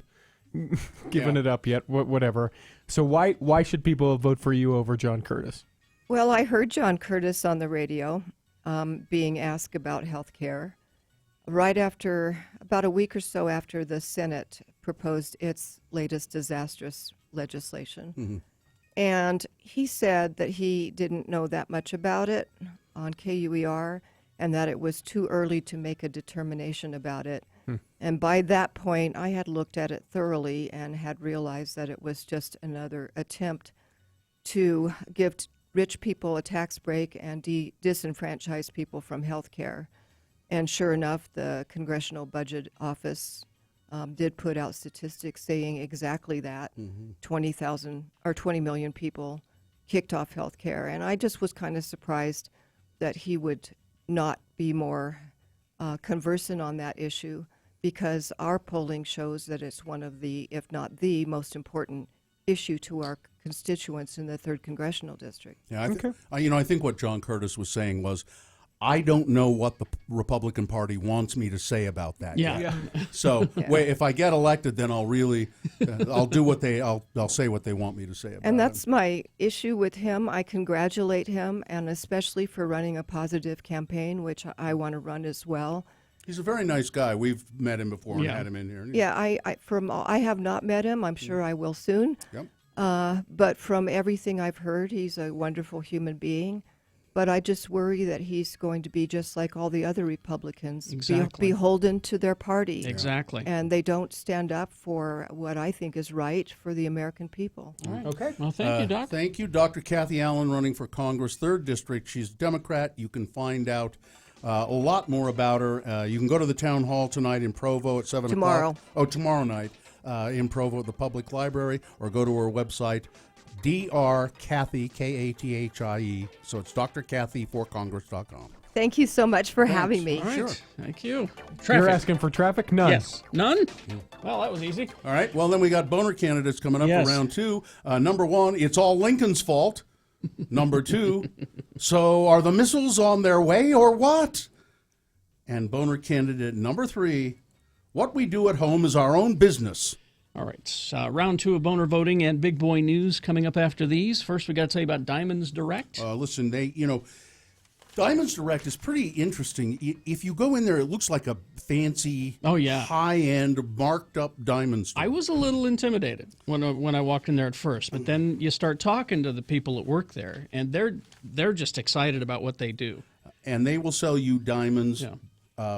M: given it up yet. Whatever. So why should people vote for you over John Curtis?
D: Well, I heard John Curtis on the radio being asked about health care right after, about a week or so after the Senate proposed its latest disastrous legislation.
C: Mm-hmm.
D: And he said that he didn't know that much about it on KUER, and that it was too early to make a determination about it. And by that point, I had looked at it thoroughly and had realized that it was just another attempt to give rich people a tax break and disenfranchise people from health care. And sure enough, the Congressional Budget Office did put out statistics saying exactly that. 20,000 or 20 million people kicked off health care. And I just was kind of surprised that he would not be more conversant on that issue, because our polling shows that it's one of the, if not the most important issue to our constituents in the 3rd Congressional District.
C: Yeah, I think what John Curtis was saying was, I don't know what the Republican Party wants me to say about that.
G: Yeah.
C: yet. So if I get elected, then I'll really, I'll do what I'll say what they want me to say about it.
D: And that's my issue with him. I congratulate him, and especially for running a positive campaign, which I want to run as well.
C: He's a very nice guy. We've met him before and had him in here.
D: Yeah, I have not met him. I'm sure I will soon.
C: Yep.
D: But from everything I've heard, he's a wonderful human being. But I just worry that he's going to be just like all the other Republicans, beholden to their party.
G: Exactly.
D: And they don't stand up for what I think is right for the American people.
G: All right. Okay. Well, thank you, Doc.
C: Thank you, Dr. Kathy Allen, running for Congress, 3rd District. She's a Democrat. You can find out a lot more about her. You can go to the town hall tonight in Provo at 7 o'clock. Tomorrow night in Provo at the Public Library, or go to her website, Dr. Kathy, Kathie. So it's drkathy4congress.com.
D: Thank you so much for having me.
G: All right. Sure. Thank you.
M: You're asking for traffic? None.
G: Yes. None? Well, that was easy.
C: All right. Well, then we got Boehner candidates coming up for round 2. Number 1, it's all Lincoln's fault. Number 2, so are the missiles on their way or what? And Boehner candidate number 3, what we do at home is our own business.
G: All right. Round 2 of Boehner voting and big boy news coming up after these. First, we got to tell you about Diamonds Direct.
C: Listen, Diamonds Direct is pretty interesting. If you go in there, it looks like a fancy, high-end, marked-up diamond store.
G: I was a little intimidated when I walked in there at first, but then you start talking to the people that work there, and they're just excited about what they do.
C: And they will sell you diamonds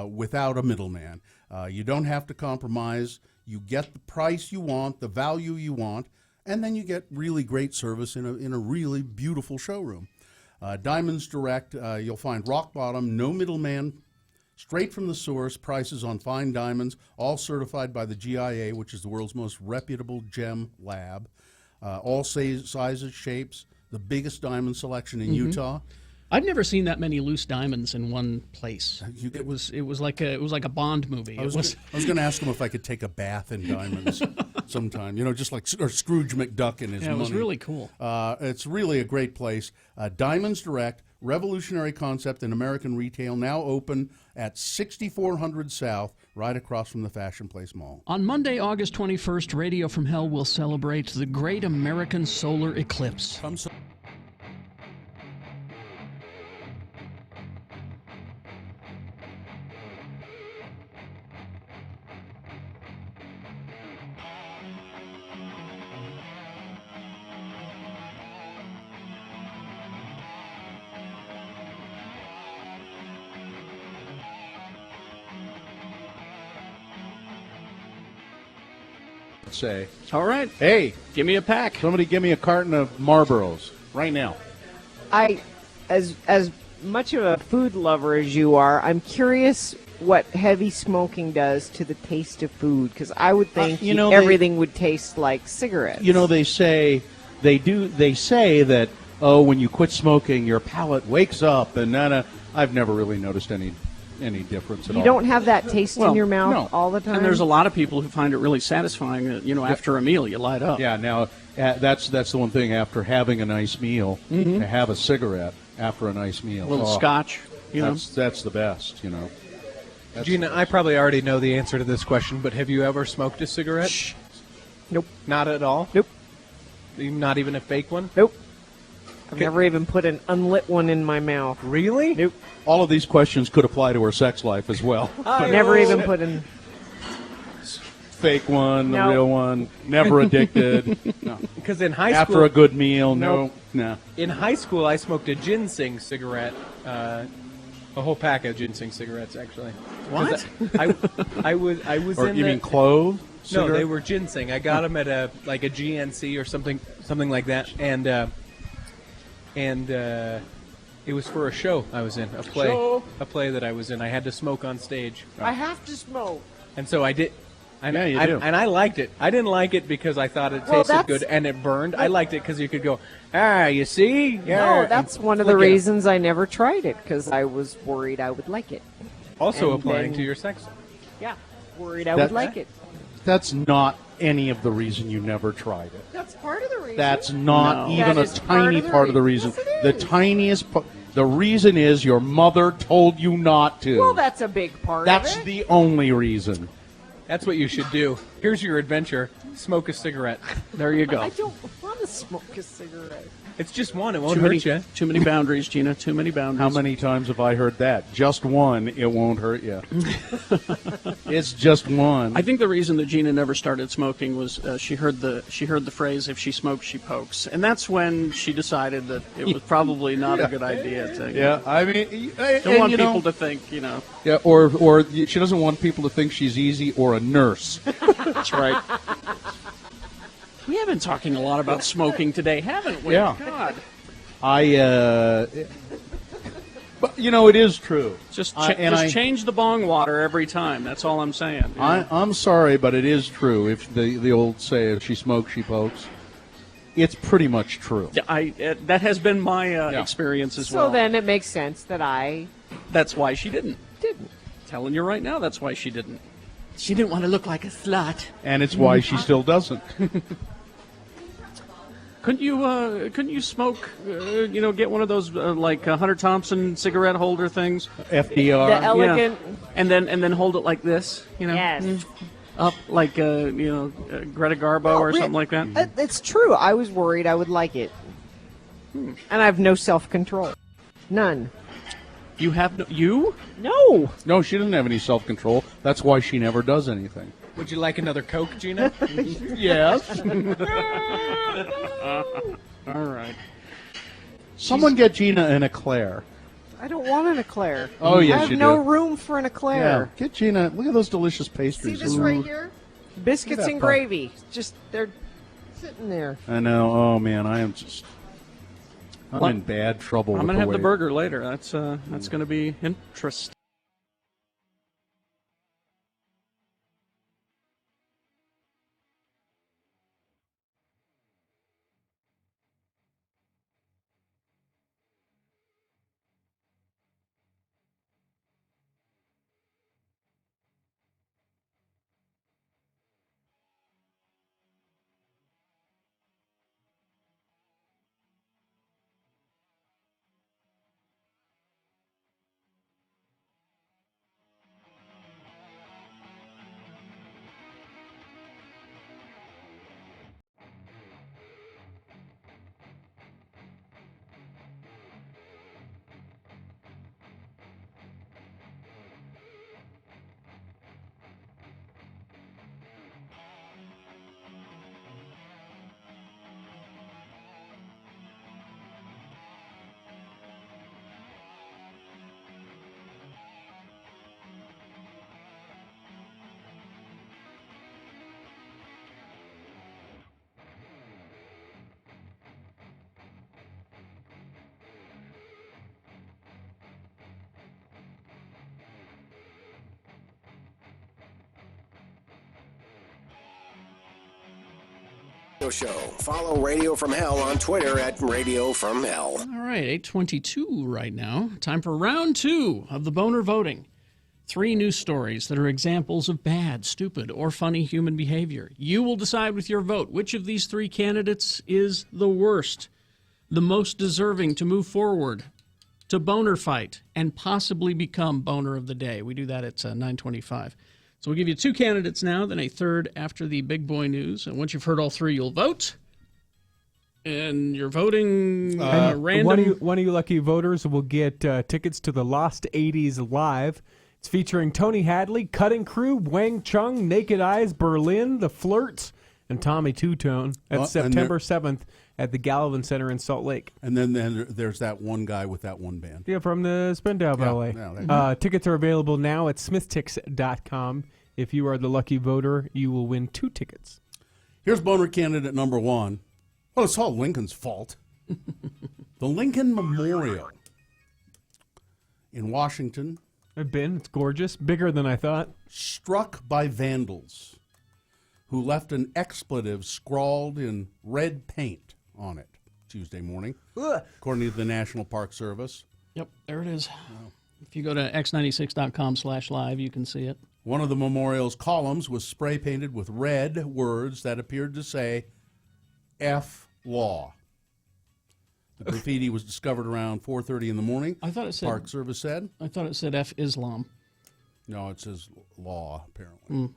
C: without a middleman. You don't have to compromise. You get the price you want, the value you want, and then you get really great service in a really beautiful showroom. Diamonds Direct, you'll find rock bottom, no middleman, straight from the source, prices on fine diamonds, all certified by the GIA, which is the world's most reputable gem lab. All sizes, shapes, the biggest diamond selection in Utah.
G: I'd never seen that many loose diamonds in one place. It was like a Bond movie.
C: I was going to ask him if I could take a bath in diamonds sometime. Just like or Scrooge McDuck and his money.
G: It was really cool.
C: It's really a great place. Diamonds Direct, revolutionary concept in American retail, now open at 6400 South, right across from the Fashion Place Mall.
G: On Monday, August 21st, Radio from Hell will celebrate the Great American Solar Eclipse.
R: Say,
B: all right,
R: hey,
B: give me a pack.
R: Somebody give me a carton of Marlboros right now.
D: As much of a food lover as you are, I'm curious what heavy smoking does to the taste of food, because I would think everything would taste like cigarettes.
R: They say that when you quit smoking, your palate wakes up, and I've never really noticed any difference at all.
D: You don't have that taste in your mouth all the time?
B: And there's a lot of people who find it really satisfying, after a meal, you light up.
R: Yeah, now, that's the one thing, after having a nice meal, to have a cigarette after a nice meal.
B: A little scotch,
R: That's the best,
M: Gina, I probably already know the answer to this question, but have you ever smoked a cigarette?
D: Shh. Nope.
M: Not at all?
D: Nope.
M: Not even a fake one?
D: Nope. I've never even put an unlit one in my mouth.
M: Really?
D: Nope.
R: All of these questions could apply to her sex life as well.
D: Never even put in...
R: Fake one, the real one, never addicted. No.
M: Because in high school...
R: After a good meal, no.
M: In high school, I smoked a ginseng cigarette, a whole pack of ginseng cigarettes, actually.
B: What?
M: I was
R: or
M: in
R: you mean clove?
M: No, they were ginseng. I got them at a GNC or something like that, and it was for a show I was in, a play that I was in. I had to smoke on stage.
D: I have to smoke.
M: And so I did. And
R: you do.
M: And I liked it. I didn't like it because I thought it tasted good and it burned. I liked it because you could go, you see? Yeah.
D: No, that's one of the reasons I never tried it, because I was worried I would like it.
M: Also applying to your sex life.
D: Yeah, worried I would like it.
R: That's not any of the reason you never tried it.
D: That's part of the reason.
R: That's not even a tiny part of the reason.
D: Yes,
R: the tiniest part. The reason is your mother told you not to.
D: Well, that's a big part of it.
R: That's the only reason.
M: That's what you should do. Here's your adventure. Smoke a cigarette.
B: There you go.
D: I don't want to smoke a cigarette.
M: It's just one. It won't hurt you.
B: Too many boundaries, Gina. Too many boundaries.
R: How many times have I heard that? Just one, it won't hurt you. It's just one.
B: I think the reason that Gina never started smoking was she heard the phrase, "If she smokes, she pokes," and that's when she decided that it was probably not a good idea to.
R: I mean,
B: don't want people to think,
R: Yeah, or she doesn't want people to think she's easy or a nurse.
B: That's right. We have been talking a lot about smoking today, haven't we?
R: Yeah.
B: God.
R: But it is true.
B: Just change the bong water every time. That's all I'm saying.
R: I'm sorry, but it is true. If the old say, if she smokes, she pokes. It's pretty much true.
B: Yeah, that has been my experience as well.
D: So then it makes sense that
B: That's why she didn't.
D: Didn't.
B: Telling you right now, that's why she didn't. She didn't want to look like a slut.
R: And it's why she still doesn't.
B: Couldn't you smoke? Get one of those like Hunter Thompson cigarette holder things.
R: FDR.
D: The elegant.
B: Yeah. And then hold it like this.
D: Yes.
B: Up like Greta Garbo or something like that.
D: It's true. I was worried I would like it, and I have no self-control. None.
B: You have you?
D: No.
R: No, she doesn't have any self-control. That's why she never does anything.
M: Would you like another Coke, Gina?
R: Yes.
B: All right.
R: Someone get Gina an eclair.
D: I don't want an eclair.
R: Oh, yes,
D: I have
R: you
D: no
R: do.
D: room for an eclair.
R: Yeah. Get Gina. Look at those delicious pastries.
D: See this right here? Biscuits and gravy. Just they're sitting there.
R: I know. Oh man, I am just. I'm in bad trouble.
B: I'm
R: with
B: gonna have the
R: way-
B: burger later. That's gonna be interesting.
F: Show. Follow Radio from Hell on Twitter at Radio from Hell.
G: All right, 8:22 right now. Time for round 2 of the Boehner voting. 3 news stories that are examples of bad, stupid, or funny human behavior. You will decide with your vote which of these 3 candidates is the worst, the most deserving to move forward, to Boehner fight, and possibly become Boehner of the Day. We do that at 9:25. So we'll give you 2 candidates now, then a third after the big boy news. And once you've heard all 3, you'll vote. And you're voting random.
M: One of you lucky voters will get tickets to the Lost 80s Live. It's featuring Tony Hadley, Cutting Crew, Wang Chung, Naked Eyes, Berlin, The Flirts, and Tommy Two-Tone. That's September 7th at the Gallivan Center in Salt Lake.
C: And then there's that one guy with that one band.
M: Yeah, from the Spindale Ballet. Tickets are available now at smithtix.com. If you are the lucky voter, you will win 2 tickets.
C: Here's Boehner candidate number 1. Well, it's all Lincoln's fault. The Lincoln Memorial in Washington.
M: I've been. It's gorgeous. Bigger than I thought.
C: Struck by vandals who left an expletive scrawled in red paint on it Tuesday morning, according to the National Park Service.
G: Yep, there it is. If you go to x96.com/live, you can see it.
C: One of the memorial's columns was spray painted with red words that appeared to say, F law. The graffiti was discovered around 4:30 in the morning.
G: I thought it said,
C: Park Service said.
G: I thought it said F Islam.
C: No, it says law, apparently.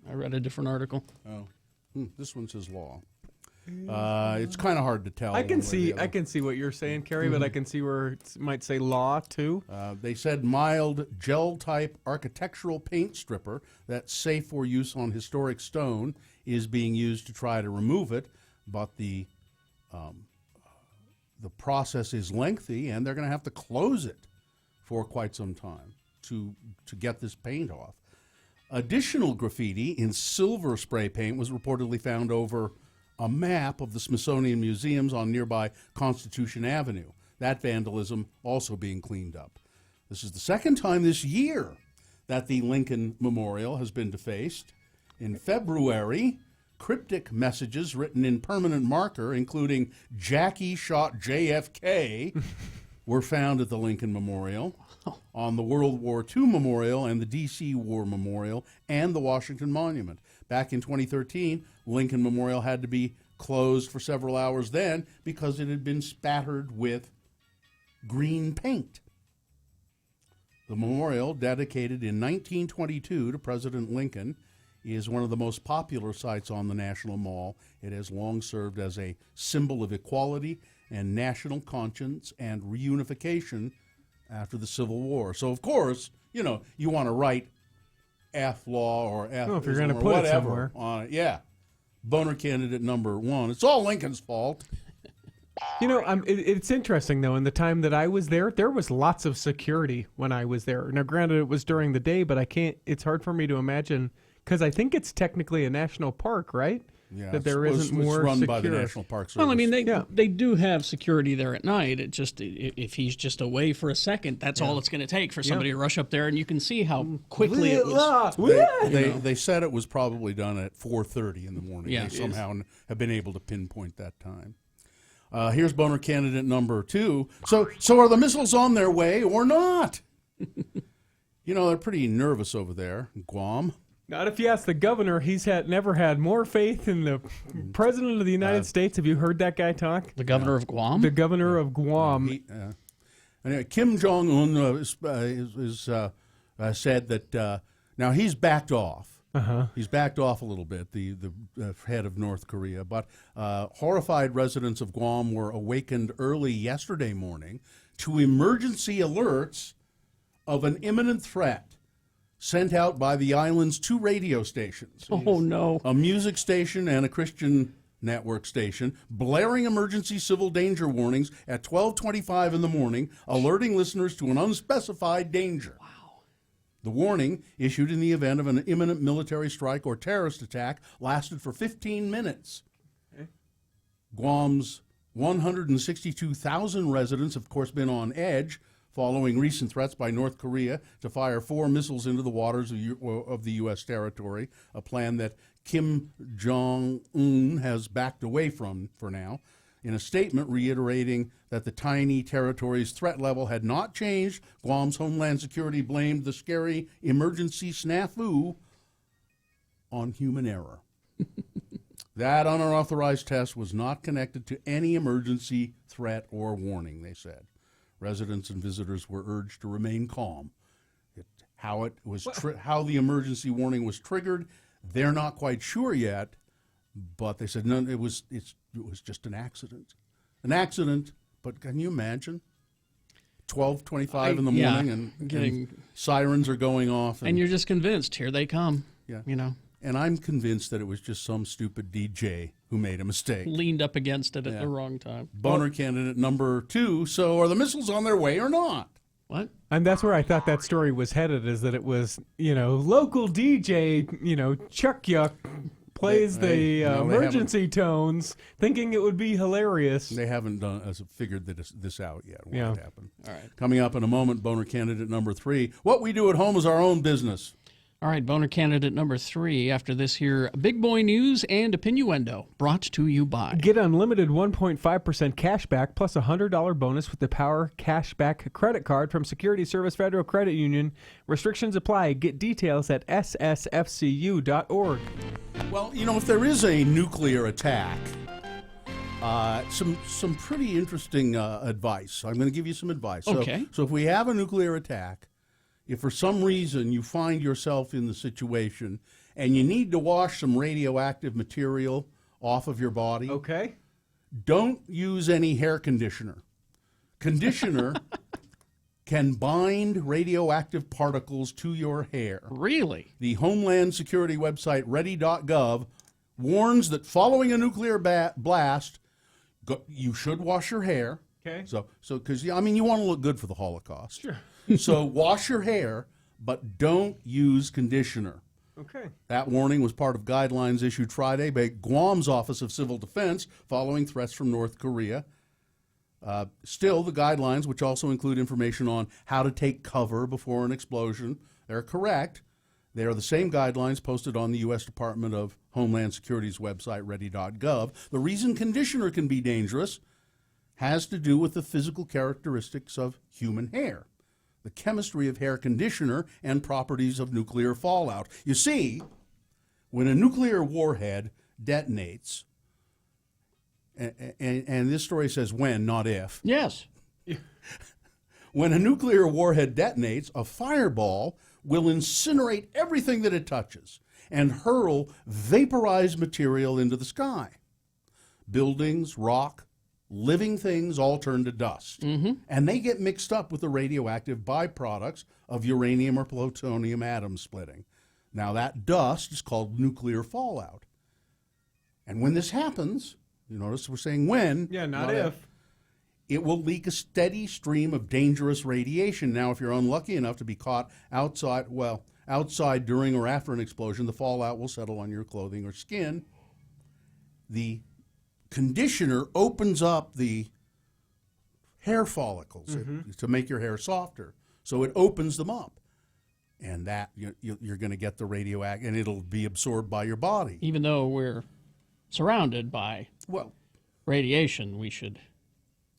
G: I read a different article.
C: Oh, this one says law. It's kind of hard to tell.
M: I can see what you're saying, Kerry, but I can see where it might say law too.
C: They said mild gel-type architectural paint stripper that's safe for use on historic stone is being used to try to remove it, but the process is lengthy, and they're going to have to close it for quite some time to get this paint off. Additional graffiti in silver spray paint was reportedly found over a map of the Smithsonian museums on nearby Constitution Avenue. That vandalism also being cleaned up. This is the second time this year that the Lincoln Memorial has been defaced. In February, cryptic messages written in permanent marker, including Jackie shot JFK, were found at the Lincoln Memorial, on the World War II Memorial and the D.C. War Memorial and the Washington Monument. Back in 2013, Lincoln Memorial had to be closed for several hours then because it had been spattered with green paint. The memorial, dedicated in 1922 to President Lincoln, is one of the most popular sites on the National Mall. It has long served as a symbol of equality and national conscience and reunification after the Civil War. So, of course, you want to write F law or F
M: if you're going to
C: or
M: put
C: whatever
M: it somewhere
C: on it. Yeah. Boehner candidate number 1. It's all Lincoln's fault.
M: It's interesting, though. In the time that I was there was lots of security when I was there. Now, granted, it was during the day, but it's hard for me to imagine, because I think it's technically a national park, right? that there isn't more
C: run
M: secure.
C: by the National Park Service.
G: Well, I mean, they do have security there at night. It just if he's just away for a second, that's all it's going to take for somebody to rush up there, and you can see how quickly it was.
C: They said it was probably done at 4:30 in the morning.
G: Yeah.
C: They somehow have been able to pinpoint that time. Here's Boehner candidate number 2. So are the missiles on their way or not? They're pretty nervous over there in Guam.
M: Not if you ask the governor. He's never had more faith in the president of the United States. Have you heard that guy talk?
G: The governor of Guam?
M: The governor of Guam.
C: Anyway, Kim Jong-un said that now he's backed off. He's backed off a little bit, the head of North Korea. But horrified residents of Guam were awakened early yesterday morning to emergency alerts of an imminent threat sent out by the island's 2 radio stations.
G: Oh, no.
C: A music station and a Christian network station, blaring emergency civil danger warnings at 12:25 in the morning, alerting listeners to an unspecified danger. Wow. The warning, issued in the event of an imminent military strike or terrorist attack, lasted for 15 minutes. Okay. Guam's 162,000 residents have, of course, been on edge following recent threats by North Korea to fire 4 missiles into the waters of the U.S. territory, a plan that Kim Jong-un has backed away from for now, in a statement reiterating that the tiny territory's threat level had not changed. Guam's Homeland Security blamed the scary emergency snafu on human error. That unauthorized test was not connected to any emergency threat or warning, they said. Residents and visitors were urged to remain calm. How the emergency warning was triggered, they're not quite sure yet, but they said it was just an accident. An accident, but can you imagine? 12:25 in the morning and sirens are going off.
G: And you're just convinced, here they come.
C: Yeah. And I'm convinced that it was just some stupid DJ who made a mistake.
G: Leaned up against it at the wrong time.
C: Boehner candidate number 2. So are the missiles on their way or not?
G: What?
M: And that's where I thought that story was headed, is that it was, local DJ, Chuck Yuck plays the emergency tones, thinking it would be hilarious.
C: They haven't figured this out yet, what happened.
G: All right.
C: Coming up in a moment, Boehner candidate number 3. What we do at home is our own business.
G: All right, Boehner candidate number 3. After this here, big boy news and opinnuendo, brought to you by.
M: Get unlimited 1.5% cash back plus a $100 bonus with the Power Cashback credit card from Security Service Federal Credit Union. Restrictions apply. Get details at ssfcu.org.
C: Well, if there is a nuclear attack, some pretty interesting advice. I'm going to give you some advice.
G: Okay.
C: So if we have a nuclear attack, if for some reason you find yourself in the situation and you need to wash some radioactive material off of your body,
M: okay,
C: don't use any hair conditioner. Conditioner can bind radioactive particles to your hair.
G: Really?
C: The Homeland Security website ready.gov warns that following a nuclear blast, you should wash your hair.
M: Okay.
C: So because you want to look good for the Holocaust.
M: Sure.
C: So wash your hair, but don't use conditioner.
M: Okay.
C: That warning was part of guidelines issued Friday by Guam's Office of Civil Defense following threats from North Korea. Still, the guidelines, which also include information on how to take cover before an explosion, they're correct. They are the same guidelines posted on the U.S. Department of Homeland Security's website, ready.gov. The reason conditioner can be dangerous has to do with the physical characteristics of human hair, the chemistry of hair conditioner, and properties of nuclear fallout. You see, when a nuclear warhead detonates, and this story says when, not if.
G: Yes.
C: When a nuclear warhead detonates, a fireball will incinerate everything that it touches and hurl vaporized material into the sky. Buildings, rock, living things all turn to dust.
G: Mm-hmm.
C: And they get mixed up with the radioactive byproducts of uranium or plutonium atom splitting. Now, that dust is called nuclear fallout. And when this happens, you notice we're saying when.
M: Yeah, not if.
C: It will leak a steady stream of dangerous radiation. Now, if you're unlucky enough to be caught outside during or after an explosion, the fallout will settle on your clothing or skin. the conditioner opens up the hair follicles to make your hair softer. So it opens them up. And that you're going to get the radioactive, and it'll be absorbed by your body.
G: Even though we're surrounded by radiation, we should.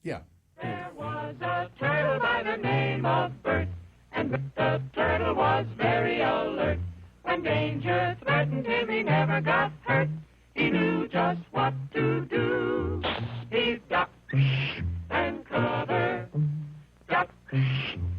C: Yeah.
J: There was a turtle by the name of Bert, and the turtle was very alert. When danger threatened him, he never got hurt. He knew just what to do. He ducked and covered, ducked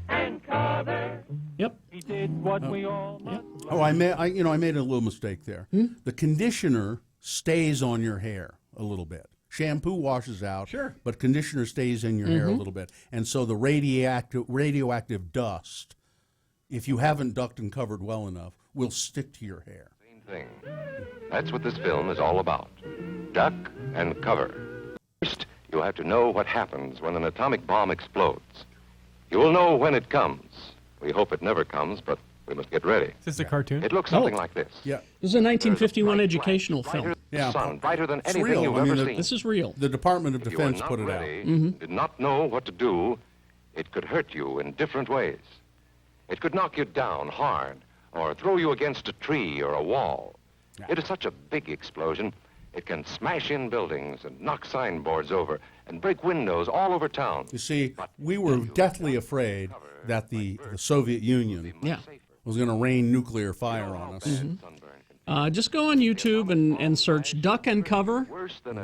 J: and covered.
G: Yep.
J: He did what we all must.
C: Oh, I made a little mistake there. The conditioner stays on your hair a little bit. Shampoo washes out, but conditioner stays in your hair a little bit. And so the radioactive dust, if you haven't ducked and covered well enough, will stick to your hair.
S: Same thing. That's what this film is all about. Duck and cover. First, you'll have to know what happens when an atomic bomb explodes. You will know when it comes. We hope it never comes, but we must get ready.
M: Is this a cartoon?
S: It looks something like this.
C: Yeah.
G: This is a 1951 educational film.
C: Yeah,
S: Sun, brighter than
C: it's
S: anything
C: real.
S: you've
C: I mean,
S: ever
C: the-
S: seen.
G: This is real.
C: The Department of
S: If you were
C: Defense
S: not
C: put it
S: ready,
C: out.
S: did not know what to do, it could hurt you in different ways. It could knock you down hard or throw you against a tree or a wall. It is such a big explosion, it can smash in buildings and knock signboards over and break windows all over town.
C: You see, we were deathly afraid that the Soviet Union was going to rain nuclear fire on us.
G: Just go on YouTube and search Duck and Cover.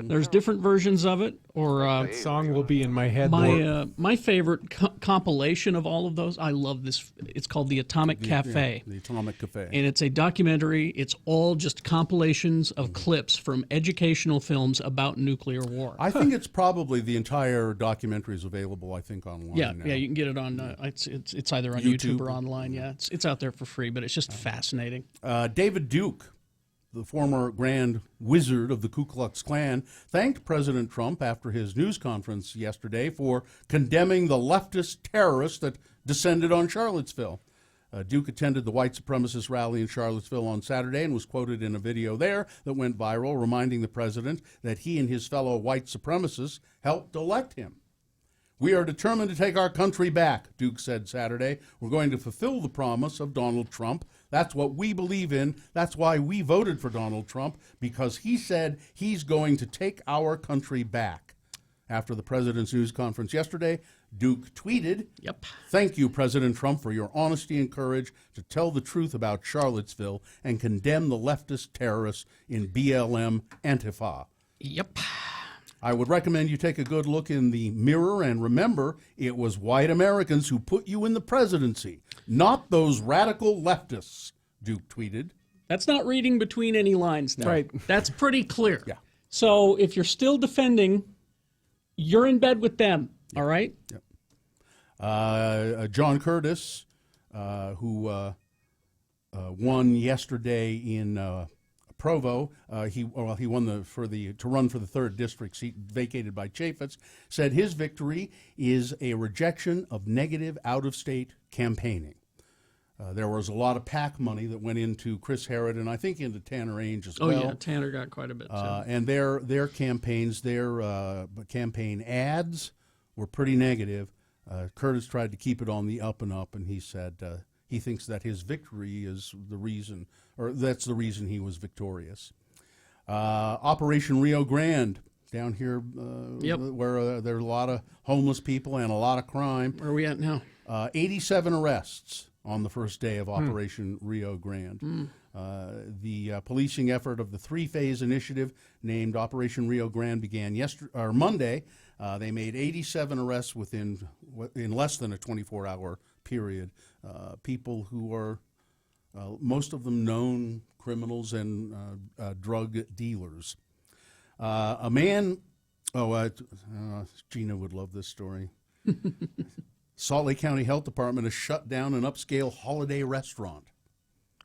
G: There's different versions of it. Or
M: that song will be in my head.
G: My favorite compilation of all of those. I love this. It's called The Atomic Cafe.
C: The Atomic Cafe.
G: And it's a documentary. It's all just compilations of clips from educational films about nuclear war.
C: I think it's probably the entire documentary is available, I think, online
G: Yeah,
C: now.
G: yeah, you can get it on. It's either on YouTube or online. Yeah, it's out there for free, but it's just fascinating.
C: David Duke, the former Grand Wizard of the Ku Klux Klan, thanked President Trump after his news conference yesterday for condemning the leftist terrorists that descended on Charlottesville. Duke attended the white supremacist rally in Charlottesville on Saturday and was quoted in a video there that went viral, reminding the president that he and his fellow white supremacists helped elect him. "We are determined to take our country back," Duke said Saturday. "We're going to fulfill the promise of Donald Trump. That's what we believe in. That's why we voted for Donald Trump, because he said he's going to take our country back." After the president's news conference yesterday, Duke tweeted, "Thank you, President Trump, for your honesty and courage to tell the truth about Charlottesville and condemn the leftist terrorists in BLM Antifa."
G: Yep.
C: "I would recommend you take a good look in the mirror and remember it was white Americans who put you in the presidency, not those radical leftists," Duke tweeted.
G: That's not reading between any lines there.
C: Right.
G: That's pretty clear.
C: Yeah.
G: So if you're still defending, you're in bed with them, all right?
C: John Curtis, who won yesterday in Provo, he won to run for the 3rd district seat vacated by Chaffetz, said his victory is a rejection of negative out-of-state campaigning. There was a lot of PAC money that went into Chris Herrod and I think into Tanner Ainge as well.
G: Oh yeah, Tanner got quite a bit too.
C: And their campaigns, their campaign ads were pretty negative. Curtis tried to keep it on the up and up, and he said he thinks that his victory is the reason, or that's the reason he was victorious. Operation Rio Grande down here, where there are a lot of homeless people and a lot of crime.
G: Where are we at now?
C: 87 arrests on the first day of Operation Rio Grande. The policing effort of the 3-phase initiative named Operation Rio Grande began Monday. They made 87 arrests in less than a 24-hour period. People who are, most of them known criminals and drug dealers. A man, Gina would love this story. Salt Lake County Health Department has shut down an upscale holiday restaurant.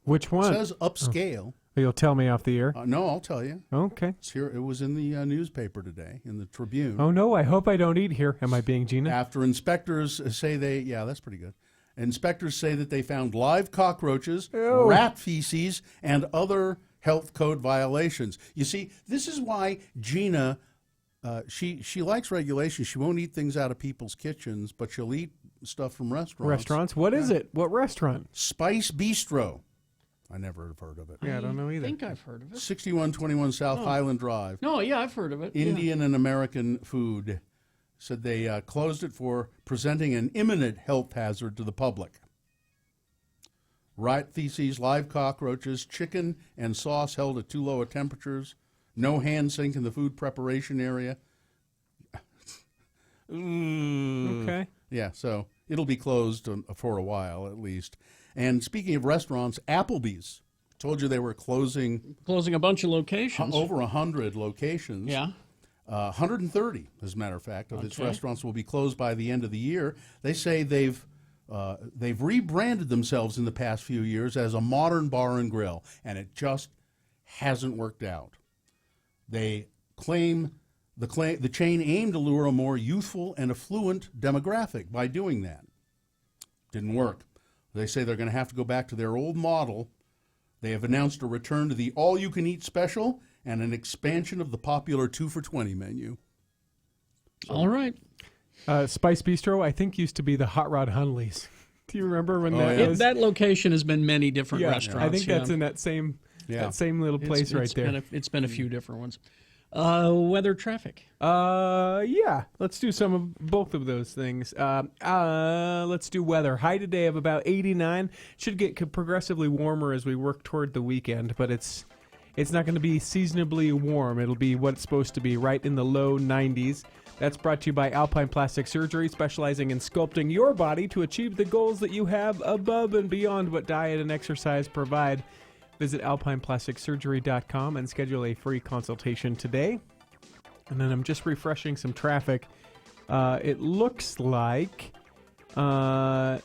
M: Which one?
C: It says upscale.
M: Oh. You'll tell me off the air?
C: No, I'll tell you.
M: Okay.
C: It's here. It was in the newspaper today, in the Tribune.
M: Oh, no, I hope I don't eat here. Am I being Gina?
C: After inspectors say that's pretty good. Inspectors say that they found live cockroaches, rat feces, and other health code violations. You see, this is why Gina, she likes regulation. She won't eat things out of people's kitchens, but she'll eat stuff from restaurants.
M: Restaurants? What is it? What restaurant?
C: Spice Bistro. I never have heard of it.
M: Yeah, I don't know either.
G: I think I've heard of it.
C: 6121 South Highland Drive.
G: No, yeah, I've heard of it. Yeah.
C: Indian and American food. Said they closed it for presenting an imminent health hazard to the public. Rat feces, live cockroaches, chicken and sauce held at too low a temperatures, no hand sink in the food preparation area.
M: Okay.
C: Yeah, so it'll be closed for a while at least. And speaking of restaurants, Applebee's. Told you they were closing
G: a bunch of locations.
C: Over 100 locations.
G: Yeah.
C: 130, as a matter of fact, of its restaurants will be closed by the end of the year. They say they've rebranded themselves in the past few years as a modern bar and grill, and it just hasn't worked out. They claim the chain aimed to lure a more youthful and affluent demographic by doing that. Didn't work. They say they're going to have to go back to their old model. They have announced a return to the all-you-can-eat special and an expansion of the popular 2 for $20 menu.
G: All right.
M: Spice Bistro, I think, used to be the Hot Rod Hunley's. Do you remember when that was?
G: That location has been many different restaurants.
M: I think that's in that same little place right there.
G: It's been a few different ones. Weather, traffic.
M: Yeah. Let's do both of those things. Let's do weather. High today of about 89. Should get progressively warmer as we work toward the weekend, but it's not going to be seasonably warm. It'll be what it's supposed to be, right in the low 90s. That's brought to you by Alpine Plastic Surgery, specializing in sculpting your body to achieve the goals that you have above and beyond what diet and exercise provide. Visit alpineplasticsurgery.com and schedule a free consultation today. And then I'm just refreshing some traffic. It looks like northbound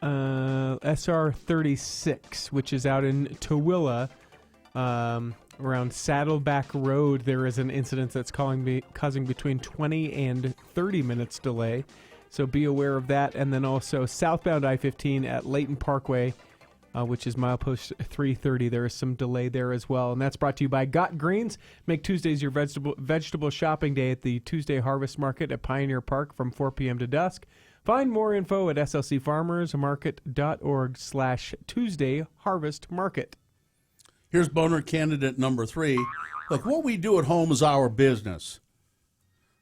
M: SR 36, which is out in Tooele, around Saddleback Road, there is an incident that's causing between 20 and 30 minutes delay. So be aware of that. And then also southbound I-15 at Layton Parkway, which is milepost 330. There is some delay there as well. And that's brought to you by Got Greens. Make Tuesdays your vegetable shopping day at the Tuesday Harvest Market at Pioneer Park from 4 p.m. to dusk. Find more info at slcfarmersmarket.org/Tuesday Harvest Market.
C: Here's Boehner candidate number 3. Look, what we do at home is our business.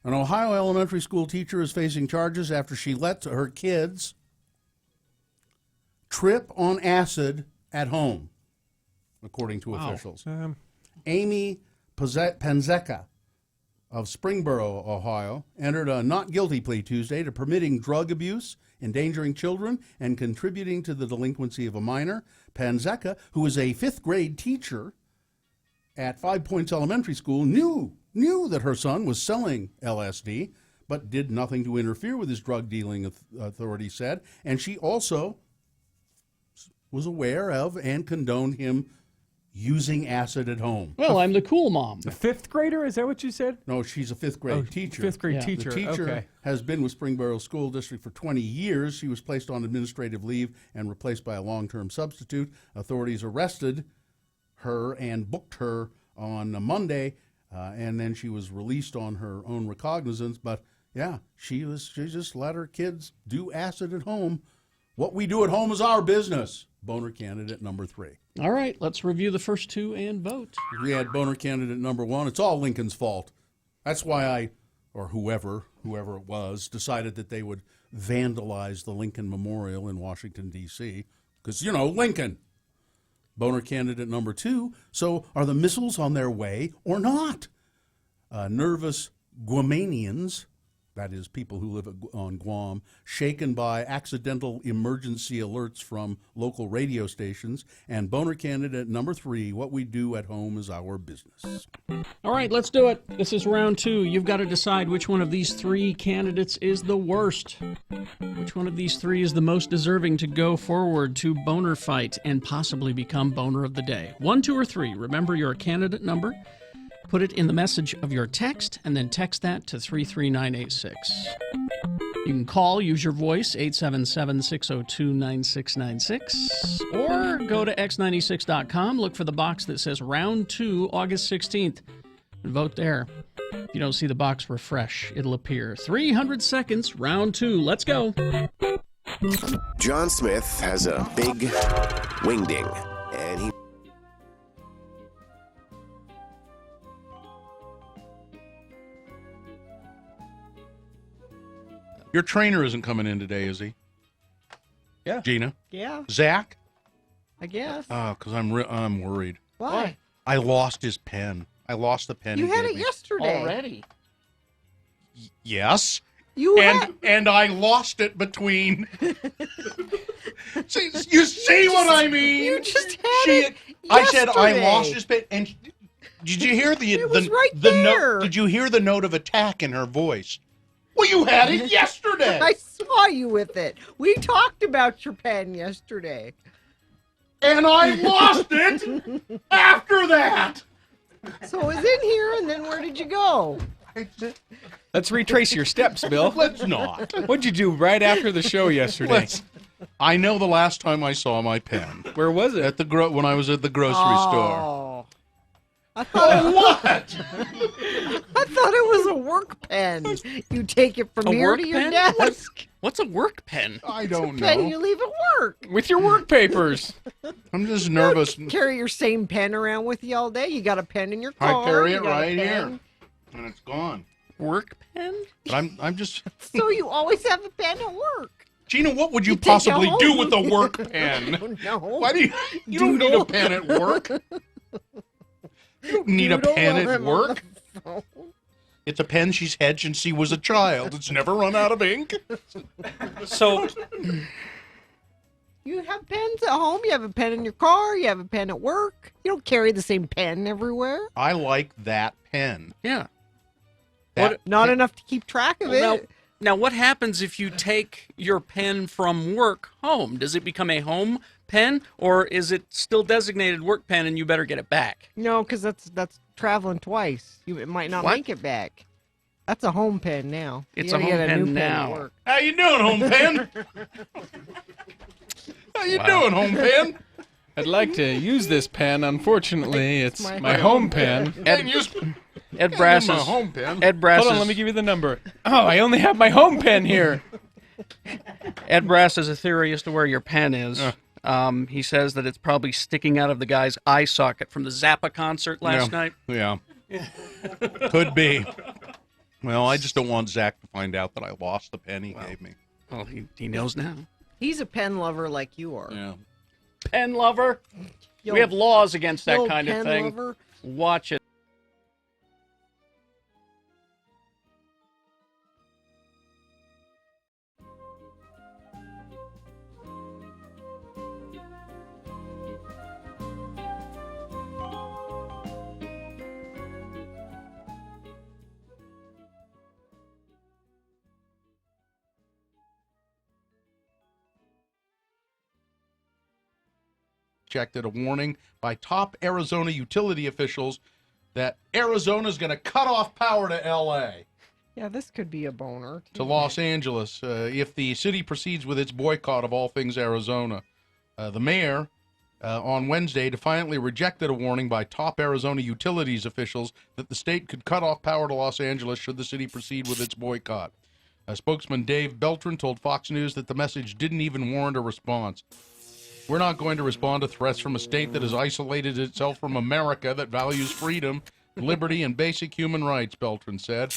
C: An Ohio elementary school teacher is facing charges after she let her kids trip on acid at home, according to officials. Amy Panzeka of Springboro, Ohio, entered a not guilty plea Tuesday to permitting drug abuse, endangering children, and contributing to the delinquency of a minor. Panzeka, who is a 5th grade teacher at 5 Points Elementary School, knew that her son was selling LSD, but did nothing to interfere with his drug dealing, authorities said. And she also was aware of and condoned him using acid at home.
G: Well, I'm the cool mom.
M: A 5th grader? Is that what you said?
C: No, she's a 5th grade teacher.
M: 5th grade teacher.
C: The teacher
M: Okay.
C: has been with Springboro School District for 20 years. She was placed on administrative leave and replaced by a long-term substitute. Authorities arrested her and booked her on Monday, and then she was released on her own recognizance. But yeah, she just let her kids do acid at home. What we do at home is our business. Boehner candidate number 3.
G: All right, let's review the first two and vote.
C: We had Boehner candidate number 1. It's all Lincoln's fault. That's why whoever it was, decided that they would vandalize the Lincoln Memorial in Washington, D.C. Because, Lincoln. Boehner candidate number 2. So are the missiles on their way or not? Nervous Guamanians, that is, people who live on Guam, shaken by accidental emergency alerts from local radio stations. And Boehner candidate number 3, what we do at home is our business.
G: All right, let's do it. This is round 2. You've got to decide which one of these 3 candidates is the worst. Which one of these 3 is the most deserving to go forward to Boehner fight and possibly become Boehner of the Day? 1, 2, or 3. Remember your candidate number. Put it in the message of your text, and then text that to 33986. You can call, use your voice, 877-602-9696, or go to x96.com, look for the box that says Round 2, August 16th, and vote there. If you don't see the box, refresh. It'll appear. 300 seconds, Round 2. Let's go.
F: John Smith has a big wingding, and he...
E: Your trainer isn't coming in today, is he?
D: Yeah.
E: Gina?
D: Yeah.
E: Zach?
D: I guess.
E: Oh, because I'm worried.
D: Why?
E: I lost his pen. I lost the pen.
D: You
E: he
D: had
E: gave
D: it
E: me.
D: yesterday.
B: Already.
E: Yes.
D: You
E: and I lost it between. See, you see what I mean?
D: You just had it
E: I said I
D: yesterday.
E: lost his pen, and did you hear the
D: It was
E: the,
D: right
E: the
D: there.
E: note? Did you hear the note of attack in her voice? Well, you had it yesterday.
D: I saw you with it. We talked about your pen yesterday.
E: And I lost it after that.
D: So it was in here, and then where did you go?
A: Let's retrace your steps, Bill.
E: Let's not.
A: What'd you do right after the show yesterday?
E: I know the last time I saw my pen.
A: Where was it?
E: At the when I was at the grocery store.
D: Oh. I thought
E: what?
D: I thought it was a work pen. You take it from
G: A
D: here
G: work
D: to your
G: pen?
D: desk.
G: What's a work pen?
E: I don't
D: Pen
E: know.
D: you leave at work.
A: With your work papers.
E: I'm just nervous.
D: Carry your same pen around with you all day. You got a pen in your car.
E: I carry
D: you
E: it
D: got a
E: right here,
D: pen.
E: and it's gone.
G: Work pen?
E: But I'm just.
D: So you always have a pen at work.
E: Gina, what would you
D: You take it
E: possibly
D: home.
E: do with a work pen?
D: I don't know.
E: Why do you don't need a pen at work? You don't need a
D: Doodle
E: pen
D: while
E: at
D: I'm on
E: work.
D: the phone.
E: It's a pen she's had since she was a child. It's never run out of ink.
G: So,
D: You have pens at home. You have a pen in your car. You have a pen at work. You don't carry the same pen everywhere.
E: I like that pen.
G: yeah.
D: Not enough to keep track of
G: Well,
D: it.
G: Now, what happens if you take your pen from work home? Does it become a home pen, or is it still designated work pen and you better get it back?
D: No, because that's traveling twice. It might not
G: What?
D: make it back. That's a home pen now.
G: It's
D: You
G: a
D: gotta
G: home
D: get
G: pen
D: new at
G: now.
D: work.
E: How you doing, home pen? How you doing, home pen?
A: I'd like to use this pen. Unfortunately, it's
D: my
A: my
D: home
A: home pen.
G: Ed Brass
E: my
G: is
E: home pen.
G: Ed Brass
A: Hold on,
G: is,
A: let me give you the number. Oh, I only have my home pen here.
G: Ed Brass has a theory as to where your pen is. He says that it's probably sticking out of the guy's eye socket from the Zappa concert last night.
E: Yeah. Could be. Well, I just don't want Zach to find out that I lost the pen he gave me.
G: Well, he knows now.
D: He's a pen lover like you are.
E: Yeah.
G: Pen lover?
D: Yo,
G: We have laws against that
D: yo,
G: kind of
D: pen
G: thing.
D: lover.
G: Watch it.
E: Checked a warning by top Arizona utility officials that Arizona's going to cut off power to L.A.
D: Yeah, this could be a boner.
E: to Los Angeles if the city proceeds with its boycott of all things Arizona. The mayor, on Wednesday, defiantly rejected a warning by top Arizona utilities officials that the state could cut off power to Los Angeles should the city proceed with its boycott. Spokesman Dave Beltran told Fox News that the message didn't even warrant a response. We're not going to respond to threats from a state that has isolated itself from America that values freedom, liberty, and basic human rights, Beltran said.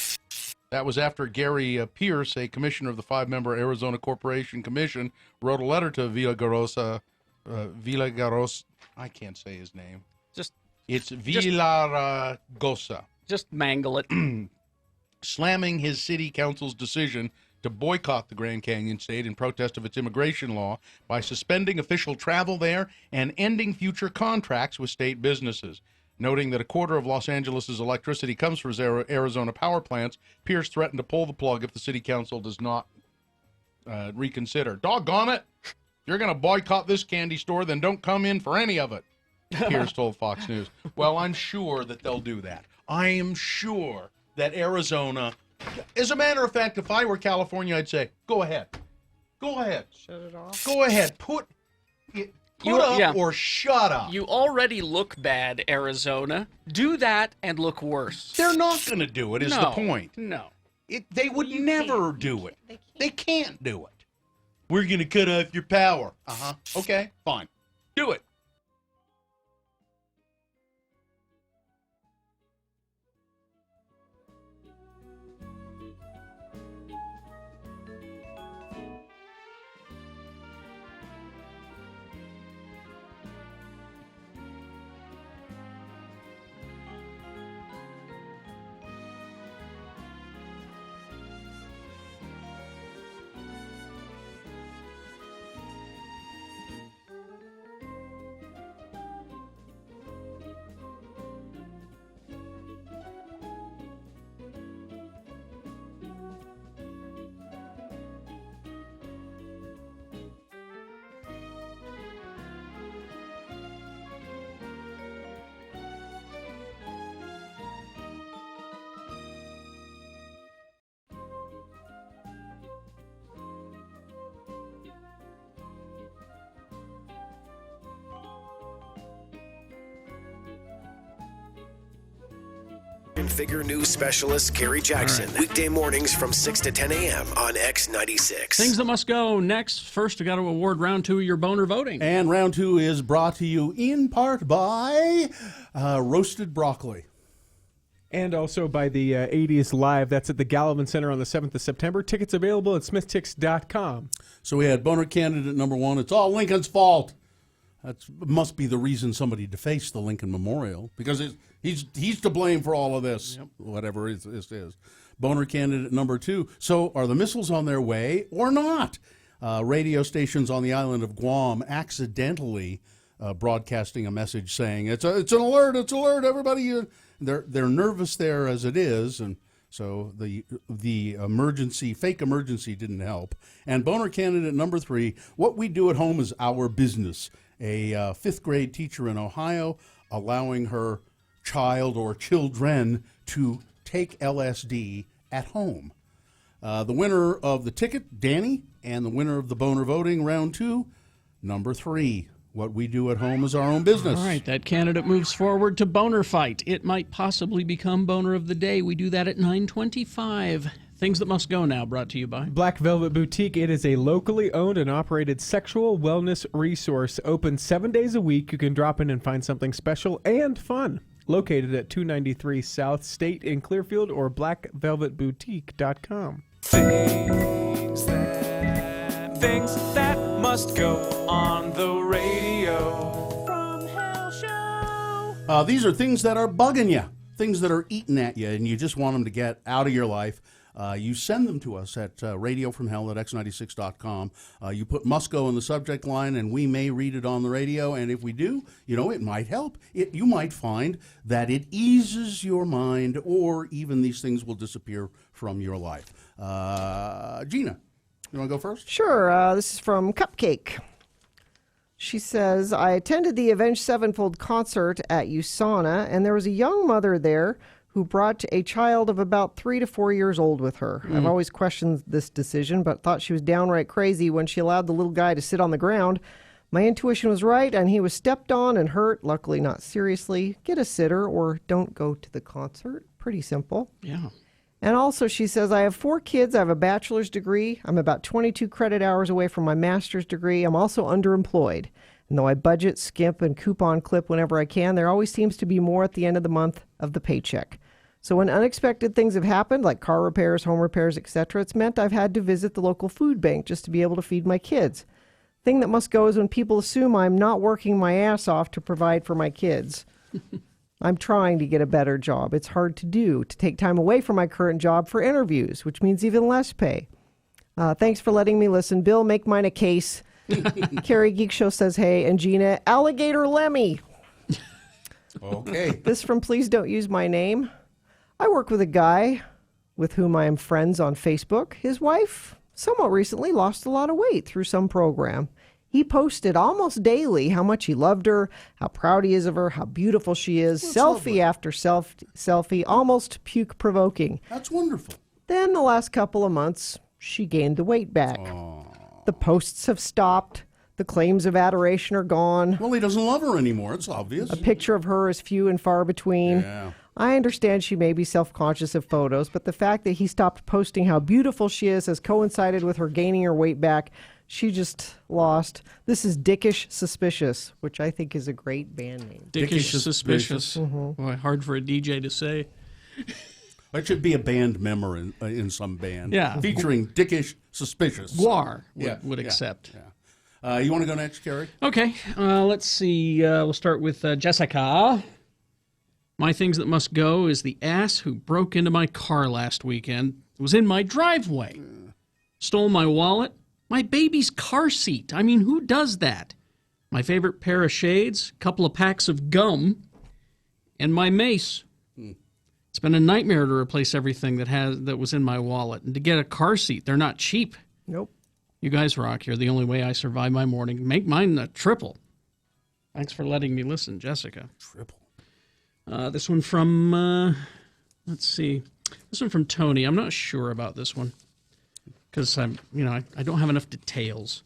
E: That was after Gary Pierce, a commissioner of the five-member Arizona Corporation Commission, wrote a letter to Villagarosa. I can't say his name. It's Villaragosa.
G: Just mangle it.
E: Slamming his city council's decision to boycott the Grand Canyon State in protest of its immigration law by suspending official travel there and ending future contracts with state businesses. Noting that a quarter of Los Angeles' electricity comes from Arizona power plants, Pierce threatened to pull the plug if the city council does not reconsider. Doggone it! If you're going to boycott this candy store, then don't come in for any of it, Pierce told Fox News. Well, I'm sure that they'll do that.
C: I am sure that Arizona, as a matter of fact, if I were California, I'd say, go ahead. Go ahead.
D: Shut it off.
C: Go ahead. Put up or shut up.
B: You already look bad, Arizona. Do that and look worse.
C: They're not going to do it, is the point.
B: No.
C: They would never do it. They can't do it. We're going to cut off your power. Uh-huh. Okay, fine. Do it.
F: Figure news specialist Carrie Jackson. Weekday mornings from 6 to 10 a.m. on X96.
G: Things that must go next. First, we got to award round 2 of your Boehner voting.
C: And round 2 is brought to you in part by roasted broccoli.
M: And also by the 80s Live. That's at the Gallivan Center on the 7th of September. Tickets available at smithtix.com.
C: So we had Boehner candidate number 1. It's all Lincoln's fault. That must be the reason somebody defaced the Lincoln Memorial, because he's to blame for all of this, whatever this is. Boehner candidate number 2. So are the missiles on their way or not? Radio stations on the island of Guam accidentally broadcasting a message saying it's an alert, everybody. They're nervous there as it is, and so the fake emergency didn't help. And Boehner candidate number 3, what we do at home is our business. A 5th grade teacher in Ohio allowing her child or children to take LSD at home. The winner of the ticket, Danny, and the winner of the Boehner voting, round 2, number 3. What we do at home is our own business.
G: All right, that candidate moves forward to Boehner Fight. It might possibly become Boehner of the Day. We do that at 9:25. Things that must go now, brought to you by
M: Black Velvet Boutique. It is a locally owned and operated sexual wellness resource. Open 7 days a week. You can drop in and find something special and fun. Located at 293 South State in Clearfield or blackvelvetboutique.com.
J: Things that must go on the radio. From Hell Show.
C: These are things that are bugging you, things that are eating at you, and you just want them to get out of your life. You send them to us at radiofromhell@x96.com. You put must go in the subject line, and we may read it on the radio. And if we do, it might help. You might find that it eases your mind, or even these things will disappear from your life. Gina, you want to go first?
D: Sure. This is from Cupcake. She says, I attended the Avenged Sevenfold concert at USANA, and there was a young mother there who brought a child of about 3 to 4 years old with her. I've always questioned this decision, but thought she was downright crazy when she allowed the little guy to sit on the ground. My intuition was right, and he was stepped on and hurt, luckily not seriously. Get a sitter or don't go to the concert. Pretty simple.
G: Yeah.
D: And also, she says, I have 4 kids. I have a bachelor's degree. I'm about 22 credit hours away from my master's degree. I'm also underemployed. And though I budget, skimp, and coupon clip whenever I can, there always seems to be more at the end of the month of the paycheck. So when unexpected things have happened, like car repairs, home repairs, etc., it's meant I've had to visit the local food bank just to be able to feed my kids. Thing that must go is when people assume I'm not working my ass off to provide for my kids. I'm trying to get a better job. It's hard to do, to take time away from my current job for interviews, which means even less pay. Thanks for letting me listen. Bill, make mine a case. Carrie Geek Show says, hey. And Gina, Alligator Lemmy.
C: Okay.
D: This from Please Don't Use My Name. I work with a guy with whom I am friends on Facebook. His wife, somewhat recently, lost a lot of weight through some program. He posted almost daily how much he loved her, how proud he is of her, how beautiful she is, selfie after selfie, almost puke-provoking.
C: That's wonderful.
D: Then the last couple of months, she gained the weight back. The posts have stopped. The claims of adoration are gone.
C: Well, he doesn't love her anymore. It's obvious.
D: A picture of her is few and far between.
C: Yeah.
D: I understand she may be self-conscious of photos, but the fact that he stopped posting how beautiful she is has coincided with her gaining her weight back. She just lost. This is Dickish Suspicious, which I think is a great band name.
G: Dickish Suspicious. Boy, hard for a DJ to say.
C: That should be a band member in some band.
G: Yeah.
C: Featuring Dickish Suspicious.
G: Guar would accept.
C: Yeah. You want to go next, Kerry?
G: Okay. Let's see. We'll start with Jessica. My things that must go is the ass who broke into my car last weekend. It was in my driveway. Stole my wallet, my baby's car seat. I mean, who does that? My favorite pair of shades, a couple of packs of gum, and my mace. It's been a nightmare to replace everything that was in my wallet. And to get a car seat, they're not cheap.
D: Nope.
G: You guys rock. You're the only way I survive my morning. Make mine a triple. Thanks for letting me listen, Jessica.
C: Triple.
G: This one from, let's see. This one from Tony. I'm not sure about this one because I don't have enough details.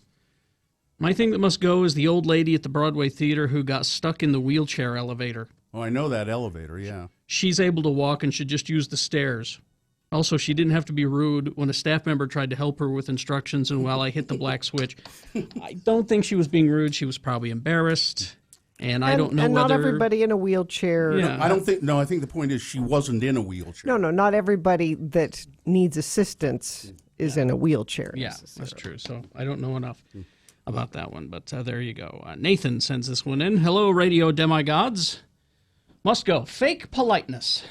G: My thing that must go is the old lady at the Broadway Theater who got stuck in the wheelchair elevator.
C: Oh, I know that elevator, yeah.
G: She's able to walk and should just use the stairs. Also, she didn't have to be rude when a staff member tried to help her with instructions and while I hit the black switch. I don't think she was being rude. She was probably embarrassed. And I don't know
D: and
G: whether...
D: not everybody in a wheelchair.
G: Yeah.
C: I don't think... No, I think the point is she wasn't in a wheelchair.
D: No, not everybody that needs assistance is in a wheelchair.
G: Yeah, that's true. So I don't know enough about that one, but there you go. Nathan sends this one in. Hello, radio demigods. Must go. Fake politeness.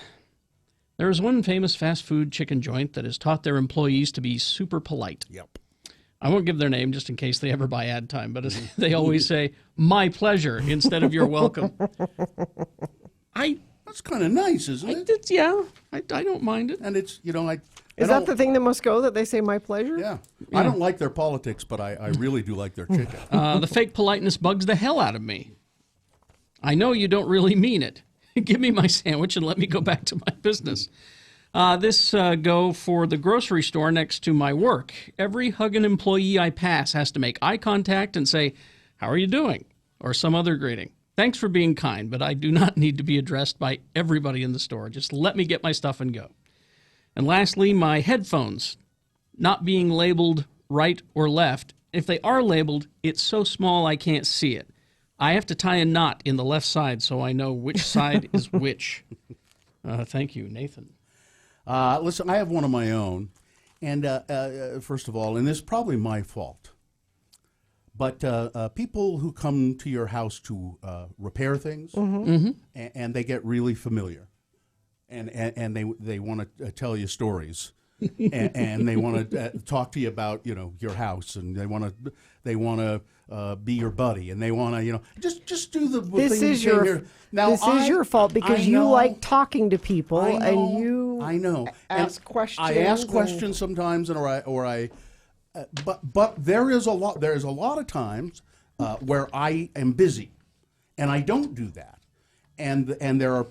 G: There is one famous fast food chicken joint that has taught their employees to be super polite.
C: Yep.
G: I won't give their name just in case they ever buy ad time, but they always say, my pleasure, instead of you're welcome.
C: That's kind of nice, isn't it?
G: I don't mind it.
C: And it's,
D: Is that the thing that must go, that they say my pleasure?
C: Yeah. I don't like their politics, but I really do like their chicken.
G: The fake politeness bugs the hell out of me. I know you don't really mean it. Give me my sandwich and let me go back to my business. This go for the grocery store next to my work. Every hugging employee I pass has to make eye contact and say, how are you doing? Or some other greeting. Thanks for being kind, but I do not need to be addressed by everybody in the store. Just let me get my stuff and go. And lastly, my headphones not being labeled right or left. If they are labeled, it's so small I can't see it. I have to tie a knot in the left side so I know which side is which. Thank you, Nathan.
C: Listen, I have one of my own. And first of all, and this is probably my fault, but people who come to your house to repair things, and they get really familiar, and they want to tell you stories, and they want to talk to you about your house, and they want to be your buddy, and they want to just do the
D: This
C: thing
D: is
C: you say
D: your
C: here. Now,
D: this is your fault because you like talking to people and you ask questions.
C: I ask questions sometimes, but there is a lot of times where I am busy, and I don't do that. And there are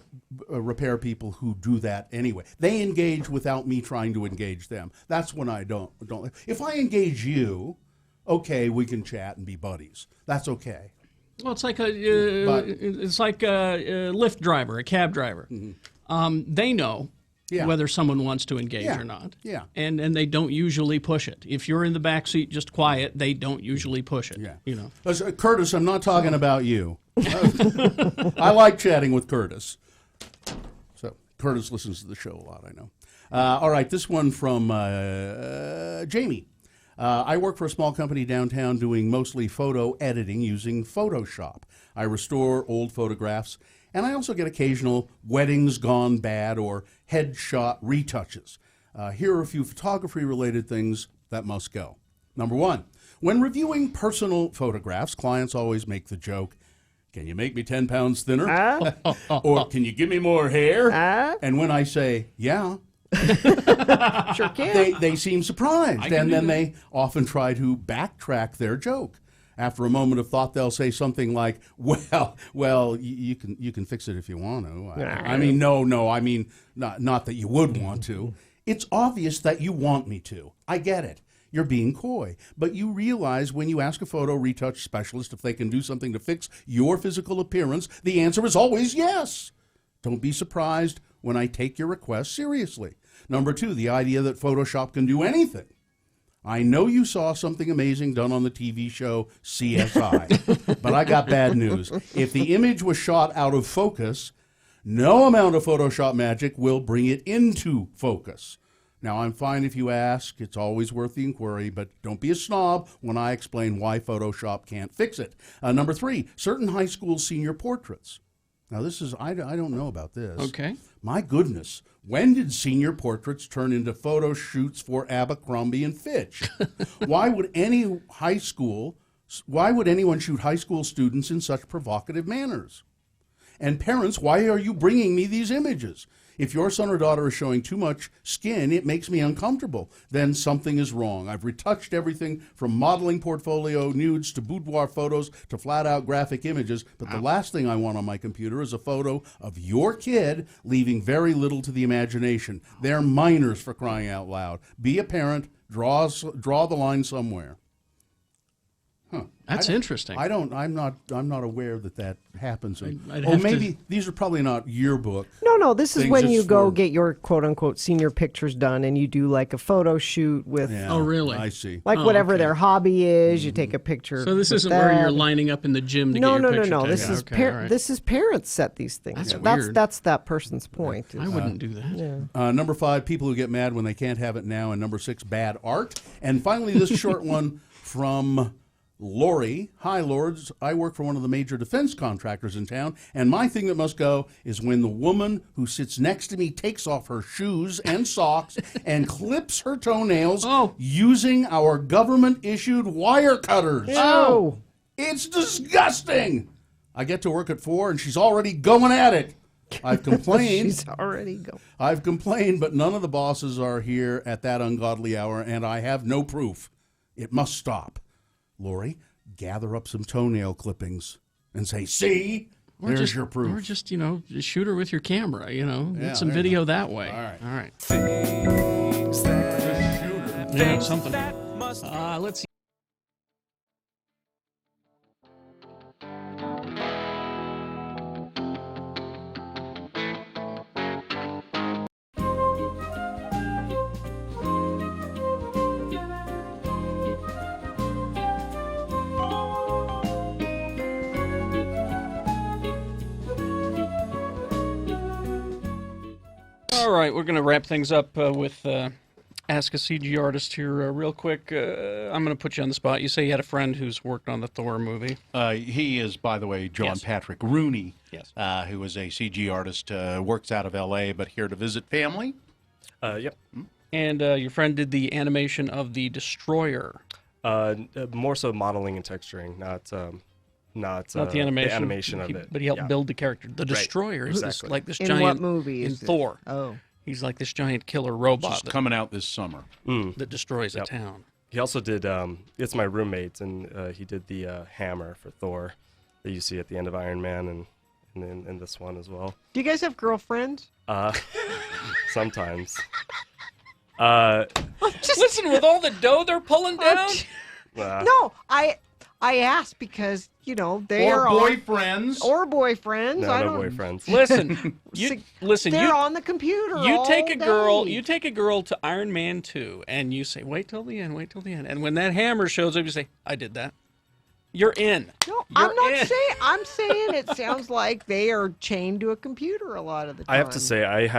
C: repair people who do that anyway. They engage without me trying to engage them. That's when I don't. If I engage you, okay, we can chat and be buddies. That's okay.
G: Well, it's like a Lyft driver, a cab driver. They know whether someone wants to engage or not.
C: Yeah.
G: And they don't usually push it. If you're in the back seat just quiet, they don't usually push it. Yeah.
C: Curtis, I'm not talking about you. I like chatting with Curtis. So Curtis listens to the show a lot, I know. All right, this one from Jamie. I work for a small company downtown doing mostly photo editing using Photoshop. I restore old photographs, and I also get occasional weddings gone bad or headshot retouches. Here are a few photography-related things that must go. Number one, when reviewing personal photographs, clients always make the joke, can you make me 10 pounds thinner? Or can you give me more hair? And when I say, yeah,
D: sure can.
C: They seem surprised, and then they often try to backtrack their joke. After a moment of thought, they'll say something like, "Well, you can fix it if you want to." I mean, no, I mean, not that you would want to. It's obvious that you want me to. I get it. You're being coy. But you realize when you ask a photo retouch specialist if they can do something to fix your physical appearance, the answer is always yes. Don't be surprised when I take your request seriously. Number 2, the idea that Photoshop can do anything. I know you saw something amazing done on the TV show CSI, but I got bad news. If the image was shot out of focus, no amount of Photoshop magic will bring it into focus. Now, I'm fine if you ask. It's always worth the inquiry, but don't be a snob when I explain why Photoshop can't fix it. Number 3, certain high school senior portraits. Now, this is, I don't know about this.
G: Okay.
C: My goodness, when did senior portraits turn into photo shoots for Abercrombie and Fitch? Why would anyone shoot high school students in such provocative manners? And parents, why are you bringing me these images? If your son or daughter is showing too much skin, it makes me uncomfortable. Then something is wrong. I've retouched everything from modeling portfolio nudes to boudoir photos to flat-out graphic images, but the last thing I want on my computer is a photo of your kid leaving very little to the imagination. They're minors, for crying out loud. Be a parent. Draw the line somewhere. Huh.
G: That's interesting.
C: I'm not aware that happens.
G: I'd have
C: maybe these are probably not yearbook.
D: No, this is
C: things.
D: when
C: It's
D: you go
C: for-
D: get your quote unquote senior pictures done and you do like a photo shoot with
C: Yeah,
G: Oh, really?
C: I see.
D: like
G: Oh,
D: whatever
G: okay.
D: their hobby is, you take a picture.
G: So this
D: with
G: isn't where you're
D: that.
G: lining up in the gym to
D: No,
G: get your picture
D: no.
G: taken.
D: This is
G: Okay, all right.
D: this is parents set these things.
G: That's
D: up.
G: weird.
D: That's that person's point.
G: I wouldn't do that.
D: Yeah.
C: Number 5, people who get mad when they can't have it now. And number 6, bad art. And finally, this short one from Lori. Hi, Lords. I work for one of the major defense contractors in town, and my thing that must go is when the woman who sits next to me takes off her shoes and socks and clips her toenails using our government-issued wire cutters.
D: Oh.
C: It's disgusting. I get to work at 4, and she's already going at it. I've complained.
D: She's already going.
C: I've complained, but none of the bosses are here at that ungodly hour, and I have no proof. It must stop. Lori, gather up some toenail clippings and say, see, there's your proof.
G: Or just, shoot her with your camera,
C: Yeah,
G: get some
C: there you
G: video
C: go.
G: that way.
C: All right.
G: All right.
C: Things that shooter.
G: Yeah, something. Let's see. All right, we're going to wrap things up with Ask a CG Artist here real quick. I'm going to put you on the spot. You say you had a friend who's worked on the Thor movie.
T: He is, by the way, John
G: Yes.
T: Patrick Rooney,
G: Yes.
T: who is a CG artist, works out of L.A., but here to visit family.
U: Yep.
G: And your friend did the animation of the Destroyer.
U: More so modeling and texturing, not
G: the animation.
U: The animation of it.
G: But he helped
U: Yeah.
G: build the character. The
U: Right,
G: Destroyer is
U: exactly.
G: like this
D: In
G: giant...
D: what movie
G: In
D: is this?
G: Thor.
D: Oh.
G: He's like this giant killer robot
T: Just coming out this summer.
G: that destroys a
U: Yep.
G: town.
U: He also did. It's my roommate, and he did the hammer for Thor that you see at the end of Iron Man, and in this one as well.
D: Do you guys have girlfriends?
U: Sometimes.
G: Listen, with all the dough they're pulling down.
D: No, I asked because they
T: Or
D: are on-
T: boyfriends.
D: or boyfriends.
U: No,
D: I
U: no
D: don't.
U: boyfriends.
G: Listen,
D: They're
G: you
D: on the computer.
G: you
D: all
G: take a girl,
D: day.
G: you take a girl to Iron Man 2, and you say, "Wait till the end, wait till the end." And when that hammer shows up, you say, "I did that." You're in.
D: No, I'm not
G: in.
D: saying. I'm saying it sounds like they are chained to a computer a lot of the time.
U: I have to say, I've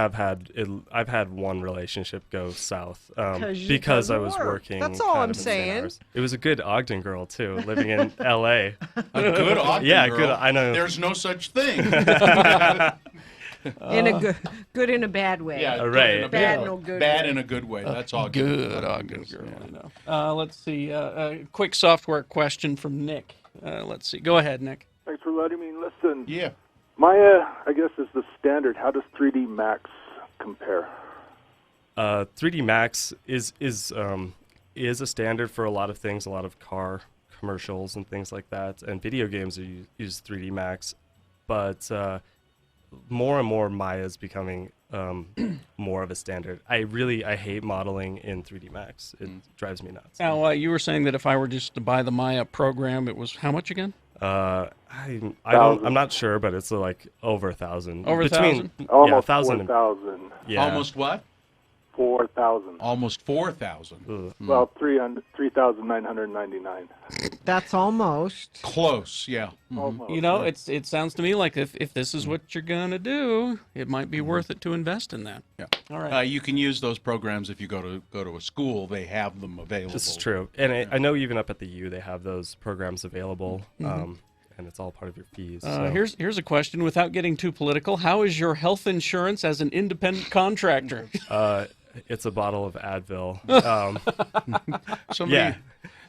U: had one relationship go south because I was
D: work.
U: working.
D: That's all
U: kind
D: I'm
U: of insane
D: saying.
U: hours. It was a good Ogden girl too, living in L.A.
T: A good Ogden
U: yeah,
T: girl.
U: good. I know.
T: There's no such thing.
D: in a good in a bad way.
T: Yeah, good
U: right.
T: in a
D: Bad in a good
T: bad
D: way.
T: in a good way. That's all
G: Good Ogden girl. Let's see. A quick software question from Nick. Let's see. Go ahead, Nick.
V: Thanks for letting me listen.
T: Yeah.
V: Maya, I guess, is the standard. How does 3D Max compare?
U: 3D Max is a standard for a lot of things, a lot of car commercials and things like that, and video games use 3D Max, but more and more Maya is becoming more of a standard. I hate modeling in 3D Max. It drives me nuts.
B: Now, you were saying that if I were just to buy the Maya program, it was how much again?
U: I'm not sure, but it's like over 1,000.
B: Over 1,000?
V: Almost
U: 1,000.
V: 4,000.
U: Yeah.
T: Almost what?
V: 4,000.
T: Almost 4,000.
V: Well, 3,999.
D: That's almost
T: Close, yeah.
V: Almost.
B: You know, it sounds to me like if this is what you're going to do, it might be worth it to invest in that.
T: Yeah.
B: All right.
T: You can use those programs if you go to a school. They have them available.
U: This is true. And I know even up at the U, they have those programs available, and it's all part of your fees. So.
B: Here's a question without getting too political. How is your health insurance as an independent contractor?
U: It's a bottle of Advil.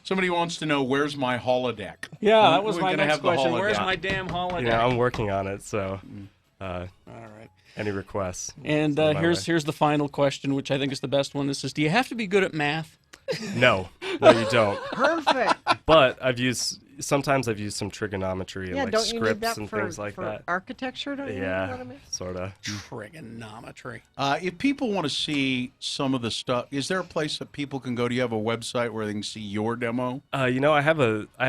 T: Somebody wants to know, where's my holodeck?
B: Yeah, that was
T: We're
B: my
T: gonna
B: next
T: have the
B: question. Where's
T: holodeck.
B: my damn holodeck?
U: Yeah, I'm working on it, so
B: all right.
U: Any requests?
B: And here's the final question, which I think is the best one. This is, do you have to be good at math?
U: No, you don't.
D: perfect.
U: But sometimes I've used some trigonometry and
D: Yeah,
U: like
D: don't you need
U: scripts
D: that
U: and
D: for,
U: things like
D: for
U: that.
D: architecture? Don't you need
U: Yeah,
D: what I mean?
U: sort of.
B: Trigonometry.
T: If people want to see some of the stuff, is there a place that people can go? Do you have a website where they can see your demo?
U: I have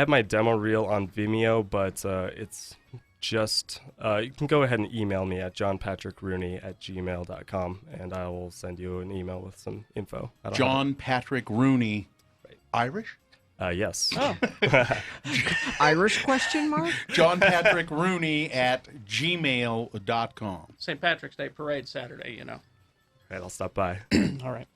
U: my demo reel on Vimeo, but it's just you can go ahead and email me at johnpatrickrooney@gmail.com, and I will send you an email with some info.
T: John Patrick Rooney, Irish?
U: Yes.
B: Oh.
D: Irish question mark?
T: John Patrick Rooney at gmail.com.
B: St. Patrick's Day parade Saturday, you know.
U: All right, I'll stop by.
B: All right.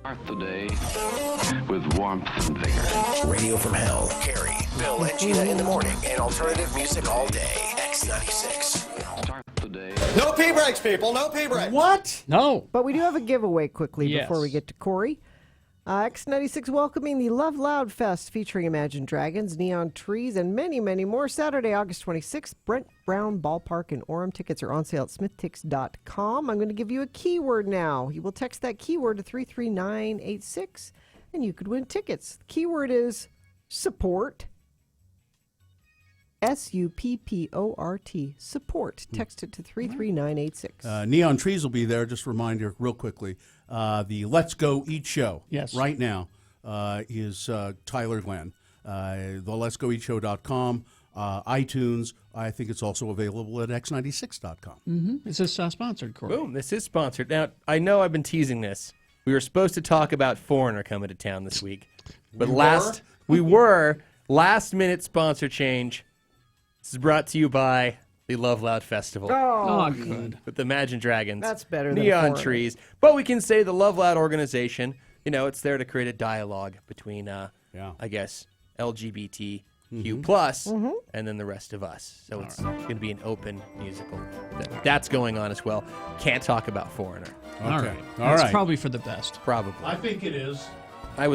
Q: Start the day with warmth and vigor.
F: Radio from Hell. Carrie, Bill, and Gina in the morning, and alternative music all day. X96.
Q: Start the day.
N: No pee breaks, people. No pee breaks.
D: What?
G: No.
D: But we do have a giveaway quickly
G: Yes.
D: before we get to Corey. X96 welcoming the Love Loud Fest featuring Imagine Dragons, Neon Trees, and many, many more. Saturday, August 26th, Brent Brown Ballpark in Orem. Tickets are on sale at smithtix.com. I'm going to give you a keyword now. You will text that keyword to 33986, and you could win tickets. The keyword is support. SUPPORT. Support. Text it to 33986.
C: Neon Trees will be there. Just a reminder, real quickly. The Let's Go Eat Show right now is Tyler Glenn. The letsgoeatshow.com, iTunes. I think it's also available at x96.com.
G: Mm-hmm. Is this sponsored, Corey?
H: Boom, this is sponsored. Now, I know I've been teasing this. We were supposed to talk about Foreigner coming to town this week. But we were. Last minute sponsor change. This is brought to you by the Love Loud Festival.
D: Oh,
G: good.
H: With the Imagine Dragons.
D: That's better than
H: Neon
D: Foreigner.
H: Trees. But we can say the Love Loud organization, it's there to create a dialogue between, I guess, LGBTQ plus and then the rest of us. So it's going to be an open musical. That's going on as well. Can't talk about Foreigner.
G: All right.
C: All
G: That's
C: right.
G: probably for the best.
H: Probably.
C: I think it is.
H: For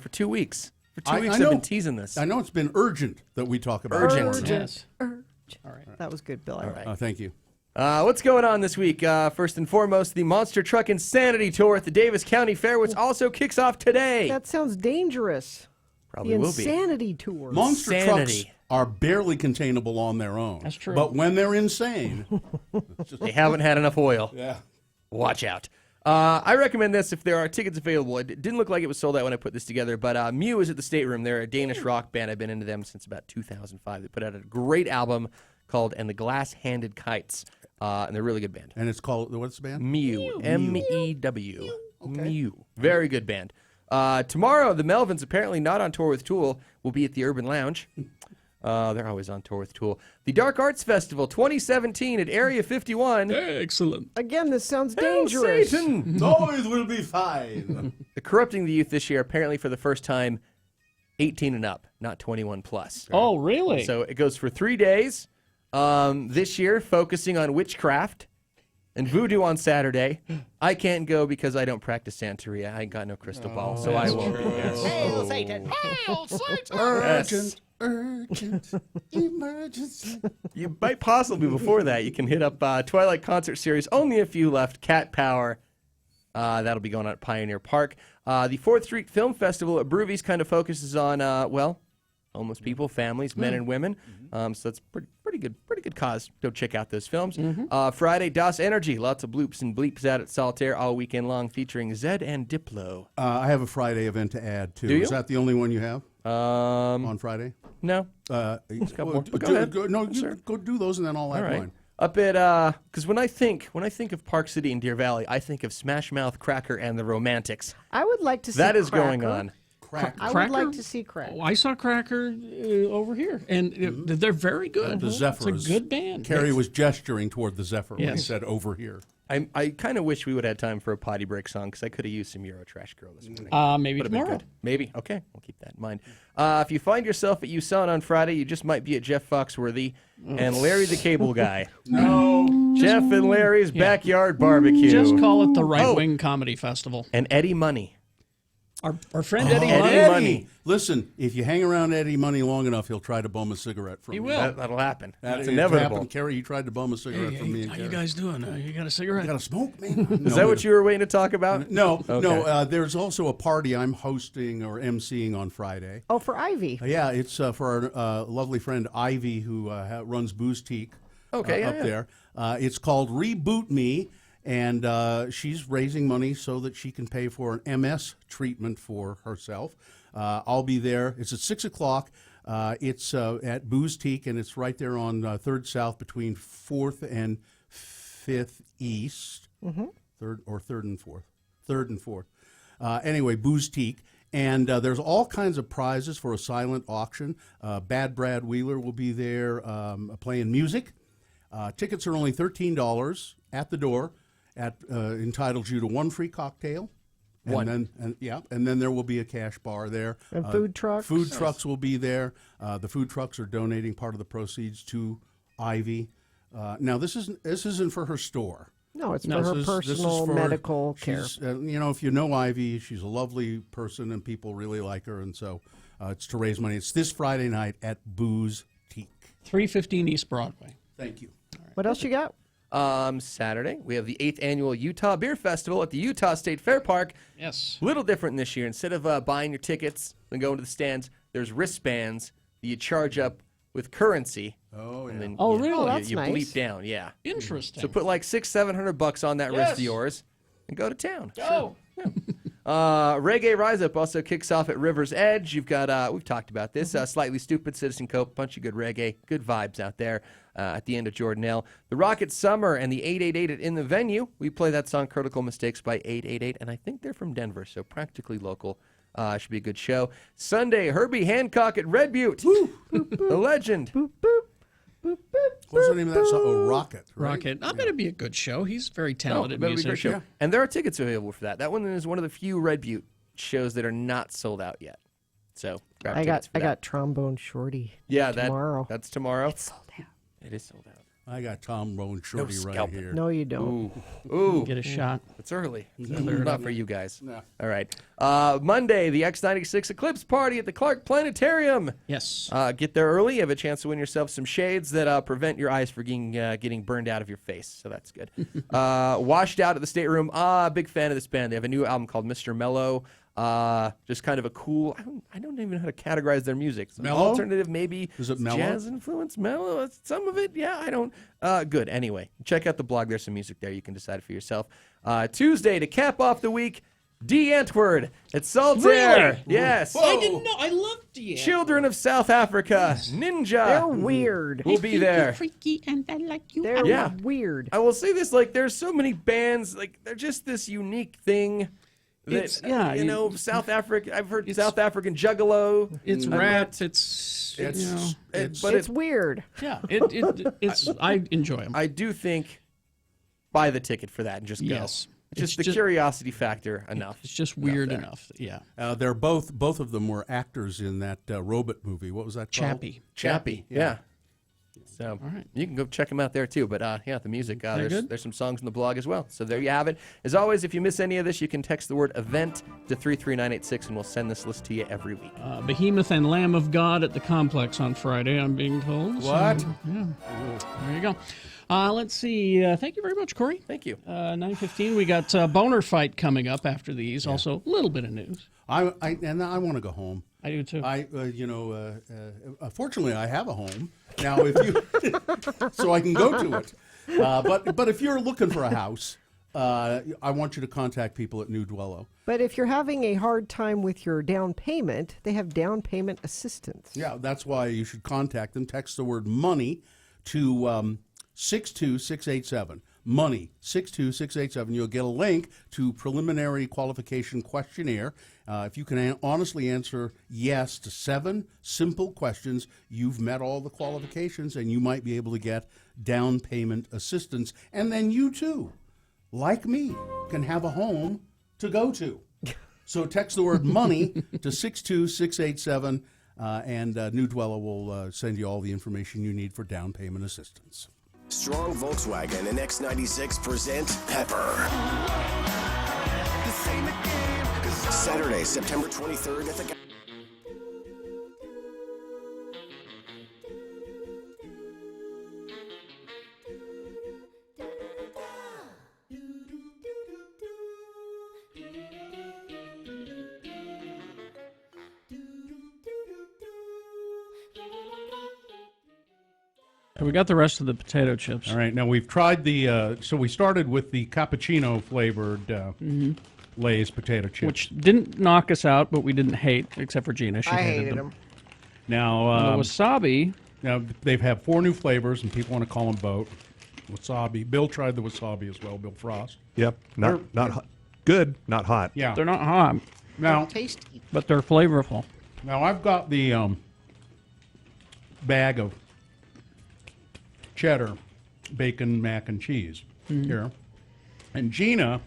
H: 2 weeks. For 2 weeks
C: I
H: I've
C: know,
H: been teasing this.
C: I know it's been urgent that we talk about
H: Urgent.
C: Foreigner.
G: Yes.
D: All right. That was good, Bill.
H: All right.
C: Thank you.
H: What's going on this week? First and foremost, the Monster Truck Insanity Tour at the Davis County Fair, which also kicks off today.
D: That sounds dangerous.
H: Probably
D: the
H: will be.
D: Insanity Tour.
C: Monster
H: Insanity.
C: trucks are barely containable on their own.
G: That's true.
C: But when they're insane,
H: They haven't had enough oil.
C: yeah.
H: Watch out. I recommend this if there are tickets available. It didn't look like it was sold out when I put this together, but Mew is at the Stateroom. They're a Danish rock band. I've been into them since about 2005. They put out a great album called And the Glass-Handed Kites, and they're a really good band.
C: And it's called, what's the band?
H: Mew. M-E-W. Mew. Very good band. Tomorrow, the Melvins, apparently not on tour with Tool, will be at the Urban Lounge. They're always on tour with Tool. The Dark Arts Festival 2017 at Area 51.
G: Excellent.
D: Again, this sounds dangerous.
H: Satan!
C: Always will be fine.
H: The Corrupting the Youth this year, apparently for the first time, 18 and up, not 21 plus.
G: Oh, really?
H: So it goes for 3 days. This year, focusing on witchcraft and voodoo on Saturday. I can't go because I don't practice Santeria. I ain't got no crystal ball, so I won't be. Yes.
J: Hail Satan! Hail Satan!
H: Yes.
C: Urgent emergency.
H: You might possibly, before that, you can hit up Twilight Concert Series. Only a few left. Cat Power. That'll be going on at Pioneer Park. The 4th Street Film Festival at Broovies kind of focuses on, homeless people, families, men and women. So that's pretty good cause. Go check out those films. Friday, Das Energy. Lots of bloops and bleeps out at Solitaire all weekend long, featuring Zed and Diplo.
C: I have a Friday event to add, too.
H: Do you?
C: Is that the only one you have on Friday?
H: No.
C: Go
H: ahead.
C: Go do those, and then I'll add
H: All right.
C: mine.
H: Up at because when I think of Park City and Deer Valley, I think of Smash Mouth, Cracker, and the Romantics.
D: I would like to see
H: That is
D: Cracker.
H: going on.
D: I would like to see Cracker.
G: Oh, I saw Cracker over here, and they're very good.
C: The Zephyrs.
G: It's a good band.
C: Carrie was gesturing toward the Zephyr when he
G: Yes.
C: said over here.
H: I kind of wish we would have had time for a potty break song because I could have used some Euro Trash Girl this morning.
G: Maybe
H: Would've been
G: tomorrow.
H: good. Maybe. Okay, we'll keep that in mind. If you find yourself at USAN on Friday, you just might be at Jeff Foxworthy and Larry the Cable Guy.
C: No.
H: Jeff and Larry's Backyard Barbecue.
G: Just call it the Right Wing Comedy Festival.
H: And Eddie Money.
G: Our friend Eddie
H: Eddie
G: Money.
H: Money.
C: Listen, if you hang around Eddie Money long enough, he'll try to bum a cigarette from
G: He
C: you.
G: will.
H: That'll happen.
C: It
H: That's inevitable.
C: happened. Carrie, he tried to bum a cigarette from me. And
G: How you
C: Carrie.
G: guys doing? You got a cigarette?
C: You got a smoke, man?
H: Is that what you were waiting to talk about?
C: No,
H: Okay.
C: no. There's also a party I'm hosting or emceeing on Friday.
D: Oh, for Ivy.
C: Yeah, it's for our lovely friend Ivy, who runs Boozetique
H: Okay,
C: up there. It's called Reboot Me, and she's raising money so that she can pay for an MS treatment for herself. I'll be there. It's at 6 o'clock. It's at Boozetique, and it's right there on 3rd South between 4th and 5th East. Third and 4th. 3rd and 4th. Anyway, Boozetique. And there's all kinds of prizes for a silent auction. Bad Brad Wheeler will be there playing music. Tickets are only $13 at the door. Entitles you to one free cocktail And then there will be a cash bar there.
D: And food trucks.
C: Food trucks will be there. The food trucks are donating part of the proceeds to Ivy. Now, this isn't for her store.
D: No, it's for her personal medical care.
C: If you know Ivy, she's a lovely person, and people really like her, and so it's to raise money. It's this Friday night at Booze Teak.
G: 315 East Broadway.
C: Thank you.
D: What else you got?
H: Saturday, we have the 8th Annual Utah Beer Festival at the Utah State Fair Park.
G: Yes.
H: A little different this year. Instead of buying your tickets and going to the stands, there's wristbands that you charge up with currency.
C: Oh, yeah.
H: And then
G: really?
D: That's
H: you
D: nice.
H: bleep down, yeah.
G: Interesting.
H: So put like $600-700 on that wrist of yours and go to town.
G: Go.
H: Reggae Rise Up also kicks off at River's Edge. You've got, we've talked about this, Slightly Stupid, Citizen Cope, bunch of good reggae, good vibes out there at the end of Jordanelle. The Rocket Summer and the 888 at In the Venue. We play that song Critical Mistakes by 888, and I think they're from Denver, so practically local. Should be a good show. Sunday, Herbie Hancock at Red Butte. The legend.
C: What's the name of that song? Oh, Rocket. Right?
G: Rocket. I bet it'd be a good show. He's a very talented musician.
H: Show. And there are tickets available for that. That one is one of the few Red Butte shows that are not sold out yet. So grab tickets for that.
D: I got Trombone Shorty.
H: Yeah,
D: tomorrow.
H: That's tomorrow.
D: It's sold out.
H: It is sold out.
C: I got Tom Rowan Shorty right here.
D: No, you don't.
H: Ooh.
G: Get a shot.
H: It's early. Not for you guys.
C: No.
H: All right. Monday, the X96 Eclipse Party at the Clark Planetarium.
G: Yes.
H: Get there early. You have a chance to win yourself some shades that prevent your eyes from getting burned out of your face. So that's good. Washed Out at the Stateroom. Big fan of this band. They have a new album called Mr. Mellow. Just kind of a cool. I don't even know how to categorize their music. Some
C: mellow?
H: Alternative, maybe.
C: Is it mellow?
H: Jazz influence, mellow. Some of it, yeah. I don't. Good. Anyway, check out the blog. There's some music there. You can decide for yourself. Tuesday to cap off the week. D. Antwoord at Saltaire.
G: Really?
H: Yes.
G: I didn't know. I love D.
H: Children of South Africa. Ninja.
D: They're weird.
H: Will be there.
G: Freaky and I like you.
D: They're weird.
H: I will say this: there's so many bands. They're just this unique thing. That, South Africa. I've heard South African Juggalo.
G: It's rap. It's
D: weird.
G: Yeah, it's. I enjoy them.
H: I do think buy the ticket for that and just go.
G: Yes.
H: Just the curiosity factor enough.
G: It's just weird enough. Yeah.
C: They're both of them were actors in that robot movie. What was that called?
H: Chappie. Yeah. So you can go check them out there too. But the music. There's some songs in the blog as well. So there you have it. As always, if you miss any of this, you can text the word event to 33986 and we'll send this list to you every week.
G: Behemoth and Lamb of God at the Complex on Friday, I'm being told.
H: What?
G: So, yeah. There you go. Let's see. Thank you very much, Corey.
H: Thank you.
G: 9:15. We got Boehner fight coming up after these. Yeah. Also, a little bit of news.
C: I want to go home.
G: I do too.
C: Fortunately, I have a home now. If you, so I can go to it. But if you're looking for a house, I want you to contact people at New Dwello.
D: But if you're having a hard time with your down payment, they have down payment assistance.
C: Yeah, that's why you should contact them. Text the word money to 62687. Money, 62687. You'll get a link to preliminary qualification questionnaire. If you can honestly answer yes to 7 simple questions, you've met all the qualifications and you might be able to get down payment assistance. And then you too, like me, can have a home to go to. So text the word money to 62687 and New Dwello will send you all the information you need for down payment assistance.
F: Strong Volkswagen and X96 present Pepper. Saturday, September 23rd at the...
G: We got the rest of the potato chips.
T: All right, now we've tried so we started with the cappuccino flavored Lay's potato chips.
G: Which didn't knock us out, but we didn't hate, except for Gina. She hated them.
T: Now,
G: the wasabi.
T: Now, they've had 4 new flavors, and people want to call them both. Wasabi. Bill tried the wasabi as well, Bill Frost.
I: Yep, not hot. Good, not hot.
T: Yeah.
G: They're not hot.
T: Now,
D: tasty.
G: But they're flavorful.
T: Now, I've got the bag of cheddar, bacon, mac, and cheese here. And Gina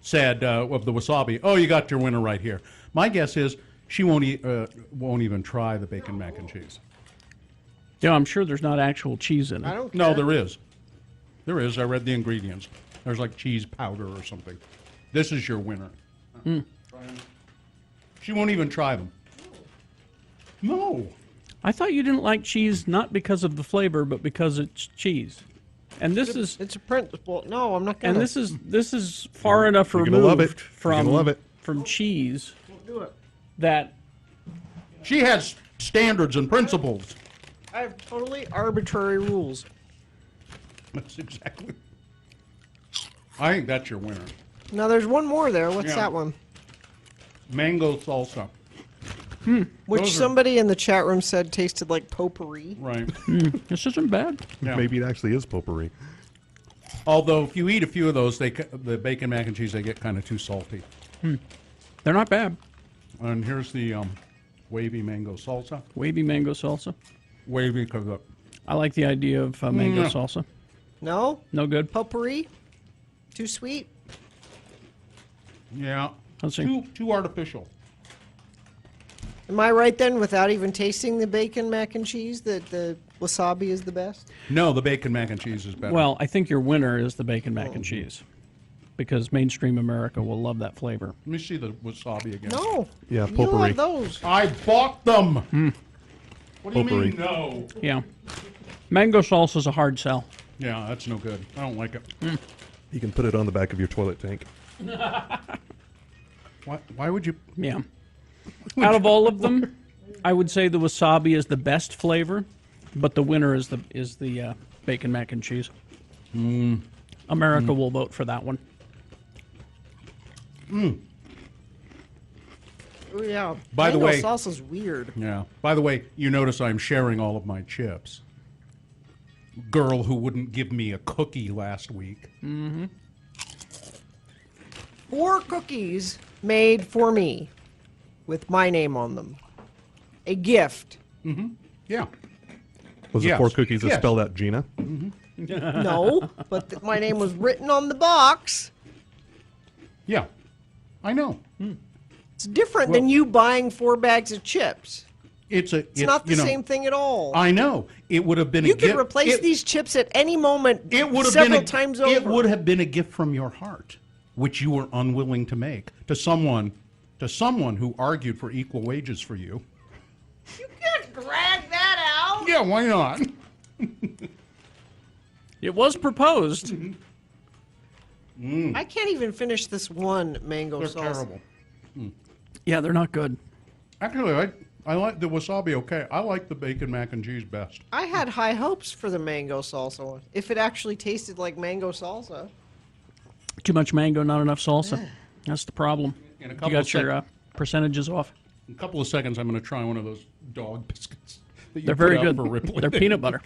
C: said of the wasabi, "Oh, you got your winner right here." My guess is she won't even try the bacon mac and cheese.
G: Yeah, I'm sure there's not actual cheese in it.
D: I don't
C: No,
D: care.
C: there is. There is. I read the ingredients. There's like cheese powder or something. This is your winner.
G: Mm.
C: She won't even try them. No.
G: I thought you didn't like cheese not because of the flavor, but because it's cheese. And this is
D: it's a principle. No, I'm not gonna.
G: and this is far enough
I: You're gonna love
G: removed
I: it. You're gonna love it.
G: from cheese
D: do it.
G: that
C: She has standards and principles.
D: I have totally arbitrary rules.
C: That's exactly. I think that's your winner.
D: Now there's one more there. What's
C: Yeah.
D: that one?
C: Mango salsa.
D: Which
C: Those are-
D: somebody in the chat room said tasted like potpourri.
C: Right.
G: this isn't bad.
C: Yeah.
I: Maybe it actually is potpourri.
C: Although if you eat a few of those, the bacon mac and cheese, they get kind of too salty.
G: They're not bad.
C: And here's the wavy mango salsa.
G: Wavy mango salsa.
C: Wavy because
G: I like the idea of mango
C: Yeah.
G: salsa.
D: No?
G: No good.
D: Potpourri? Too sweet?
C: yeah,
G: Let's see.
C: too artificial.
D: Am I right then, without even tasting the bacon mac and cheese, that the wasabi is the best?
C: No, the bacon mac and cheese is better.
G: Well, I think your winner is the bacon mac and cheese, because mainstream America will love that flavor.
C: Let me see the wasabi again.
D: No.
I: Yeah,
D: You
I: potpourri.
D: love those.
C: I bought them. What do you
I: Potpourri.
C: mean no?
G: Yeah, mango salsa is a hard sell.
C: Yeah, that's no good. I don't like it.
I: You can put it on the back of your toilet tank.
C: Why would you?
G: Yeah. Out of all of them, I would say the wasabi is the best flavor, but the winner is the bacon mac and cheese. America will vote for that one.
D: Oh, yeah.
C: By the
D: Mango
C: way-
D: salsa's weird.
C: Yeah. By the way, you notice I'm sharing all of my chips. Girl who wouldn't give me a cookie last week.
D: 4 cookies made for me with my name on them. A gift.
C: Yeah.
I: Was it
C: Yes.
I: 4 cookies that
C: Yes.
I: spelled out Gina?
D: No, but my name was written on the box.
C: Yeah. I know.
D: It's different than you buying 4 bags of chips.
C: It's
D: not the same thing at all.
C: I know. It would have been
D: You
C: a
D: could
C: gift.
D: replace these chips at any moment
C: It would have
D: several
C: been
D: times
C: It
D: over.
C: would have been a gift from your heart, which you were unwilling to make to someone who argued for equal wages for you.
D: You can't drag that out.
C: Yeah, why not?
G: It was proposed.
D: I can't even finish this one mango
C: They're
D: salsa.
C: terrible.
G: Yeah, they're not good.
C: Actually, I like the wasabi okay. I like the bacon mac and cheese best.
D: I had high hopes for the mango salsa one. If it actually tasted like mango salsa.
G: Too much mango, not enough salsa. That's the problem.
C: In a
G: You
C: couple
G: got
C: of
G: your percentages off.
C: In a couple of seconds, I'm going to try one of those dog biscuits. That you
G: They're
C: put
G: very
C: out
G: good.
C: for Ripley.
G: They're peanut butter.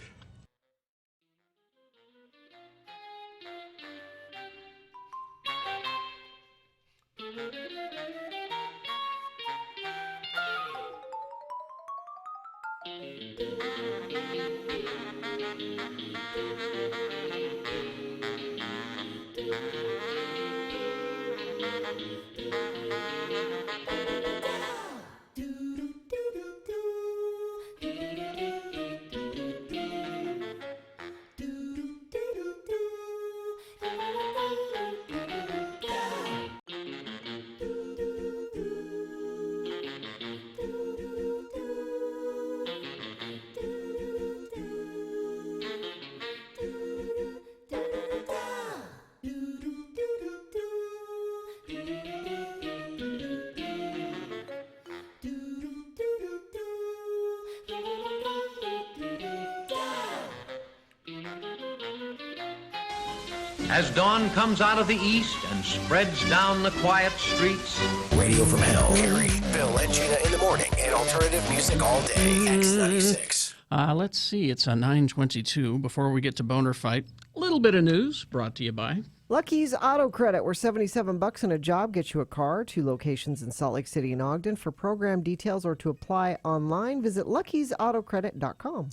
K: As dawn comes out of the east and spreads down the quiet streets.
F: Radio from Hell. Gary, Bill, and Gina in the morning, and alternative music all day. X96.
G: Let's see. It's 9:22. Before we get to Boehner fight, a little bit of news brought to you by
D: Lucky's Auto Credit, where $77 in a job gets you a car. 2 locations in Salt Lake City and Ogden. For program details or to apply online, visit luckysautocredit.com.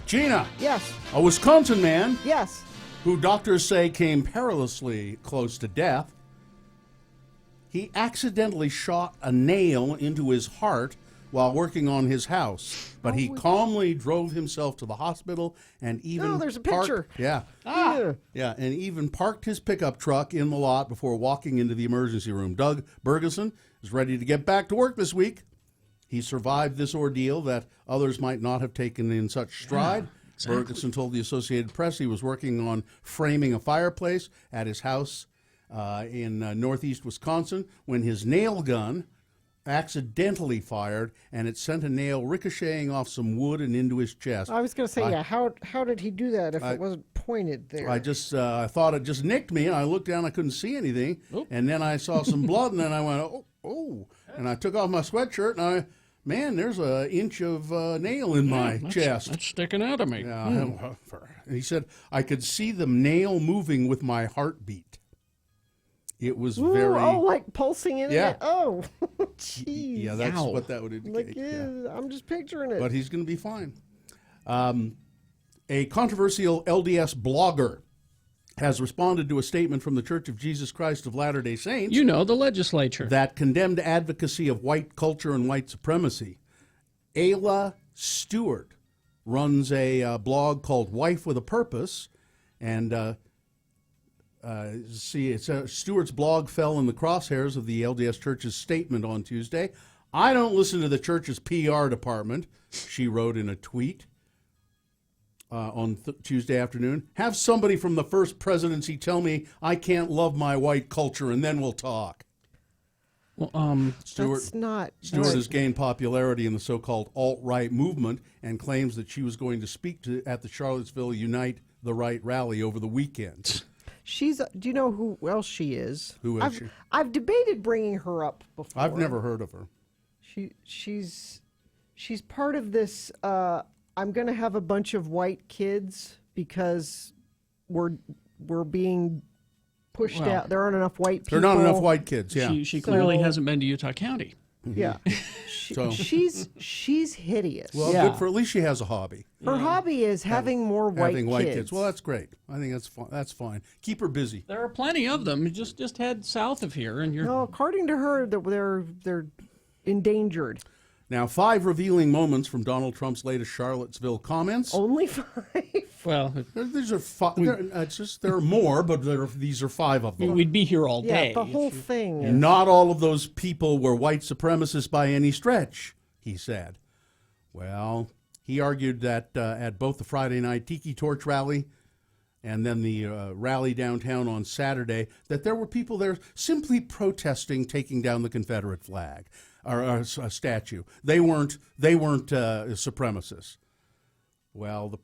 C: Gina.
D: Yes.
C: A Wisconsin man.
D: Yes.
C: Who doctors say came perilously close to death, he accidentally shot a nail into his heart while working on his house, but he calmly drove himself to the hospital and even
D: Oh, there's a picture.
C: Yeah. Yeah, and even parked his pickup truck in the lot before walking into the emergency room. Doug Bergeson is ready to get back to work this week. He survived this ordeal that others might not have taken in such stride.
G: Exactly.
C: Bergeson told the Associated Press he was working on framing a fireplace at his house in northeast Wisconsin when his nail gun accidentally fired, and it sent a nail ricocheting off some wood and into his chest.
D: I was going to say, how did he do that if it wasn't pointed there?
C: I just I thought it just nicked me, and I looked down, I couldn't see anything, and then I saw some blood, and then I went, oh, and I took off my sweatshirt, and man, there's an inch of nail in my chest.
G: That's sticking out of me.
C: Yeah, and he said, I could see the nail moving with my heartbeat. It was very...
D: like pulsing in
C: Yeah.
D: it? Oh, jeez.
C: Yeah, that's what that would indicate.
D: I'm just picturing it.
C: But he's going to be fine. A controversial LDS blogger has responded to a statement from the Church of Jesus Christ of Latter-day Saints.
G: You know, the legislature.
C: That condemned advocacy of white culture and white supremacy. Ayla Stewart runs a blog called Wife with a Purpose, and Stewart's blog fell in the crosshairs of the LDS Church's statement on Tuesday. I don't listen to the church's PR department, she wrote in a tweet on Tuesday afternoon. Have somebody from the First Presidency tell me I can't love my white culture, and then we'll talk.
G: Well,
C: Stewart has gained popularity in the so-called alt-right movement and claims that she was going to speak at the Charlottesville Unite the Right rally over the weekend.
D: Do you know who else she is?
C: Who is she?
D: I've debated bringing her up before.
C: I've never heard of her.
D: She's part of this. I'm going to have a bunch of white kids because we're being pushed out. There aren't enough white people.
C: There are not enough white kids. Yeah,
G: She clearly hasn't been to Utah County.
D: Yeah, she's hideous.
C: Well, good for at least she has a hobby.
D: Her hobby is having more white kids.
C: Well, that's great. I think that's fine. Keep her busy.
G: There are plenty of them. Just head south of here, and you're.
D: No, according to her, they're endangered.
C: Now, 5 revealing moments from Donald Trump's latest Charlottesville comments.
D: Only 5.
G: Well,
C: these are 5. There are more, but these are 5 of them.
G: We'd be here all day.
D: Yeah, the whole thing.
C: Not all of those people were white supremacists by any stretch, he said. Well, he argued that at both the Friday night Tiki Torch rally and then the rally downtown on Saturday, that there were people there simply protesting taking down the Confederate flag or a statue. They weren't supremacists. Well,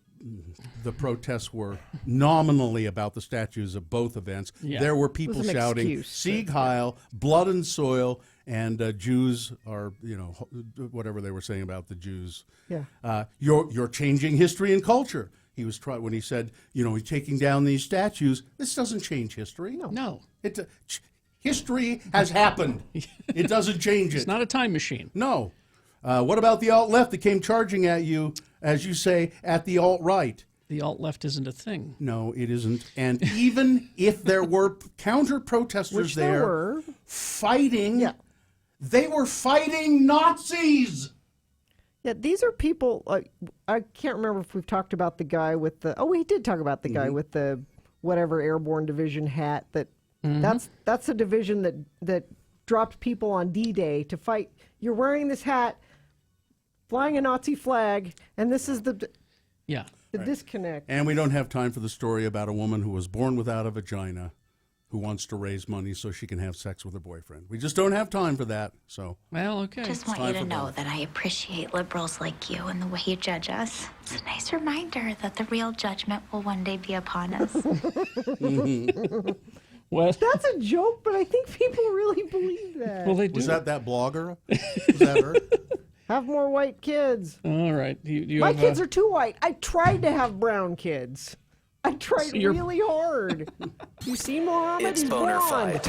C: the protests were nominally about the statues of both events.
G: Yeah.
C: There were people shouting "Sieg Heil," "Blood and Soil," and Jews are, whatever they were saying about the Jews.
D: Yeah.
C: You're changing history and culture. He was when he said, he's taking down these statues. This doesn't change history.
G: No.
C: History has happened. It doesn't change it.
G: It's not a time machine.
C: No. What about the alt-left that came charging at you, as you say, at the alt-right?
G: The alt-left isn't a thing.
C: No, it isn't. And even if there were counter-protesters fighting, they were fighting Nazis.
D: Yeah, these are people. I can't remember if we've talked about the guy with the. Oh, we did talk about the guy with the whatever airborne division hat. That's a division that dropped people on D-Day to fight. You're wearing this hat, flying a Nazi flag, and this is the disconnect.
C: And we don't have time for the story about a woman who was born without a vagina, who wants to raise money so she can have sex with her boyfriend. We just don't have time for that. So,
G: well, okay.
L: Just want you to know that I appreciate liberals like you and the way you judge us. It's a nice reminder that the real judgment will one day be upon us.
G: Well,
D: that's a joke, but I think people really believe that.
G: Well, they do.
C: Was that blogger? Was that her?
D: Have more white kids.
G: All right.
D: My kids are too white. I tried to have brown kids. I tried really hard. You see, Mohammed?
O: It's Boehner Fight.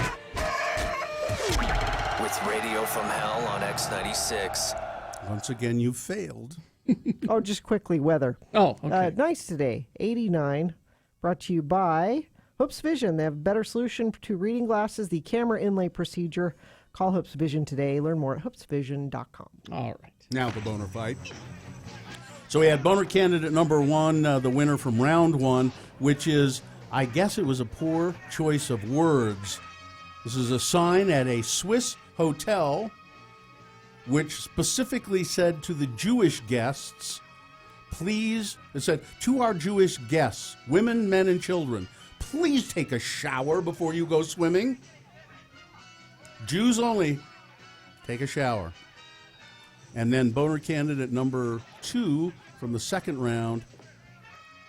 O: With Radio from Hell on X96.
C: Once again, you failed.
D: Just quickly, weather.
G: Oh, okay.
D: Nice today. 89. Brought to you by Hoops Vision, they have a better solution to reading glasses, the camera inlay procedure. Call Hoops Vision today. Learn more at hoopsvision.com.
G: All right.
C: Now the boner fight. So we had boner candidate number one, the winner from round one, which is, I guess it was a poor choice of words. This is a sign at a Swiss hotel which specifically said to the Jewish guests, please, it said, to our Jewish guests, women, men, and children, please take a shower before you go swimming. Jews only, take a shower. And then boner candidate number two from the second round,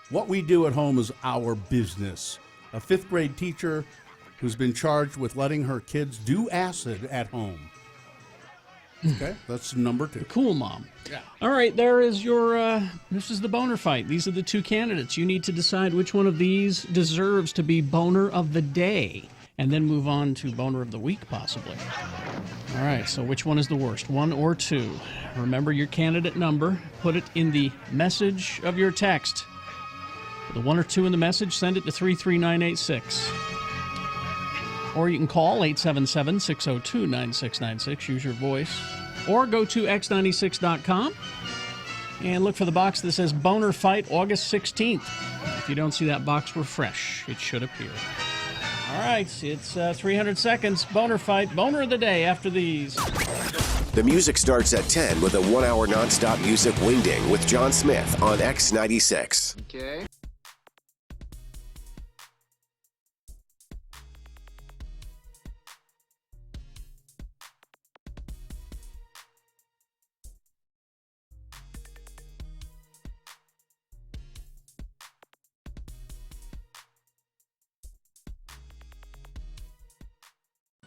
C: what we do at home is our business. A fifth grade teacher who's been charged with letting her kids do acid at home. Okay, that's number two.
G: Cool, Mom.
C: Yeah.
G: All right, there is your, this is the boner fight. These are the two candidates. You need to decide which one of these deserves to be boner of the day, and then move on to boner of the week, possibly. All right, so which one is the worst, one or two? Remember your candidate number. Put it in the message of your text. The one or two in the message, send it to 33986. Or you can call 877-602-9696. Use your voice. Or go to x96.com and look for the box that says Boner Fight August 16th. If you don't see that box, refresh. It should appear. All right, it's 300 seconds. Boner Fight. Boner of the day after these.
F: The music starts at 10 with a 1 hour nonstop music wingding with John Smith on X96.
N: Okay.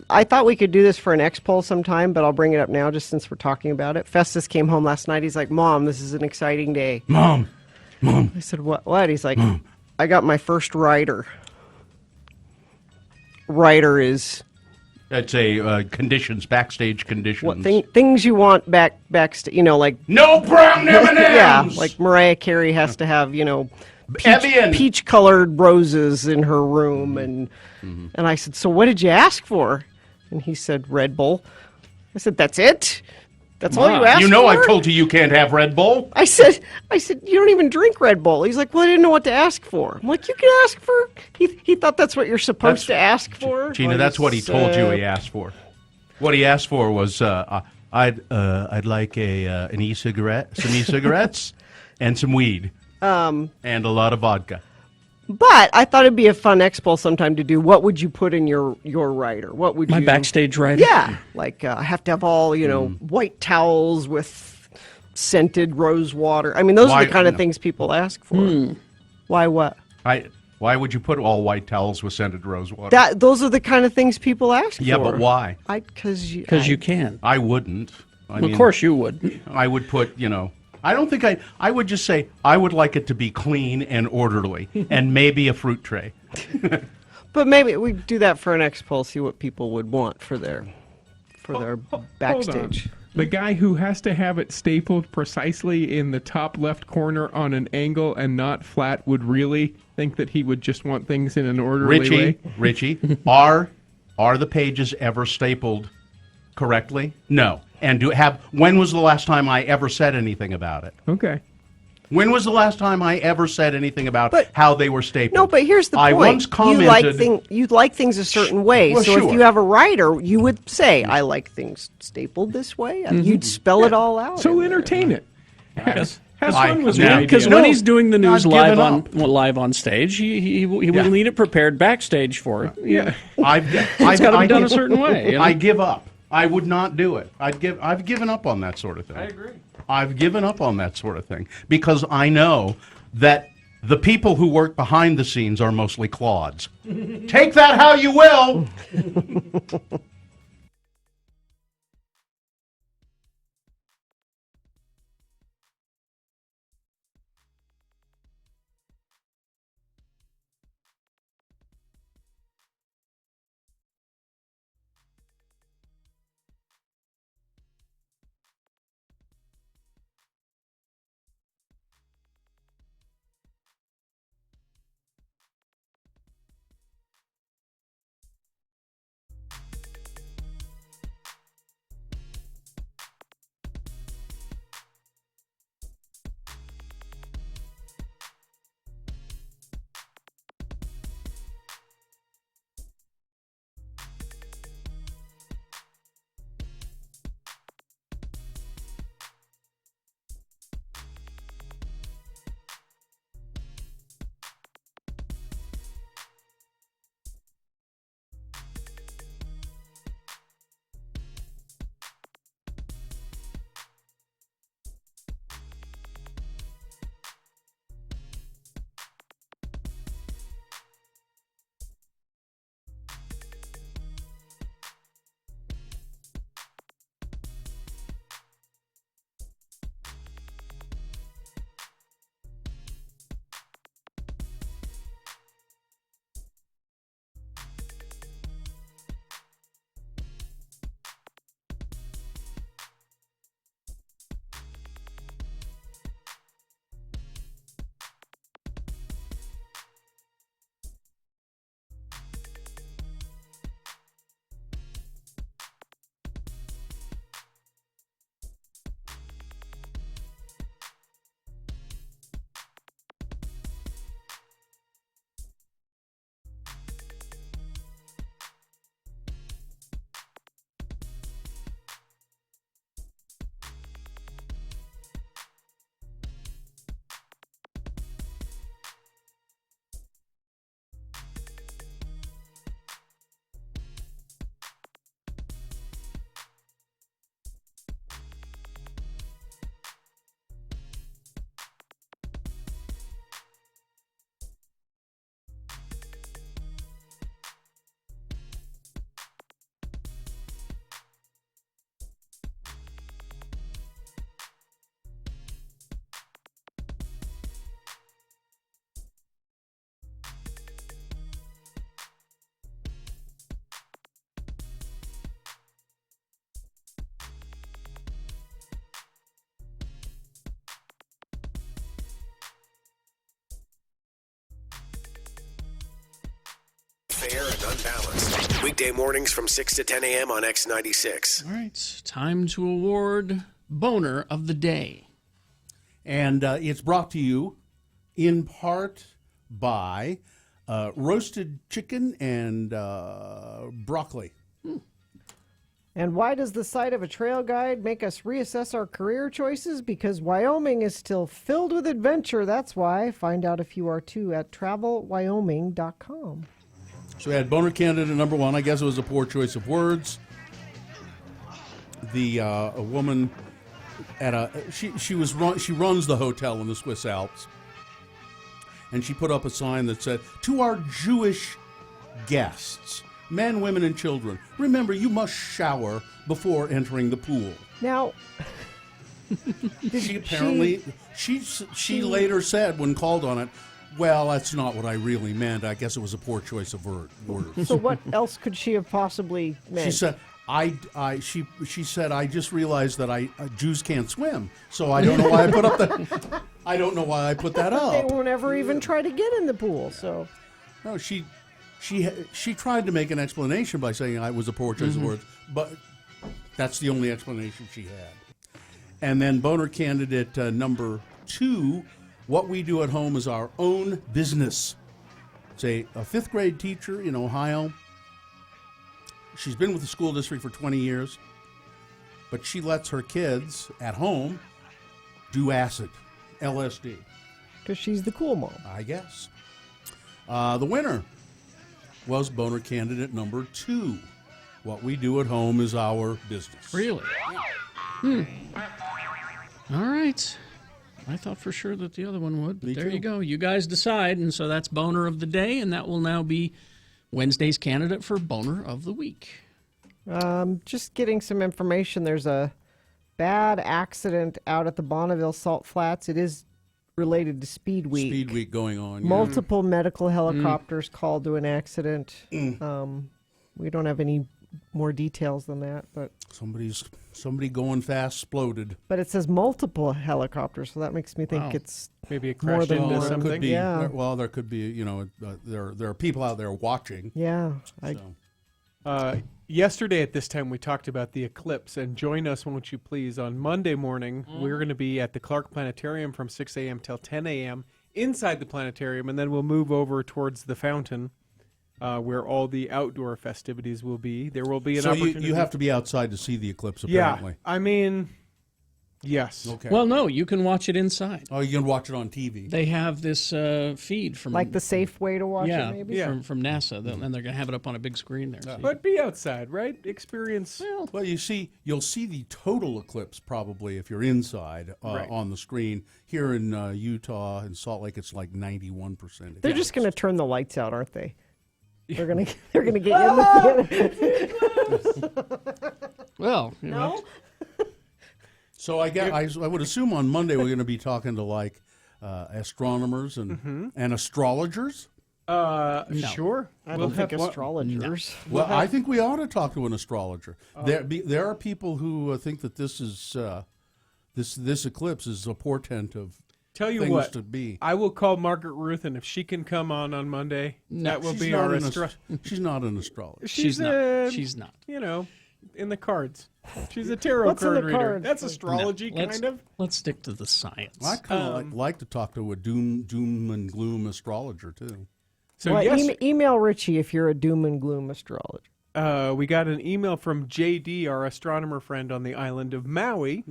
D: I thought we could do this for an X poll sometime, but I'll bring it up now just since we're talking about it. Festus came home last night. He's like, Mom, this is an exciting day.
C: Mom.
D: I said, what? He's like, Mom. I got my first rider. Rider is...
T: That's a conditions, backstage conditions.
D: What things you want backstage, like...
T: No brown M&Ms!
D: Yeah, like Mariah Carey has to have, peach-colored roses in her room. And I said, so what did you ask for? And he said, Red Bull. I said, that's it? That's all you asked for?
T: You know I told you can't have Red Bull.
D: I said, you don't even drink Red Bull. He's like, well, I didn't know what to ask for. I'm like, you can ask for... He thought that's what you're supposed to ask for.
T: Gina, that's what he told you he asked for. What he asked for was, I'd like an e-cigarette, some e-cigarettes, and some weed, and a lot of vodka.
D: But I thought it'd be a fun expo sometime to do. What would you put in your rider? What would
B: My
D: you...
B: backstage rider?
D: Yeah, like I have to have all white towels with scented rose water. I mean, those are the kind of things people ask for. Why what?
T: Why would you put all white towels with scented rose water?
D: Those are the kind of things people ask for.
T: Yeah, but why?
D: Because
B: you can.
T: I wouldn't.
B: Of course you would.
T: I would put, I don't think I would just say I would like it to be clean and orderly and maybe a fruit tray.
D: But maybe we do that for an expo, see what people would want for their backstage.
M: Hold on. The guy who has to have it stapled precisely in the top left corner on an angle and not flat would really think that he would just want things in an orderly way?
T: Richie, are the pages ever stapled correctly? No. And when was the last time I ever said anything about it?
M: Okay.
T: When was the last time I ever said anything about how they were stapled?
D: No, but here's the point.
T: I once commented...
D: You like things a certain way.
T: Well,
D: so
T: sure.
D: if you have a rider, you would say, I like things stapled this way. You'd spell it all out.
M: So entertain it. Has fun with
B: Because when he's doing the news live on stage, he will need it prepared backstage for it.
M: Yeah.
B: It's got to be done a certain way.
T: I give up. I would not do it. I've given up on that sort of thing.
B: I agree.
T: I've given up on that sort of thing because I know that the people who work behind the scenes are mostly clods. Take that how you will.
F: Weekday mornings from 6 to 10 a.m. on X96.
G: All right, time to award Boner of the Day.
C: And it's brought to you in part by roasted chicken and broccoli.
D: And why does the sight of a trail guide make us reassess our career choices? Because Wyoming is still filled with adventure. That's why. Find out if you are too at travelwyoming.com.
C: So we had Boner candidate number 1. I guess it was a poor choice of words. A woman at she runs the hotel in the Swiss Alps, and she put up a sign that said, "To our Jewish guests, men, women, and children, remember you must shower before entering the pool."
D: Now,
C: she later said when called on it, "Well, that's not what I really meant. I guess it was a poor choice of words."
D: So what else could she have possibly meant?
C: She said, she said, "I just realized that Jews can't swim, so I don't know why I put up that. I don't know why I put that up."
D: They won't ever even try to get in the pool. So,
C: no, she tried to make an explanation by saying I was a poor choice of words, but that's the only explanation she had. And then Boner candidate number 2, what we do at home is our own business. It's a 5th grade teacher in Ohio. She's been with the school district for 20 years, but she lets her kids at home do acid, LSD.
D: Because she's the cool mom.
C: I guess. The winner was Boner candidate number 2. What we do at home is our business.
G: Really? All right. I thought for sure that the other one would, but there you go. You guys decide, and so that's Boner of the Day, and that will now be Wednesday's candidate for Boner of the Week.
D: Just getting some information. There's a bad accident out at the Bonneville Salt Flats. It is related to Speed Week.
C: Speed Week going on. Yeah.
D: Multiple medical helicopters called to an accident. We don't have any more details than that, but
C: somebody going fast exploded.
D: But it says multiple helicopters, so that makes me think it's
M: maybe it
D: more
M: crashed
D: than
M: into
D: one.
M: something.
C: Could be,
D: Yeah.
C: Well, there could be. There are people out there watching.
D: Yeah.
M: Yesterday at this time we talked about the eclipse, and join us, won't you please, on Monday morning. We're going to be at the Clark Planetarium from 6 a.m. till 10 a.m. inside the planetarium, and then we'll move over towards the fountain where all the outdoor festivities will be. There will be an opportunity.
C: So you have to be outside to see the eclipse, apparently.
M: Yeah, I mean, yes.
C: Okay.
G: Well, no, you can watch it inside.
C: Oh, you can watch it on TV.
G: They have this feed from...
D: Like the safe way to watch it, maybe?
G: From NASA, and they're going to have it up on a big screen there. So
M: But be outside, right? Experience.
C: Well, you'll see the total eclipse probably if you're inside on the screen. Here in Utah and Salt Lake, it's like 91%.
D: They're just going to turn the lights out, aren't they? They're gonna get you in the theater.
G: Well,
D: no.
C: So I would assume on Monday we're going to be talking to like astronomers and astrologers.
M: No. Sure.
D: I don't think astrologers.
C: No. Well, I think we ought to talk to an astrologer. There are people who think that this is this eclipse is a portent of
M: Tell you
C: things
M: what,
C: to be.
M: I will call Margaret Ruth, and if she can come on Monday, that will be our
C: She's not an astrologer.
M: She's not. You know, in the cards. She's a tarot card reader. That's astrology, kind of.
G: Let's stick to the science.
C: I kind of like to talk to a doom and gloom astrologer too.
D: So email Richie if you're a doom and gloom astrologer.
M: We got an email from JD, our astronomer friend on the island of Maui,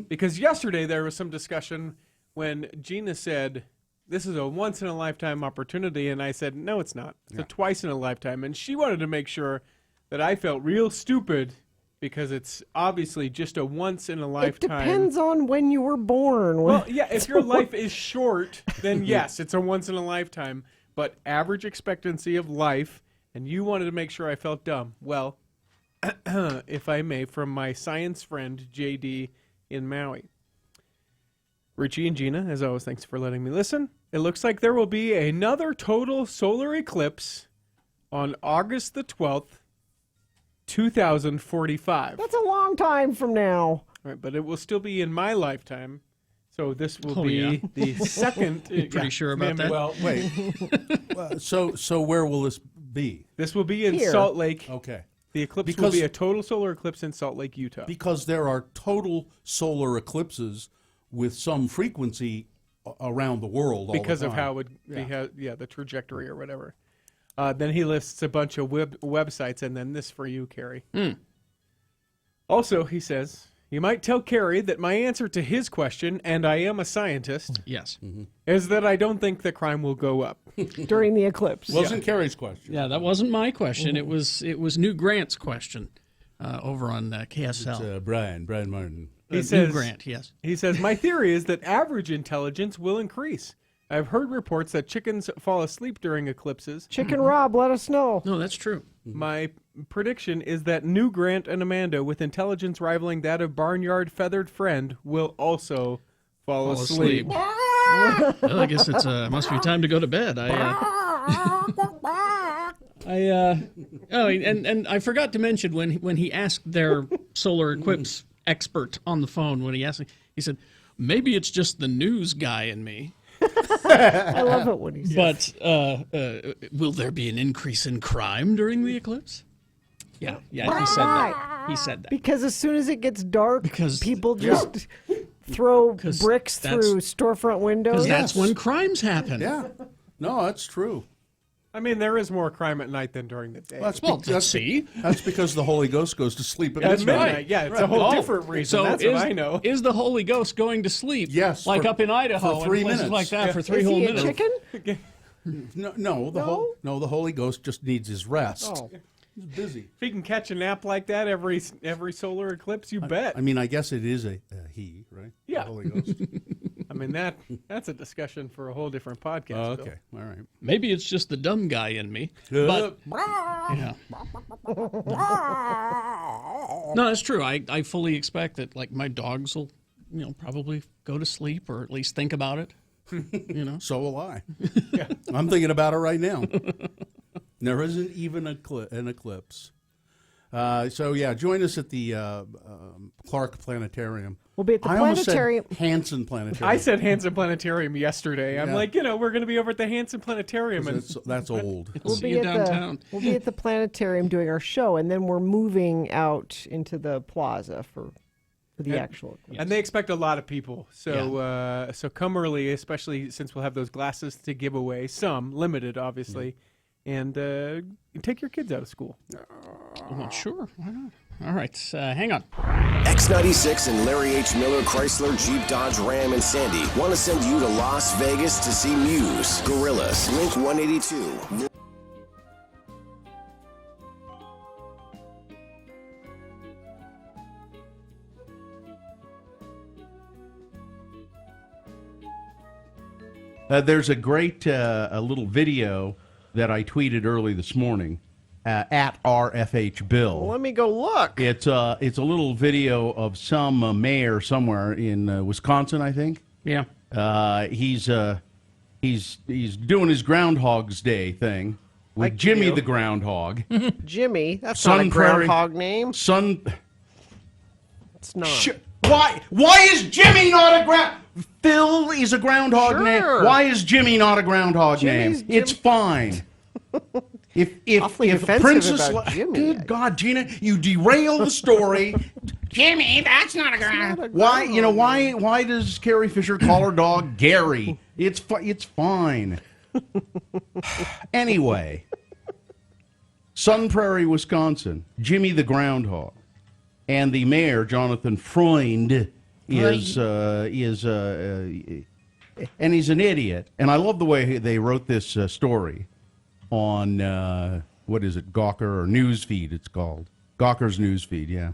M: because yesterday there was some discussion when Gina said, this is a once-in-a-lifetime opportunity, and I said, no, it's not. It's a twice-in-a-lifetime. And she wanted to make sure that I felt real stupid because it's obviously just a once-in-a-lifetime.
D: It depends on when you were born.
M: Well, yeah, if your life is short, then yes, it's a once-in-a-lifetime. But average expectancy of life, and you wanted to make sure I felt dumb. Well, if I may, from my science friend, JD, in Maui. Richie and Gina, as always, thanks for letting me listen. It looks like there will be another total solar eclipse on August the 12th, 2045.
D: That's a long time from now.
M: Right, but it will still be in my lifetime. So this will be the second.
G: Pretty sure about that?
C: Well, wait. So where will this be?
M: This will be in
D: Here.
M: Salt Lake.
C: Okay.
M: The eclipse will
C: Because-
M: be a total solar eclipse in Salt Lake, Utah.
C: Because there are total solar eclipses with some frequency around the world all
M: Because
C: the
M: of
C: time.
M: how it would the trajectory or whatever. Then he lists a bunch of websites, and then this for you, Carrie. Also, he says, you might tell Carrie that my answer to his question, and I am a scientist,
G: Yes.
M: is that I don't think the crime will go up.
D: During the eclipse.
C: Wasn't Carrie's question.
G: Yeah, that wasn't my question. It was New Grant's question over on KSL.
C: It's, Brian Martin.
M: He
G: New
M: says,
G: Grant, yes.
M: He says, my theory is that average intelligence will increase. I've heard reports that chickens fall asleep during eclipses.
D: Chicken Rob, let us know.
G: No, that's true.
M: My prediction is that New Grant and Amanda, with intelligence rivaling that of Barnyard Feathered Friend, will also fall asleep.
G: Well, I guess it's must be time to go to bed. And I forgot to mention when he asked their solar eclipse expert on the phone, when he asked, he said, maybe it's just the news guy in me.
D: I love it when he says.
G: But will there be an increase in crime during the eclipse? Yeah, he said that. He said that.
D: Because as soon as it gets dark, people just throw bricks
G: that's-
D: through storefront windows.
G: Because that's when crimes happen.
C: Yeah. No, that's true.
M: I mean, there is more crime at night than during the day.
C: That's because the Holy Ghost goes to sleep at
M: At
C: midnight.
M: midnight. Yeah, it's a whole different reason.
G: So
M: That's what I know.
G: Is the Holy Ghost going to sleep?
C: Yes.
G: Like
C: for-
G: up in Idaho
C: for 3
G: and places
C: minutes.
G: like that for 3
D: Is
G: whole
D: he a
G: minutes.
D: chicken?
C: The Holy Ghost just needs his rest.
D: Oh.
C: He's busy.
M: If he can catch a nap like that every solar eclipse, you bet.
C: I mean, I guess it is a he, right?
M: Yeah.
C: The Holy Ghost.
M: I mean, that's a discussion for a whole different podcast.
C: Oh,
M: Bill.
C: okay. All right.
G: Maybe it's just the dumb guy in me. But yeah. No, that's true. I fully expect that like my dogs will, probably go to sleep or at least think about it.
C: So will I. I'm thinking about it right now. There isn't even an eclipse. So yeah, join us at the Clark Planetarium.
D: We'll be at the
C: I almost said
D: planetarium.
C: Hanson Planetarium.
M: I said Hanson Planetarium yesterday. I'm
C: Yeah.
M: like, we're going to be over at the Hanson Planetarium. And
C: That's old.
D: We'll be at the planetarium doing our show, and then we're moving out into the plaza for the actual.
M: And they expect a lot of people. So so come early, especially since we'll have those glasses to give away. Some, limited, obviously. And take your kids out of school.
G: Well, sure. Why not? All right. Hang on.
F: X96 and Larry H. Miller Chrysler Jeep Dodge Ram and Sandy want to send you to Las Vegas to see Muse, Gorillaz, Blink 182.
T: There's a great a little video that I tweeted early this morning at RFH Bill.
D: Well, let me go look.
T: It's a little video of some mayor somewhere in Wisconsin, I think.
G: Yeah.
T: He's doing his Groundhog's Day thing with
D: Like
T: Jimmy
D: you.
T: the Groundhog.
D: Jimmy, that's
T: Sun
D: not a
T: Prairie-
D: groundhog name. It's not.
T: Why is Jimmy not a ground? Phil is a groundhog name.
D: Sure.
T: Why is Jimmy not a groundhog
D: Jimmy's
T: name? It's fine. If
D: Awfully offensive
T: Princess
D: about Jimmy.
T: Good God, Gina, you derail the story. Jimmy, that's not a groundhog. Why does Carrie Fisher call her dog Gary? It's fine. Anyway, Sun Prairie, Wisconsin, Jimmy the Groundhog, and the mayor Jonathan Freund is and he's an idiot. And I love the way they wrote this story on what is it, Gawker or Newsfeed? It's called Gawker's Newsfeed. Yeah.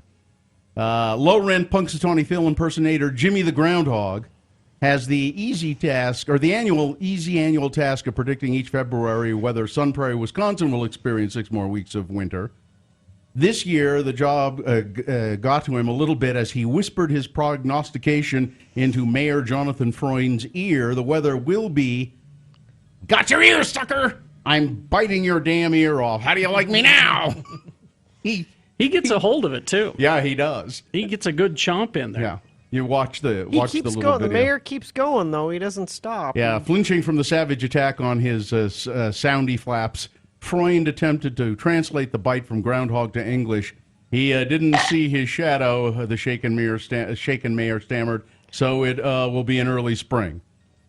T: Low rent Punxsutawney Phil impersonator Jimmy the Groundhog has the easy task, or the easy annual task of predicting each February whether Sun Prairie, Wisconsin will experience 6 more weeks of winter. This year, the job got to him a little bit as he whispered his prognostication into Mayor Jonathan Freund's ear. The weather will be, got your ear, sucker! I'm biting your damn ear off. How do you like me now?
G: He gets a hold of it, too.
T: Yeah, he does.
G: He gets a good chomp in there.
T: Yeah. You watch the
D: He
T: watch the
D: keeps
T: little
D: going.
T: video.
D: The mayor keeps going, though. He doesn't stop.
T: Yeah, flinching from the savage attack on his soundy flaps, Freund attempted to translate the bite from groundhog to English. He didn't see his shadow, the shaken mayor stammered, so it will be in early spring.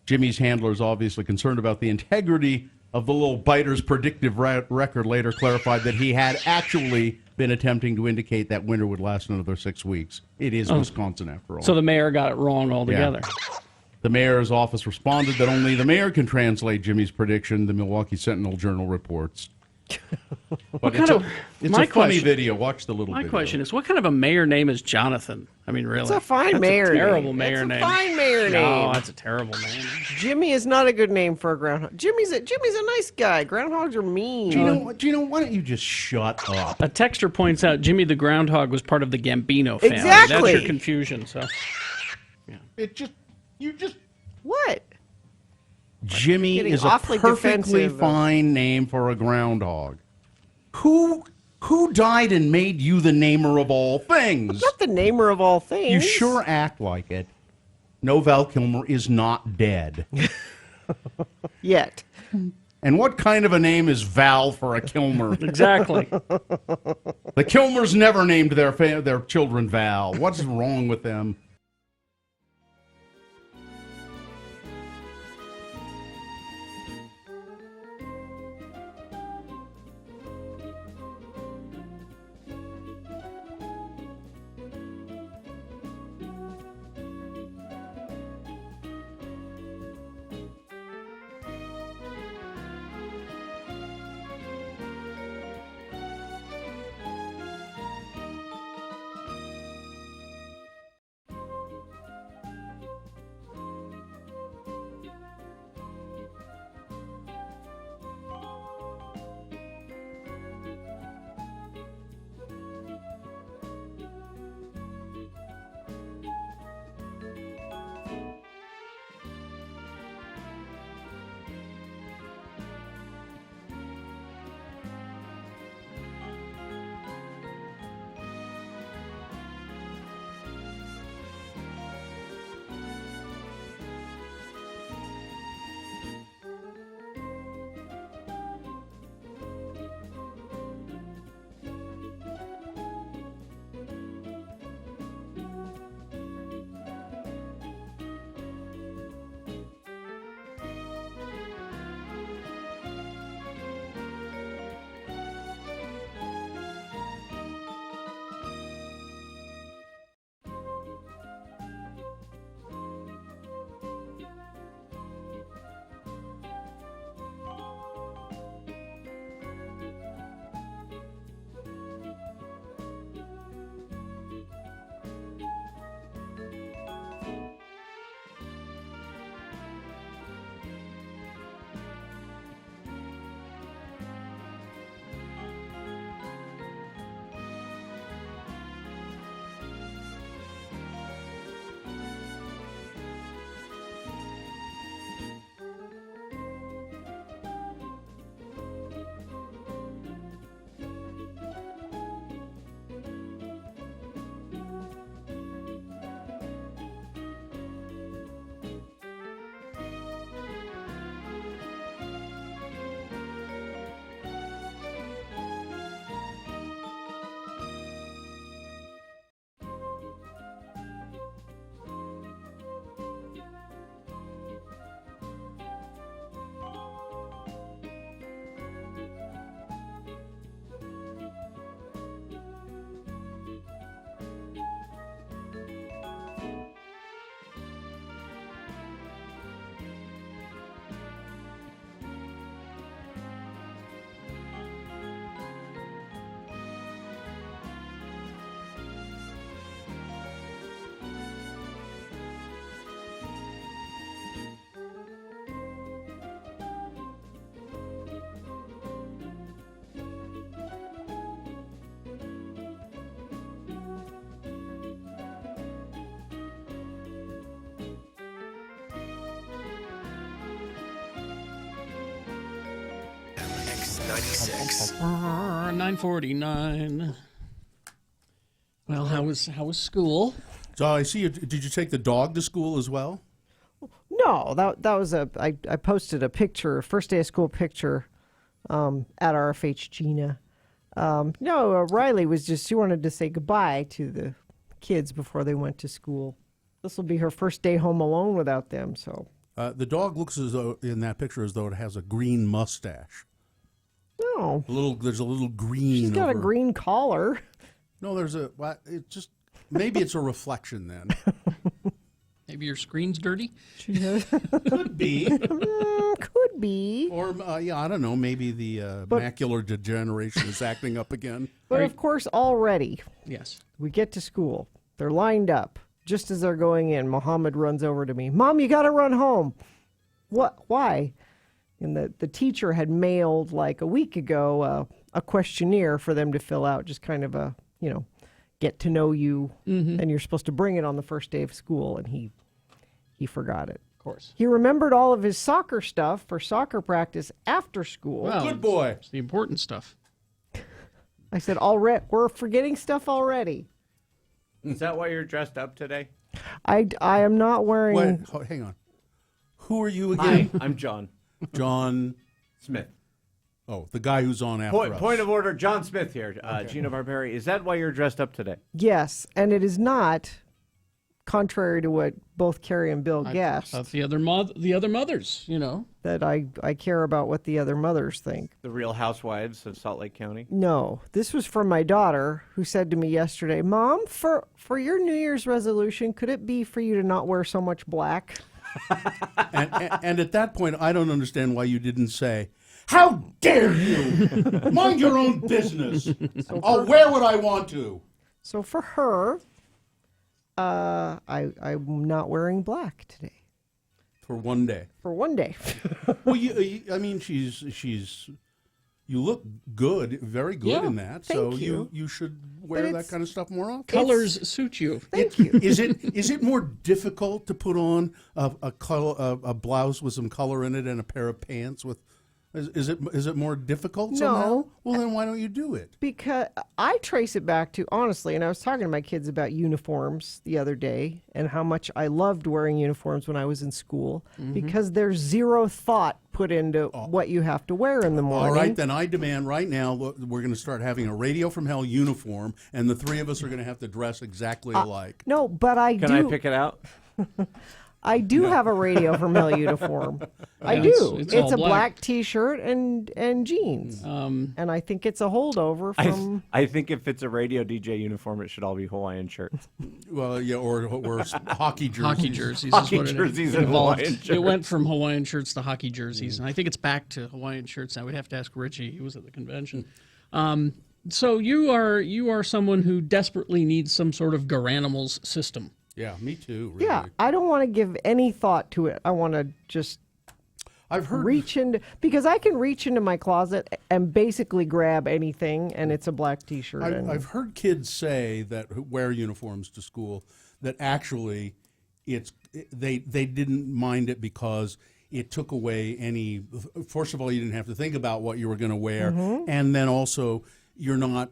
T: Jimmy's handler is obviously concerned about the integrity of the little biter's predictive record, later clarified that he had actually been attempting to indicate that winter would last another 6 weeks. It is Wisconsin, after all.
G: So the mayor got it wrong altogether.
T: Yeah. The mayor's office responded that only the mayor can translate Jimmy's prediction, the Milwaukee Sentinel-Journal reports. But it's a funny video. Watch the little video.
G: My question is, what kind of a mayor name is Jonathan? I mean, really?
D: It's a fine mayor
G: name. Terrible
D: name.
G: mayor
D: It's a
G: name.
D: fine mayor name.
G: No, that's a terrible name.
D: Jimmy is not a good name for a groundhog. Jimmy's a nice guy. Groundhogs are mean.
T: Gino, why don't you just shut up?
G: A texter points out Jimmy the Groundhog was part of the Gambino family.
D: Exactly.
G: That's your confusion. So,
D: What?
T: Jimmy
D: Getting
T: is a
D: awfully
T: perfectly
D: defensive.
T: fine name for a groundhog. Who died and made you the namer of all things?
D: I'm not the namer of all things.
T: You sure act like it. No, Val Kilmer is not dead.
D: Yet.
T: And what kind of a name is Val for a Kilmer?
G: Exactly.
T: The Kilmers never named their children Val. What's wrong with them?
O: X96.
G: 9:49. Well, how was school?
C: So I see you. Did you take the dog to school as well?
D: No, that was I posted a picture, first day of school picture at RFH Gina. No, Riley was just, she wanted to say goodbye to the kids before they went to school. This will be her first day home alone without them, so.
C: The dog looks as though, in that picture, as though it has a green mustache.
D: No.
C: There's a little green.
D: She's got a green collar.
C: No, maybe it's a reflection then.
G: Maybe your screen's dirty?
C: Could be.
D: Could be.
C: Or, I don't know, maybe the macular degeneration is acting up again.
D: But of course, already.
G: Yes.
D: We get to school. They're lined up. Just as they're going in, Mohammed runs over to me. Mom, you got to run home. What? Why? And the teacher had mailed, like a week ago, a questionnaire for them to fill out, just kind of a, get to know you.
G: Mm-hmm.
D: And you're supposed to bring it on the first day of school. And he forgot it.
G: Of course.
D: He remembered all of his soccer stuff for soccer practice after school.
G: Well,
C: good boy.
G: It's the important stuff.
D: I said, we're forgetting stuff already.
P: Is that why you're dressed up today?
D: I am not wearing...
C: Wait, hang on. Who are you again?
P: Hi, I'm John.
C: John...
P: Smith.
C: Oh, the guy who's on after us.
P: Point of order, John Smith here. Gina Barberi, is that why you're dressed up today?
D: Yes, and it is not, contrary to what both Carrie and Bill guessed.
G: The other mothers,
D: That I care about what the other mothers think.
P: The Real Housewives of Salt Lake County?
D: No, this was from my daughter, who said to me yesterday, Mom, for your New Year's resolution, could it be for you to not wear so much black?
C: and at that point, I don't understand why you didn't say, how dare you! Mind your own business. I'll wear what I want to.
D: So for her, I'm not wearing black today.
C: For one day.
D: For one day.
C: Well, you look good, very good in that.
D: Thank
C: so
D: you.
C: you should wear that kind of stuff more often.
G: Colors suit you.
D: Thank you.
C: Is it more difficult to put on a blouse with some color in it and a pair of pants with? Is it more difficult somehow?
D: No.
C: Well, then why don't you do it?
D: Because I trace it back to, honestly, and I was talking to my kids about uniforms the other day and how much I loved wearing uniforms when I was in school because there's zero thought put into what you have to wear in the morning.
C: All right, then I demand right now we're going to start having a Radio from Hell uniform, and the three of us are going to have to dress exactly alike.
D: No, but
P: Can I pick it out?
D: I do have a Radio from Hell uniform. I do.
G: It's
D: It's
G: all
D: a
G: black.
D: black T-shirt and jeans. And I think it's a holdover from...
P: I think if it's a radio DJ uniform, it should all be Hawaiian shirts.
C: Well, yeah, or hockey jerseys.
G: Hockey jerseys
P: Hockey
G: is what
P: jerseys
G: it
P: and
G: evolved.
P: Hawaiian
G: It
P: shirts.
G: went from Hawaiian shirts to hockey jerseys, and I think it's back to Hawaiian shirts now. We'd have to ask Richie. He was at the convention. So you are someone who desperately needs some sort of Garanimals system.
C: Yeah, me too. Really.
D: Yeah, I don't want to give any thought to it. I want to just reach into, because I can reach into my closet and basically grab anything, and it's a black T-shirt.
C: I've heard kids say that who wear uniforms to school that actually they didn't mind it because it took away any. First of all, you didn't have to think about what you were going to wear, and then also you're not.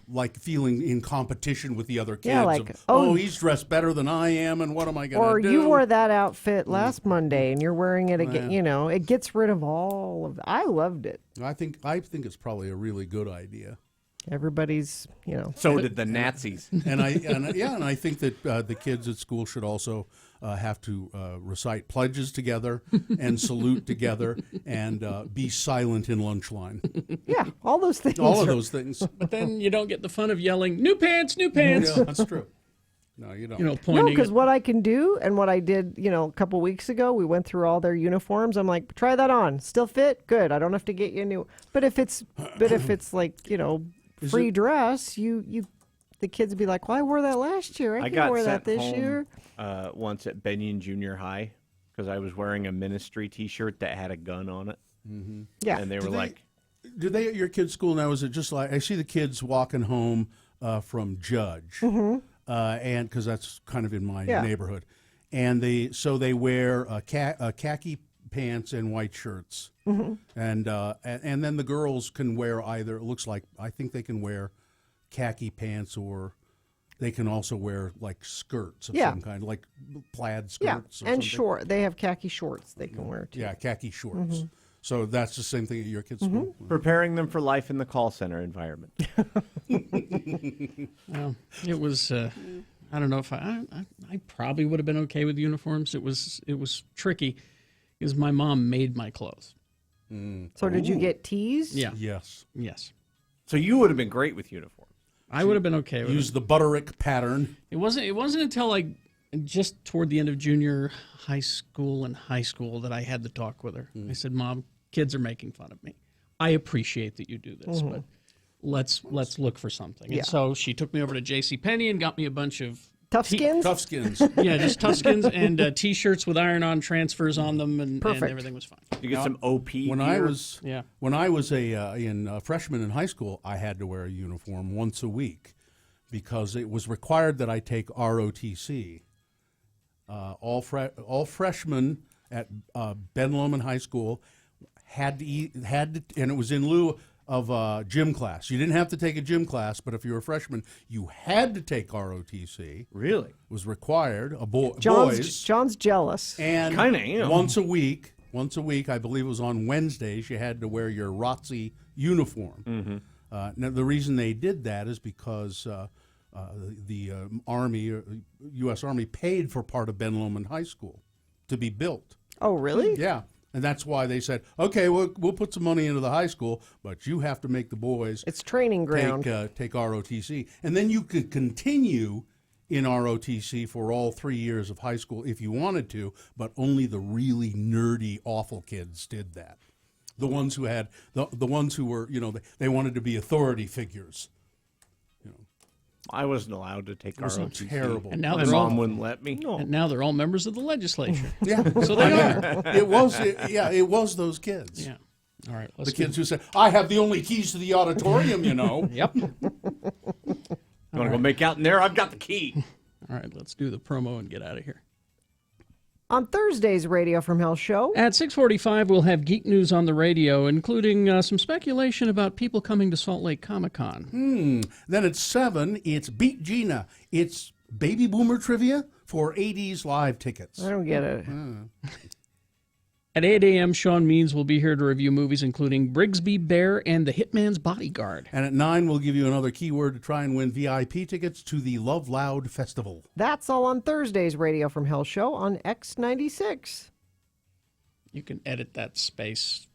C: Like feeling in competition with the other kids.
D: Yeah, like,
C: he's dressed better than I am, and what am I going to do?
D: Or you wore that outfit last Monday, and you're wearing it again. It gets rid of all of that. I loved it.
C: I think it's probably a really good idea.
D: Everybody's,
P: So did the Nazis.
C: And I think that the kids at school should also have to recite pledges together and salute together and be silent in lunch line.
D: Yeah, all those things.
C: All of those things.
G: But then you don't get the fun of yelling, "New pants, new pants."
C: Yeah, that's true. No, you don't.
G: Pointing.
D: No, because what I can do and what I did, a couple weeks ago, we went through all their uniforms. I'm like, try that on. Still fit? Good. I don't have to get you a new. But if it's like, free dress, the kids would be like, well, I wore that last year. I can't wear that this year.
P: Once at Benyon Junior High because I was wearing a ministry T-shirt that had a gun on it.
C: Mm-hmm.
D: Yeah.
P: And they were like...
C: Do they at your kids' school now, is it just like, I see the kids walking home from Judge, and because that's kind of in my neighborhood, and they wear khaki pants and white shirts, and then the girls can wear either. It looks like I think they can wear khaki pants, or they can also wear like skirts of some kind, like plaid skirts.
D: Yeah, and short. They have khaki shorts they can wear too.
C: Yeah, khaki shorts. So that's the same thing at your kids' school?
P: Preparing them for life in the call center environment.
G: Well, it was. I don't know if I probably would have been okay with uniforms. It was tricky because my mom made my clothes.
D: So did you get teased?
G: Yeah.
C: Yes.
G: Yes.
P: So you would have been great with uniform.
G: I would have been okay with
C: Use
G: it.
C: the Butterick pattern.
G: It wasn't until like just toward the end of junior high school and high school that I had the talk with her. I said, "Mom, kids are making fun of me. I appreciate that you do this, but let's look for something."
D: Yeah.
G: And so she took me over to JCPenney and got me a bunch of
D: Toughskins?
C: Toughskins.
G: Yeah, just Toughskins and T-shirts with iron-on transfers on them, and everything was fine.
P: You get some OP
C: When
P: gear?
C: when I was a freshman in high school, I had to wear a uniform once a week because it was required that I take ROTC. All freshmen at Ben Lomond High School had to and it was in lieu of gym class. You didn't have to take a gym class, but if you were a freshman, you had to take ROTC.
P: Really?
C: It was required. Boys.
D: John's jealous.
C: And
P: Kinda am.
C: once a week, I believe it was on Wednesdays, you had to wear your ROTC uniform. Now, the reason they did that is because the Army, U.S. Army, paid for part of Ben Lomond High School to be built.
D: Oh, really?
C: Yeah. And that's why they said, okay, we'll put some money into the high school, but you have to make the boys
D: It's training ground.
C: take ROTC. And then you could continue in ROTC for all 3 years of high school if you wanted to, but only the really nerdy, awful kids did that. The ones who had, the ones who were, they wanted to be authority figures.
P: I wasn't allowed to take
C: It was
P: ROTC.
C: terrible.
G: And now
P: My
G: they're
P: mom
G: all,
P: wouldn't let me.
G: And now they're all members of the legislature.
C: Yeah.
G: So they are.
C: It was those kids.
G: Yeah. All right.
C: The kids who said, I have the only keys to the auditorium,
G: Yep.
P: You want to go make out in there? I've got the key.
G: All right, let's do the promo and get out of here.
D: On Thursday's Radio from Hell show.
G: At 6:45, we'll have geek news on the radio, including some speculation about people coming to Salt Lake Comic-Con.
C: Then at 7, it's Beat Gina. It's Baby Boomer Trivia for 80s Live tickets.
D: I don't get it.
G: At 8 a.m., Sean Means will be here to review movies including Brigsby Bear and The Hitman's Bodyguard.
C: And at 9, we'll give you another keyword to try and win VIP tickets to the Love Loud Festival.
D: That's all on Thursday's Radio from Hell show on X96.
G: You can edit that space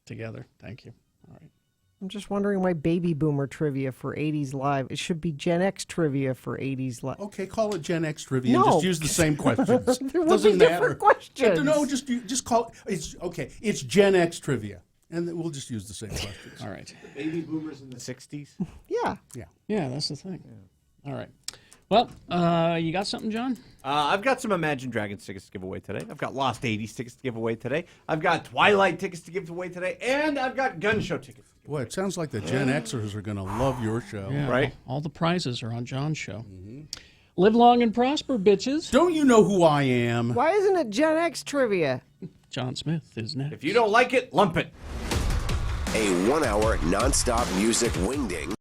G: together. Thank you. All right.
D: I'm just wondering why Baby Boomer trivia for 80s Live. It should be Gen X trivia for 80s Live.
C: Okay, call it Gen X Trivia and
D: No.
C: just use the same questions.
D: There will
C: Doesn't
D: be
C: matter.
D: different questions.
C: No, just call it. It's Gen X Trivia. And then we'll just use the same questions.
G: All right.
P: Baby boomers in the 60s?
D: Yeah.
G: Yeah, that's the thing. Yeah. All right. Well, you got something, John?
P: I've got some Imagine Dragons tickets to give away today. I've got Lost 80s tickets to give away today. I've got Twilight tickets to give away today. And I've got Gun Show tickets.
C: Boy, it sounds like the Gen Xers are going to love your show.
G: Yeah,
P: Right?
G: All the prizes are on John's show. Live long and prosper, bitches.
C: Don't you know who I am?
D: Why isn't it Gen X trivia?
G: John Smith is next.
P: If you don't like it, lump it.
F: A 1 hour nonstop music wingding